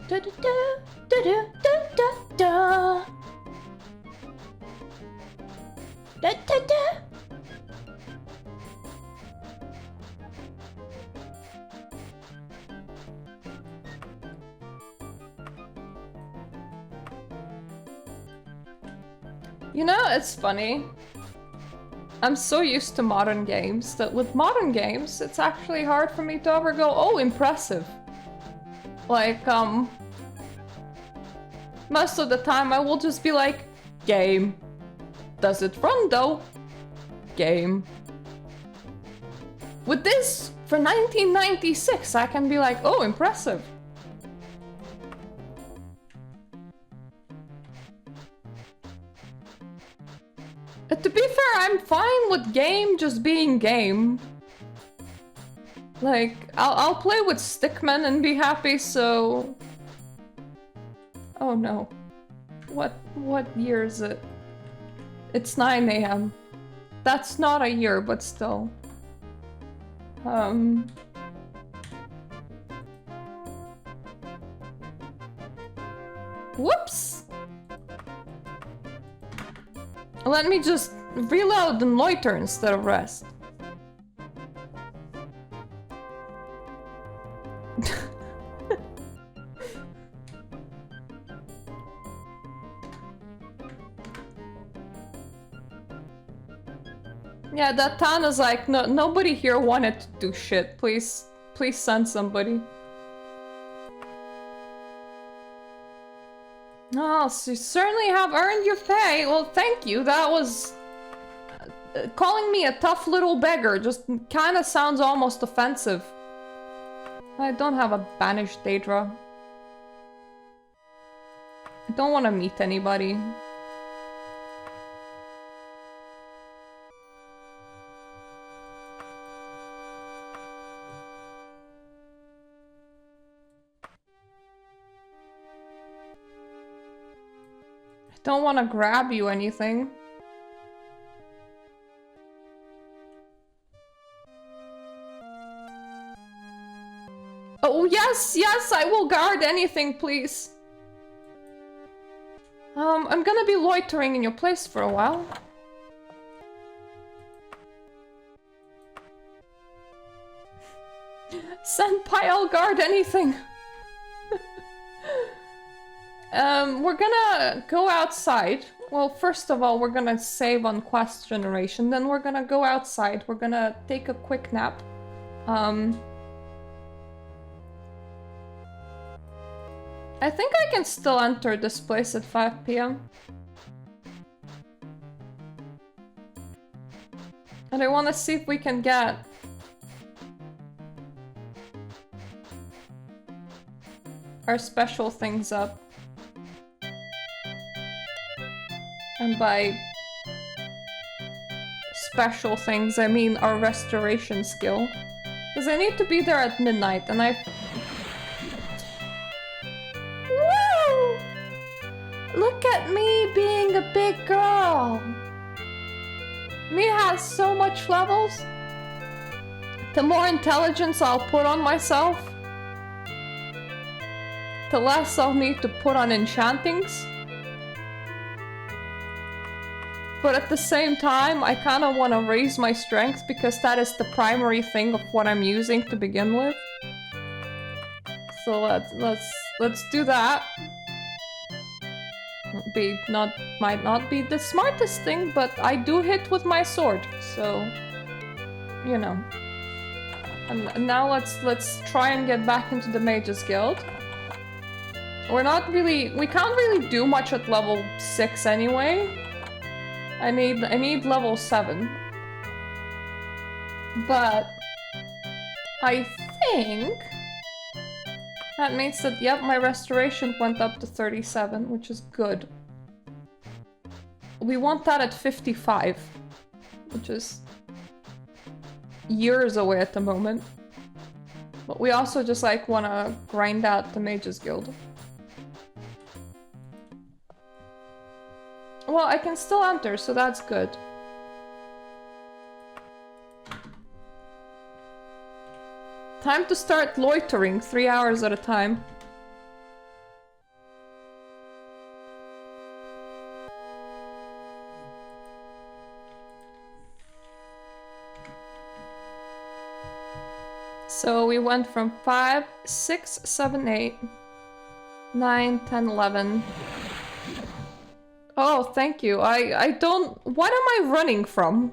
Da da da da da da da da da da. You know, it's funny. I'm so used to modern games that with modern games, it's actually hard for me to ever go, oh, impressive. Like, most of the time I will just be like, game. Does it run though? Game. With this, for 1996, I can be like, oh, impressive. To be fair, I'm fine with game just being game. Like, I'll play with stickmen and be happy, so... Oh no. What year is it? It's 9 AM. That's not a year, but still. Whoops! Let me just reload and loiter instead of rest. Yeah, that town is like, no, nobody here wanted to do shit. Please send somebody. Oh, so you certainly have earned your pay. Well, thank you. That was... calling me a tough little beggar just kind of sounds almost offensive. I don't have a banished Daedra. I don't want to meet anybody. Don't want to grab you anything. Oh, yes, I will guard anything, please. I'm gonna be loitering in your place for a while. Senpai, I'll guard anything. We're gonna go outside. Well, first of all, we're gonna save on quest generation, then we're gonna go outside. We're gonna take a quick nap. I think I can still enter this place at 5 PM. And I want to see if we can get... our special things up. And by special things, I mean our restoration skill. Because I need to be there at midnight, and I... Woo! Look at me being a big girl! Me has so much levels. The more intelligence I'll put on myself, to less of me to put on enchantings. But at the same time, I kind of want to raise my strength because that is the primary thing of what I'm using to begin with. So let's do that. Might not be the smartest thing, but I do hit with my sword, so you know. And now let's try and get back into the Mages Guild. We can't really do much at level 6 anyway. I need level 7. But I think that means that, yep, my restoration went up to 37, which is good. We want that at 55, which is years away at the moment. But we also just like want to grind out the Mages Guild. Well, I can still enter, so that's good. Time to start loitering 3 hours at a time. So we went from 5, 6, 7, 8, 9, 10, 11. Oh, thank you. I don't... What am I running from?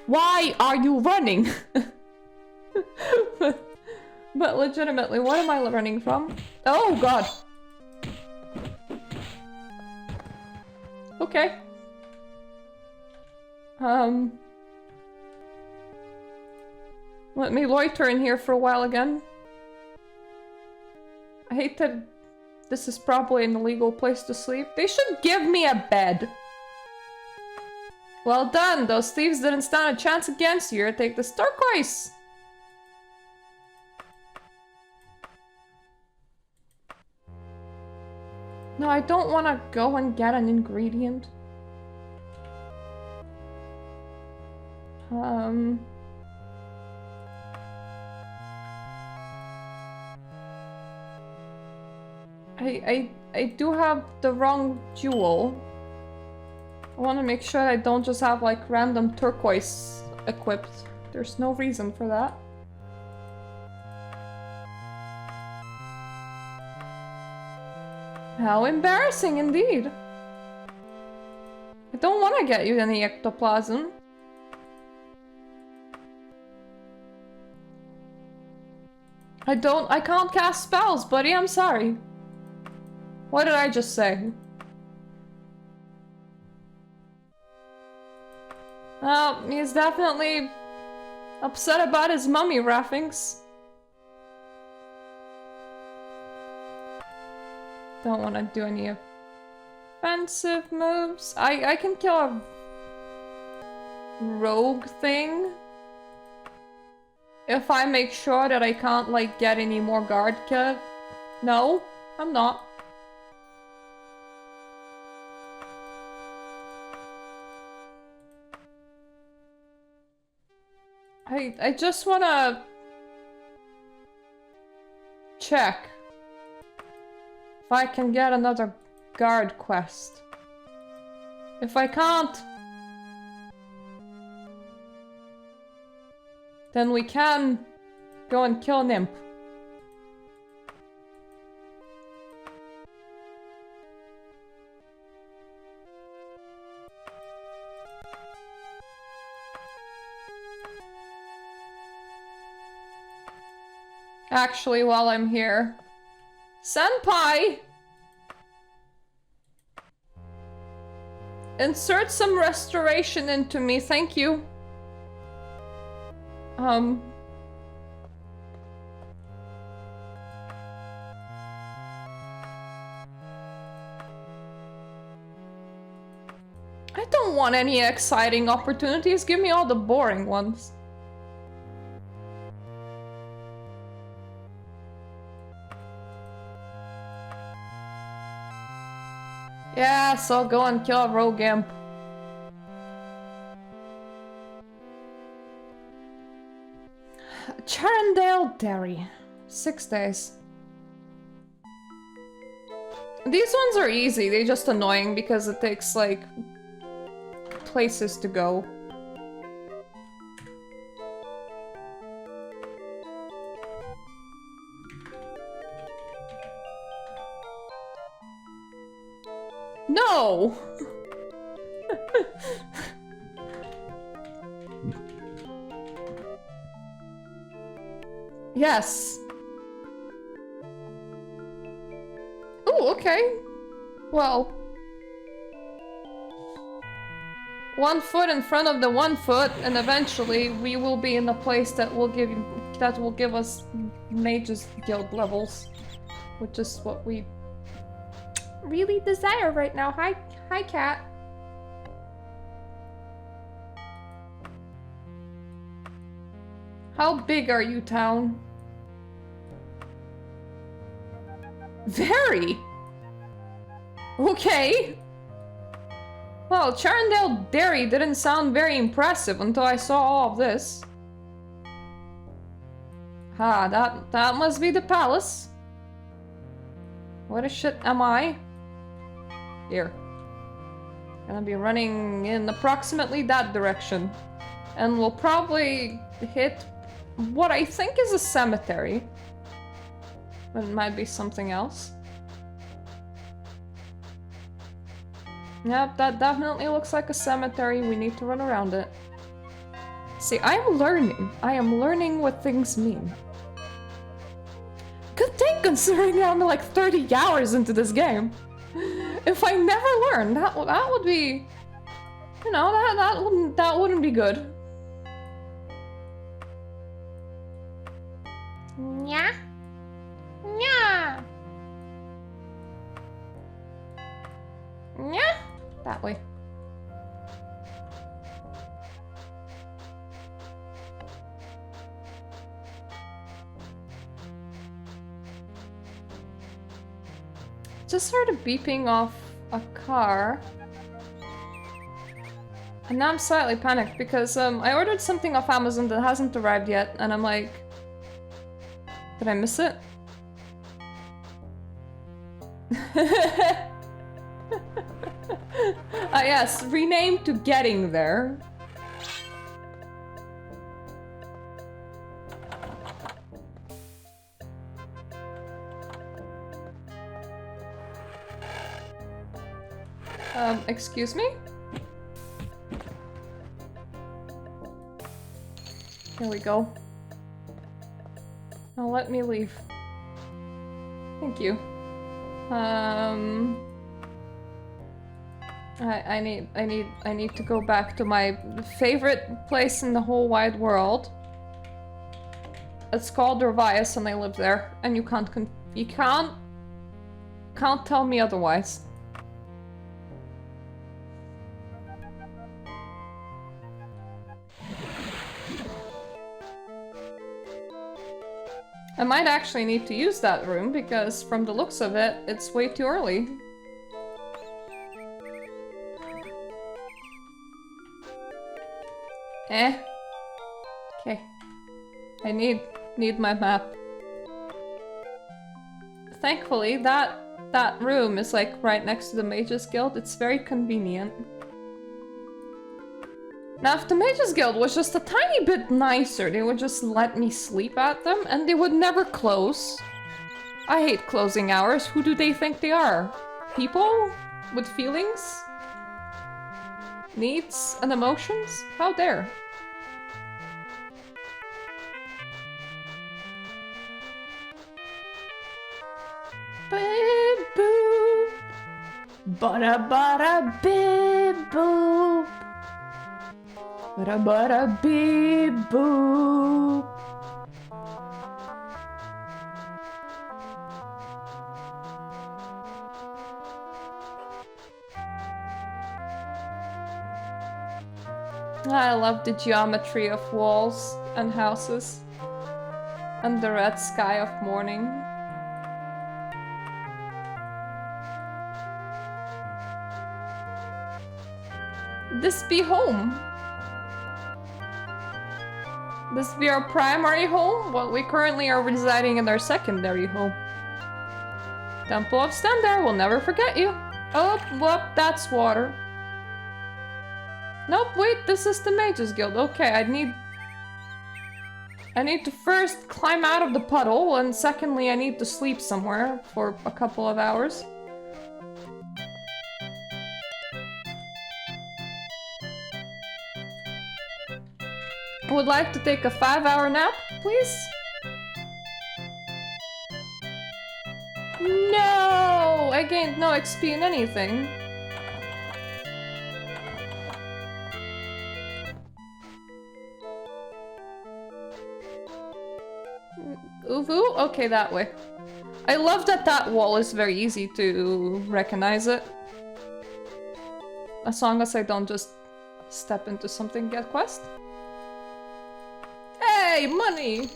Why are you running? but legitimately, what am I running from? Oh, God. Okay. Let me loiter in here for a while again. I hate that this is probably an illegal place to sleep. They should give me a bed. Well done, those thieves didn't stand a chance against you. Take this turquoise. No, I don't want to go and get an ingredient. I do have the wrong jewel. I want to make sure I don't just have like random turquoise equipped. There's no reason for that. How embarrassing indeed. I don't want to get you any ectoplasm. I can't cast spells, buddy, I'm sorry. What did I just say? He's definitely upset about his mummy wrappings. Don't want to do any offensive moves. I can kill a rogue thing if I make sure that I can't like get any more guard kit. No, I'm not. I just wanna check if I can get another guard quest. If I can't, then we can go and kill an imp. Actually, while I'm here, Senpai! Insert some restoration into me, thank you. I don't want any exciting opportunities, give me all the boring ones. Yes, I'll go and kill a rogue imp. Charendale Dairy. 6 days. These ones are easy, they're just annoying because it takes, like, places to go. No! Yes. Oh, okay. Well. 1 foot in front of the 1 foot, and eventually we will be in a place that will give us Mage's Guild levels. Which is what we really desire right now. Hi, cat. How big are you, town? Very! Okay. Well, Charndale Dairy didn't sound very impressive until I saw all of this. Ah, that must be the palace. What the shit am I? Here. Gonna be running in approximately that direction. And we'll probably hit what I think is a cemetery. But it might be something else. Yep, that definitely looks like a cemetery. We need to run around it. See, I am learning. I am learning what things mean. Good thing considering I'm like 30 hours into this game. If I never learned, that would be, you know, that wouldn't be good. Yeah. Yeah. Yeah. That way. Just heard a beeping of a car. And now I'm slightly panicked because I ordered something off Amazon that hasn't arrived yet, and I'm like, did I miss it? Ah yes, rename to Getting There. Excuse me? There we go. Now let me leave. Thank you. I need to go back to my favorite place in the whole wide world. It's called Revias and I live there. And you can't tell me otherwise. I might actually need to use that room because from the looks of it, it's way too early. Okay. I need my map. Thankfully, that room is like right next to the Mages Guild. It's very convenient. Now, if the Mages Guild was just a tiny bit nicer, they would just let me sleep at them and they would never close. I hate closing hours. Who do they think they are? People? With feelings? Needs and emotions? How dare? Beep boop. Bada bada beep boop. Bada bada beep boop. I love the geometry of walls and houses and the red sky of morning. This be home. This be our primary home? Well, we currently are residing in our secondary home. Temple of Stender, we'll never forget you. Oh, whoop, that's water. Nope, wait, this is the Mages Guild. Okay, I need to first climb out of the puddle, and secondly, I need to sleep somewhere for a couple of hours. I would like to take a 5-hour nap, please. No! I gained no XP in anything. Uvu? Okay, that way. I love that that wall is very easy to recognize it. As long as I don't just step into something, get quest. Hey, money!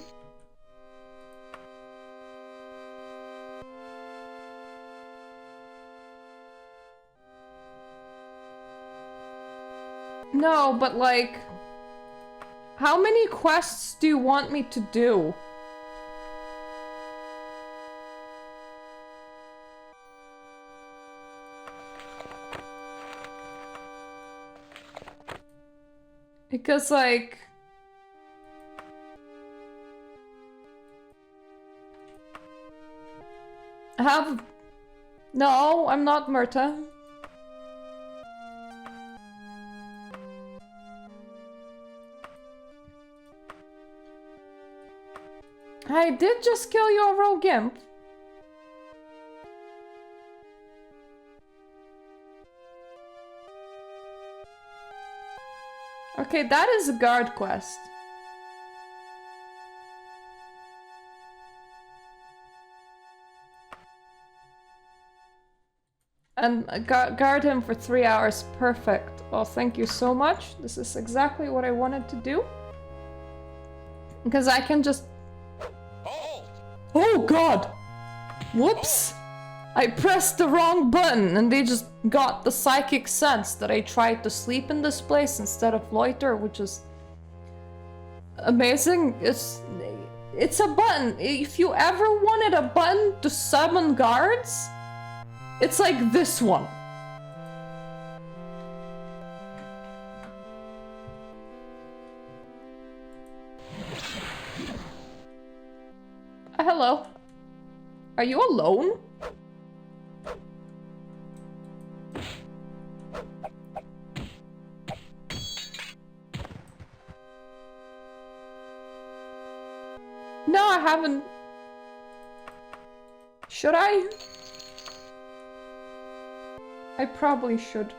No, but like... How many quests do you want me to do? Because, like... No, I'm not Murta. I did just kill your rogue imp. Okay, that is a guard quest. And guard him for 3 hours. Perfect. Well, thank you so much. This is exactly what I wanted to do. Because I can just... Oh god! Whoops! I pressed the wrong button and they just got the psychic sense that I tried to sleep in this place instead of loiter, which is amazing. It's a button. If you ever wanted a button to summon guards, it's like this one. Hello. Are you alone? No, I haven't. Should I? I probably should.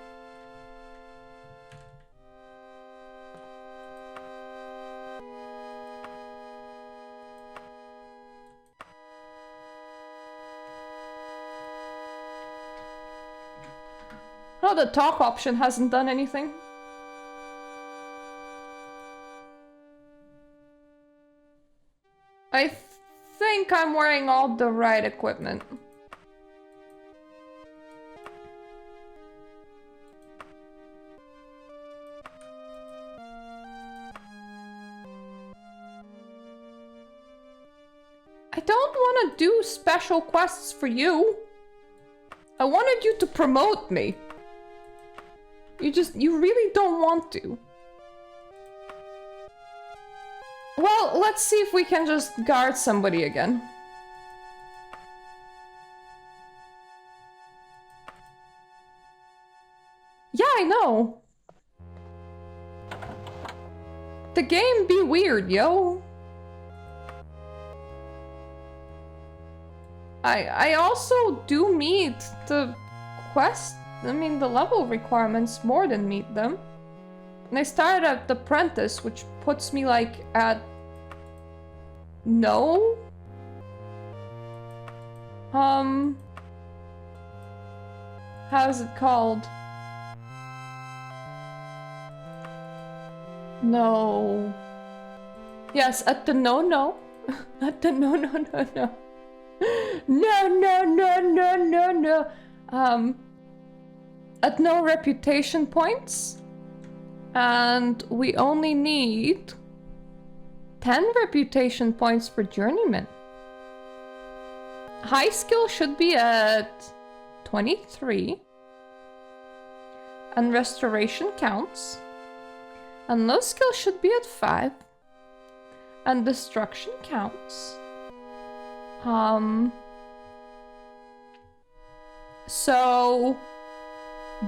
Oh, the talk option hasn't done anything. I think I'm wearing all the right equipment. I don't want to do special quests for you. I wanted you to promote me. You really don't want to. Well, let's see if we can just guard somebody again. Yeah, I know. The game be weird, yo. I also do meet the quest, the level requirements more than meet them. And I started at the apprentice, which puts me like at no. How's it called? No. Yes, at the no. At the no. No. At no reputation points. And we only need 10 reputation points for journeyman. high skill should be at 23. And restoration counts. And low skill should be at 5. And destruction counts. So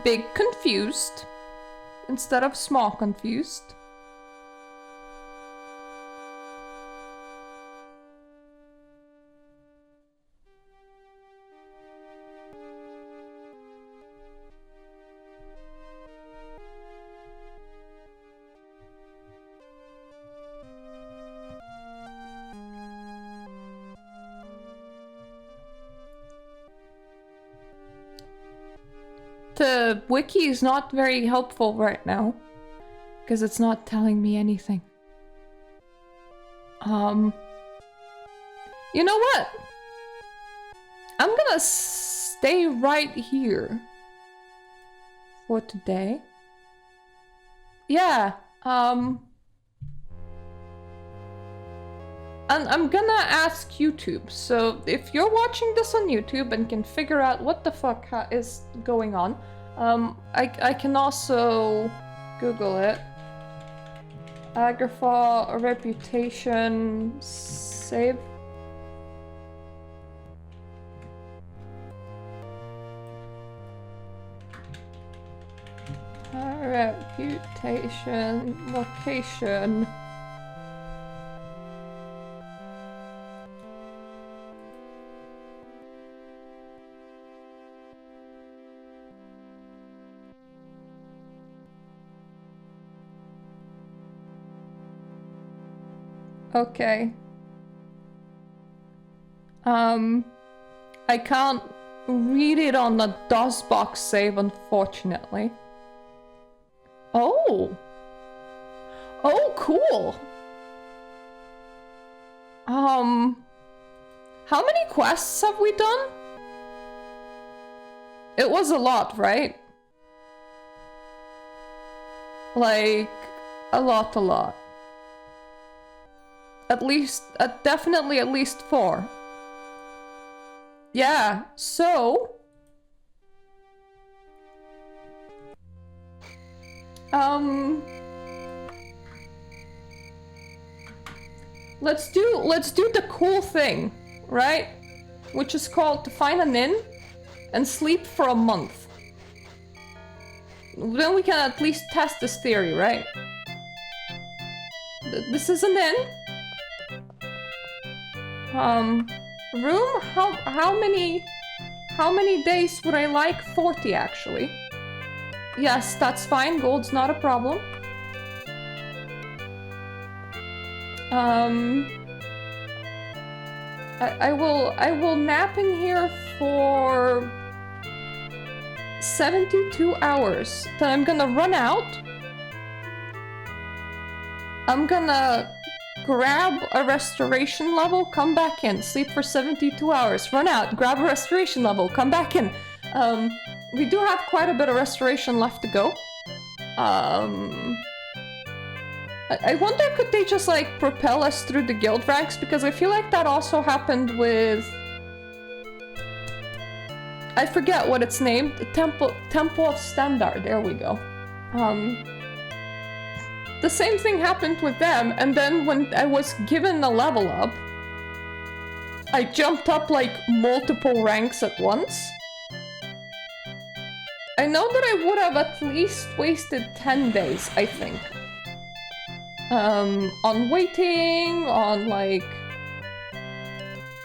big confused instead of small confused. The wiki is not very helpful right now because it's not telling me anything. You know what? I'm gonna stay right here for today. Yeah, and I'm gonna ask YouTube, so if you're watching this on YouTube and can figure out what the fuck is going on, I can also Google it. Daggerfall, reputation, save. Reputation, location. Okay. I can't read it on the DOSBox save, unfortunately. Oh! Oh, cool! How many quests have we done? It was a lot, right? Like, a lot. At least, definitely at least 4. Yeah, so... Let's do the cool thing, right? Which is called to find an inn and sleep for a month. Then we can at least test this theory, right? This is an inn. Room? How many days would I like? 40 actually. Yes, that's fine. Gold's not a problem. I will nap in here for 72 hours. Then I'm gonna run out. I'm gonna grab a restoration level, come back in, sleep for 72 hours, run out, grab a restoration level, come back in. We do have quite a bit of restoration left to go. I wonder, could they just like propel us through the guild ranks? Because I feel like that also happened with... I forget what it's named. The Temple of Standard, there we go. The same thing happened with them, and then when I was given a level up, I jumped up like multiple ranks at once. I know that I would have at least wasted 10 days, I think. On waiting, on like...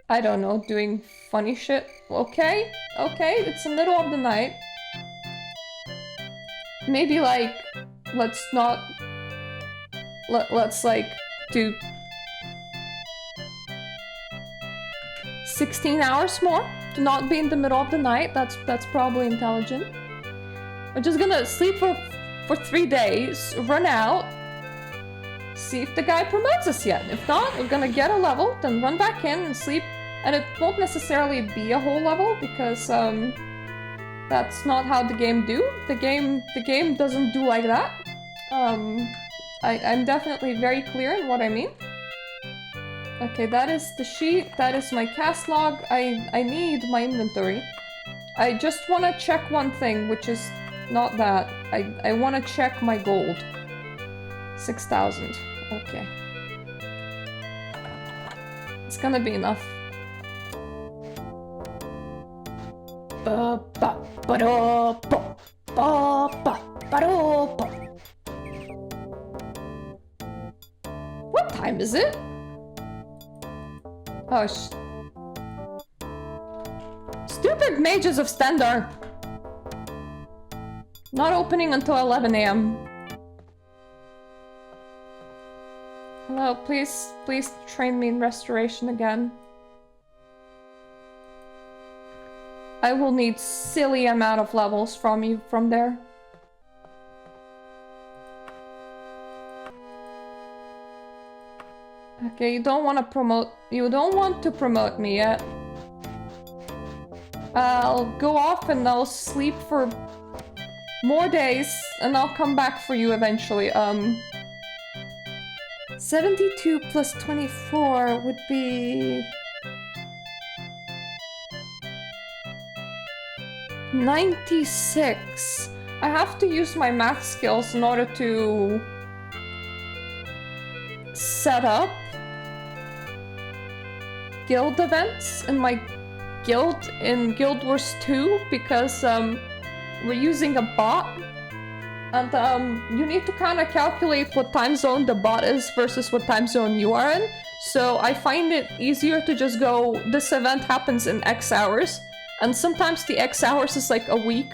I don't know, doing funny shit. Okay, it's the middle of the night. Maybe like, let's not... Let's like do 16 hours more to not be in the middle of the night. That's probably intelligent. We're just gonna sleep for 3 days, run out, see if the guy promotes us yet. If not, we're gonna get a level, then run back in and sleep. And it won't necessarily be a whole level because that's not how the game do. The game doesn't do like that. I'm definitely very clear in what I mean. Okay, that is the sheet. That is my cast log. I need my inventory. I just want to check one thing, which is not that. I want to check my gold. 6,000. Okay. It's gonna be enough. What time is it? Oh, stupid mages of Stendar. Not opening until 11 AM. Hello, please train me in restoration again. I will need silly amount of levels from you from there. Okay, you don't want to promote me yet. I'll go off and I'll sleep for more days and I'll come back for you eventually. 72 plus 24 would be 96. I have to use my math skills in order to set up guild events in my guild in Guild Wars 2 because we're using a bot and you need to kind of calculate what time zone the bot is versus what time zone you are in. So I find it easier to just go, this event happens in X hours, and sometimes the X hours is like a week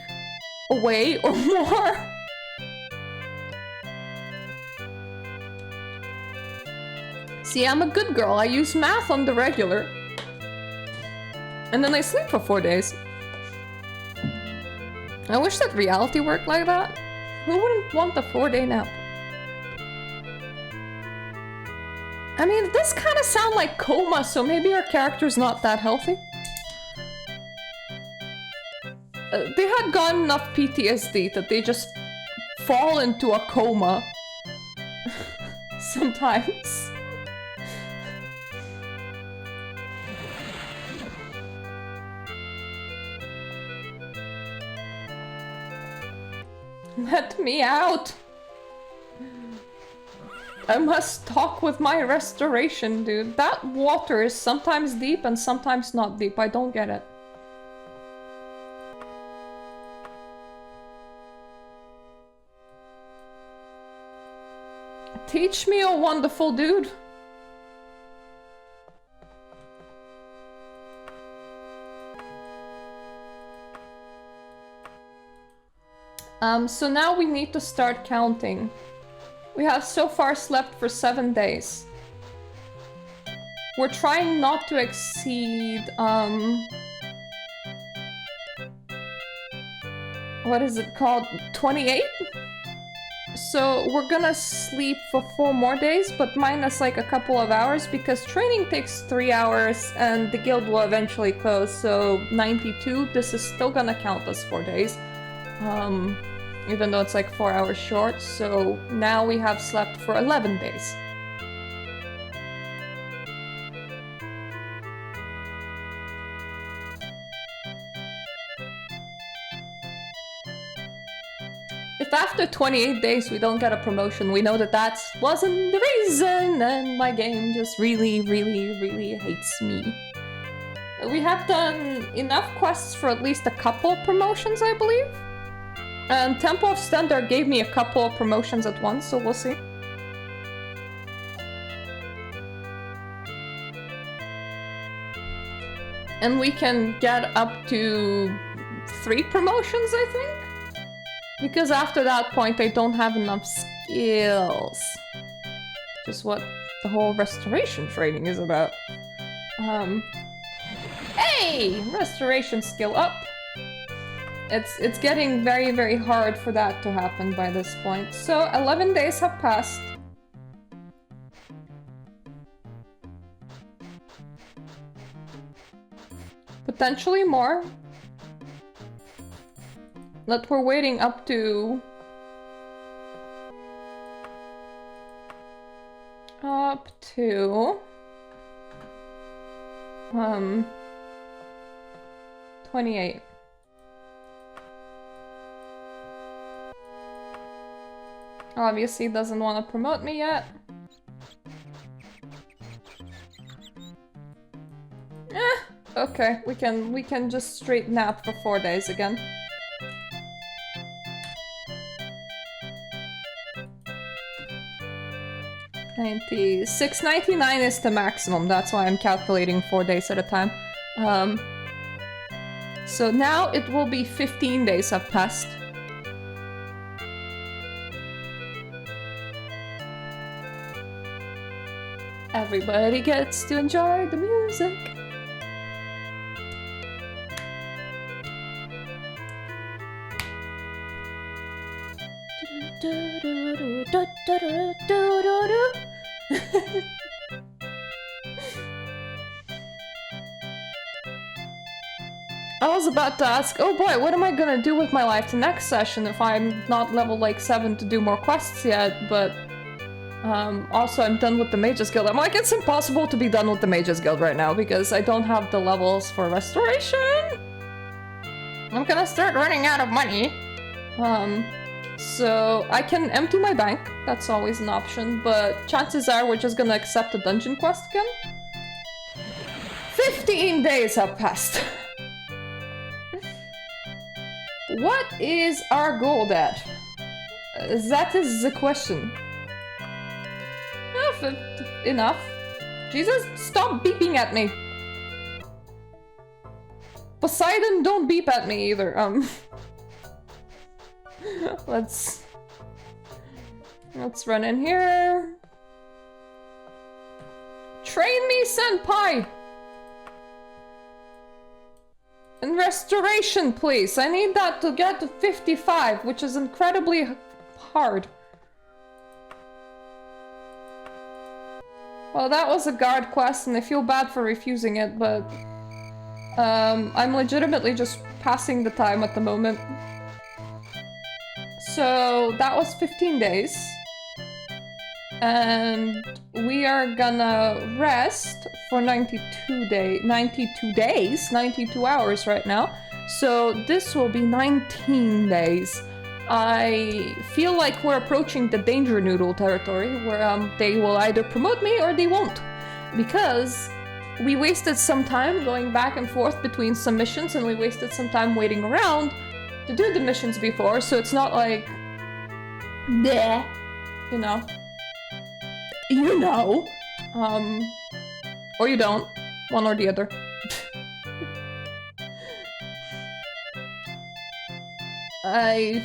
away or more. See, I'm a good girl. I use math on the regular. And then I sleep for 4 days. I wish that reality worked like that. Who wouldn't want a 4-day nap? I mean, this kind of sound like coma, so maybe our character's not that healthy. They had gotten enough PTSD that they just fall into a coma. Sometimes. Let me out! I must talk with my restoration, dude. That water is sometimes deep and sometimes not deep. I don't get it. Teach me, oh wonderful dude. So now we need to start counting. We have so far slept for 7 days. We're trying not to exceed, what is it called? 28? So we're gonna sleep for 4 more days, but minus like a couple of hours because training takes 3 hours and the guild will eventually close, so 92, this is still gonna count as 4 days. Even though it's like 4 hours short, so now we have slept for 11 days. If after 28 days we don't get a promotion, we know that that wasn't the reason, and my game just really, really, really hates me. We have done enough quests for at least a couple of promotions, I believe. And Temple of Stendar gave me a couple of promotions at once, so we'll see. And we can get up to 3 promotions, I think? Because after that point I don't have enough skills. Which is what the whole restoration training is about. Hey! Restoration skill up! It's getting very, very hard for that to happen by this point. So 11 days have passed. Potentially more. That we're waiting up to... 28. Obviously doesn't want to promote me yet. Okay, we can just straight nap for 4 days again. $96.99 is the maximum. That's why I'm calculating 4 days at a time. So now it will be 15 days have passed. Everybody gets to enjoy the music. I was about to ask, oh boy, what am I gonna do with my life the next session if I'm not level like 7 to do more quests yet, but also I'm done with the Mages Guild. I'm like, it's impossible to be done with the Mages Guild right now because I don't have the levels for restoration. I'm gonna start running out of money. So I can empty my bank, that's always an option, but chances are we're just gonna accept a dungeon quest again. 15 days have passed. What is our goal at? That is the question. Enough. Jesus, stop beeping at me. Poseidon, don't beep at me either. Let's run in here. Train me, senpai! And restoration, please. I need that to get to 55, which is incredibly hard. Well, that was a guard quest, and I feel bad for refusing it, but I'm legitimately just passing the time at the moment. So that was 15 days. And we are gonna rest for 92 days, 92 hours right now. So this will be 19 days. I feel like we're approaching the danger noodle territory where they will either promote me or they won't. Because we wasted some time going back and forth between some missions and we wasted some time waiting around to do the missions before, so it's not like, bleh, you know. You know. Or you don't. One or the other. I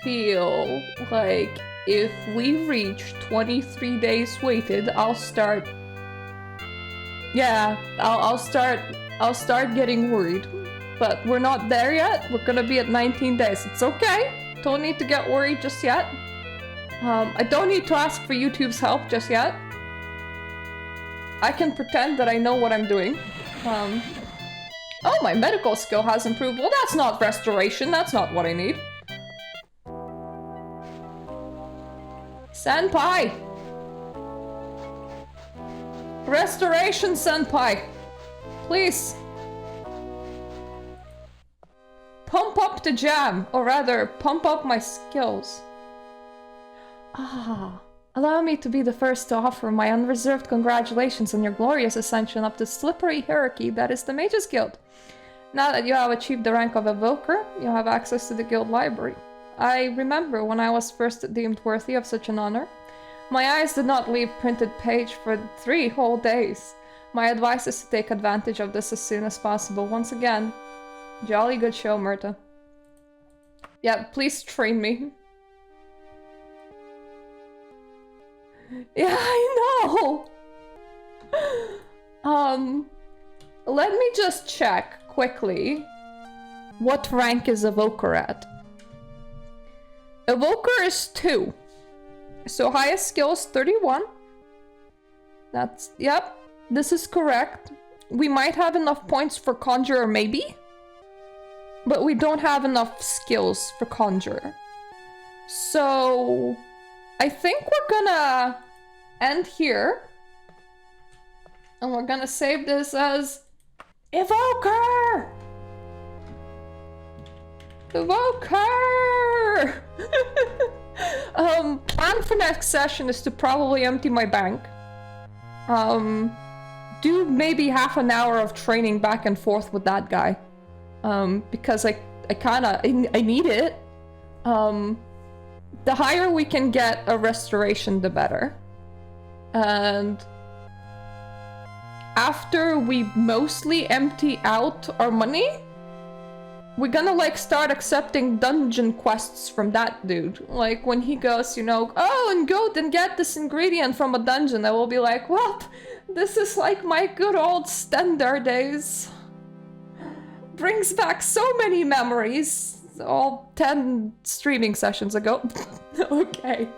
feel like if we reach 23 days waited, I'll start... Yeah, I'll start getting worried. But we're not there yet. We're gonna be at 19 days. It's okay. Don't need to get worried just yet. I don't need to ask for YouTube's help just yet. I can pretend that I know what I'm doing. Oh, my medical skill has improved. Well, that's not restoration. That's not what I need. Senpai! Restoration, senpai! Please! Pump up the jam, or rather, pump up my skills. Ah, allow me to be the first to offer my unreserved congratulations on your glorious ascension up the slippery hierarchy that is the Mages Guild. Now that you have achieved the rank of Evoker, you have access to the guild library. I remember when I was first deemed worthy of such an honor. My eyes did not leave printed page for 3 whole days. My advice is to take advantage of this as soon as possible. Once again, jolly good show, Myrta. Yeah, please train me. Yeah, I know! Let me just check quickly what rank is Evoker at. Evoker is 2. So highest skill is 31. That's, yep, this is correct. We might have enough points for Conjurer, maybe? But we don't have enough skills for Conjurer. So I think we're gonna end here. And we're gonna save this as Evoker! Evoker! Plan for next session is to probably empty my bank. Do maybe half an hour of training back and forth with that guy. Because I need it. The higher we can get a restoration, the better. And after we mostly empty out our money, we're gonna like start accepting dungeon quests from that dude. Like when he goes, you know, oh, and go and get this ingredient from a dungeon, I will be like, well, this is like my good old Stender days. Brings back so many memories. All 10 streaming sessions ago. Okay.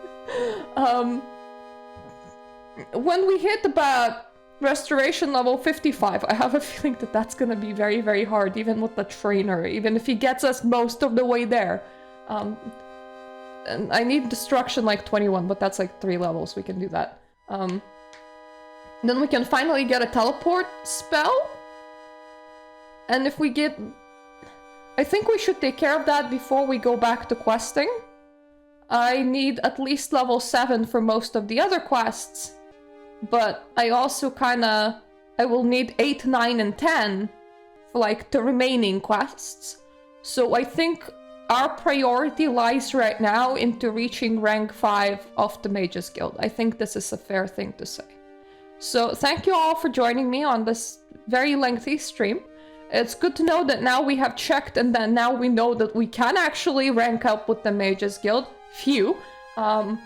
When we hit about restoration level 55, I have a feeling that that's gonna be very, very hard, even with the trainer, even if he gets us most of the way there. And I need destruction like 21, but that's like 3 levels, we can do that. Then we can finally get a teleport spell. And if we get... I think we should take care of that before we go back to questing. I need at least level 7 for most of the other quests. But I also I will need 8, 9, and 10 for like the remaining quests. So I think our priority lies right now into reaching rank 5 of the Mages Guild. I think this is a fair thing to say. So thank you all for joining me on this very lengthy stream. It's good to know that now we have checked and then now we know that we can actually rank up with the Mages Guild. Phew. So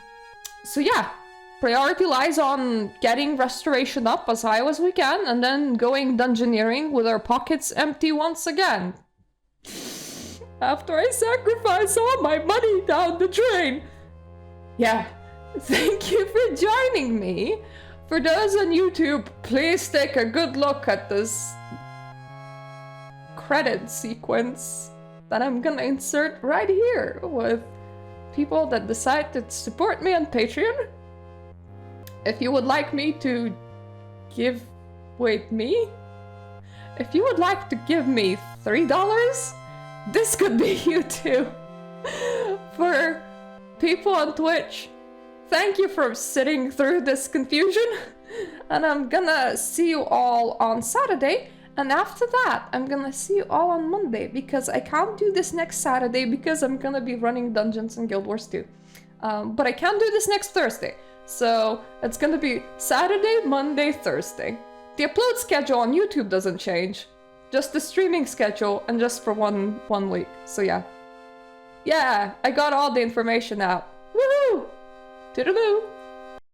yeah, priority lies on getting restoration up as high as we can and then going dungeoneering with our pockets empty once again. After I sacrifice all my money down the drain. Yeah, thank you for joining me. For those on YouTube, please take a good look at this credit sequence that I'm gonna insert right here with people that decide to support me on Patreon. If you would like me to give... Wait, me? If you would like to give me $3, this could be you too. For people on Twitch, thank you for sitting through this confusion. And I'm gonna see you all on Saturday. And after that, I'm gonna see you all on Monday, because I can't do this next Saturday because I'm gonna be running Dungeons and Guild Wars 2. But I can do this next Thursday. So it's gonna be Saturday, Monday, Thursday. The upload schedule on YouTube doesn't change. Just the streaming schedule, and just for one week. So yeah. Yeah, I got all the information out. Woohoo! Toodaloo!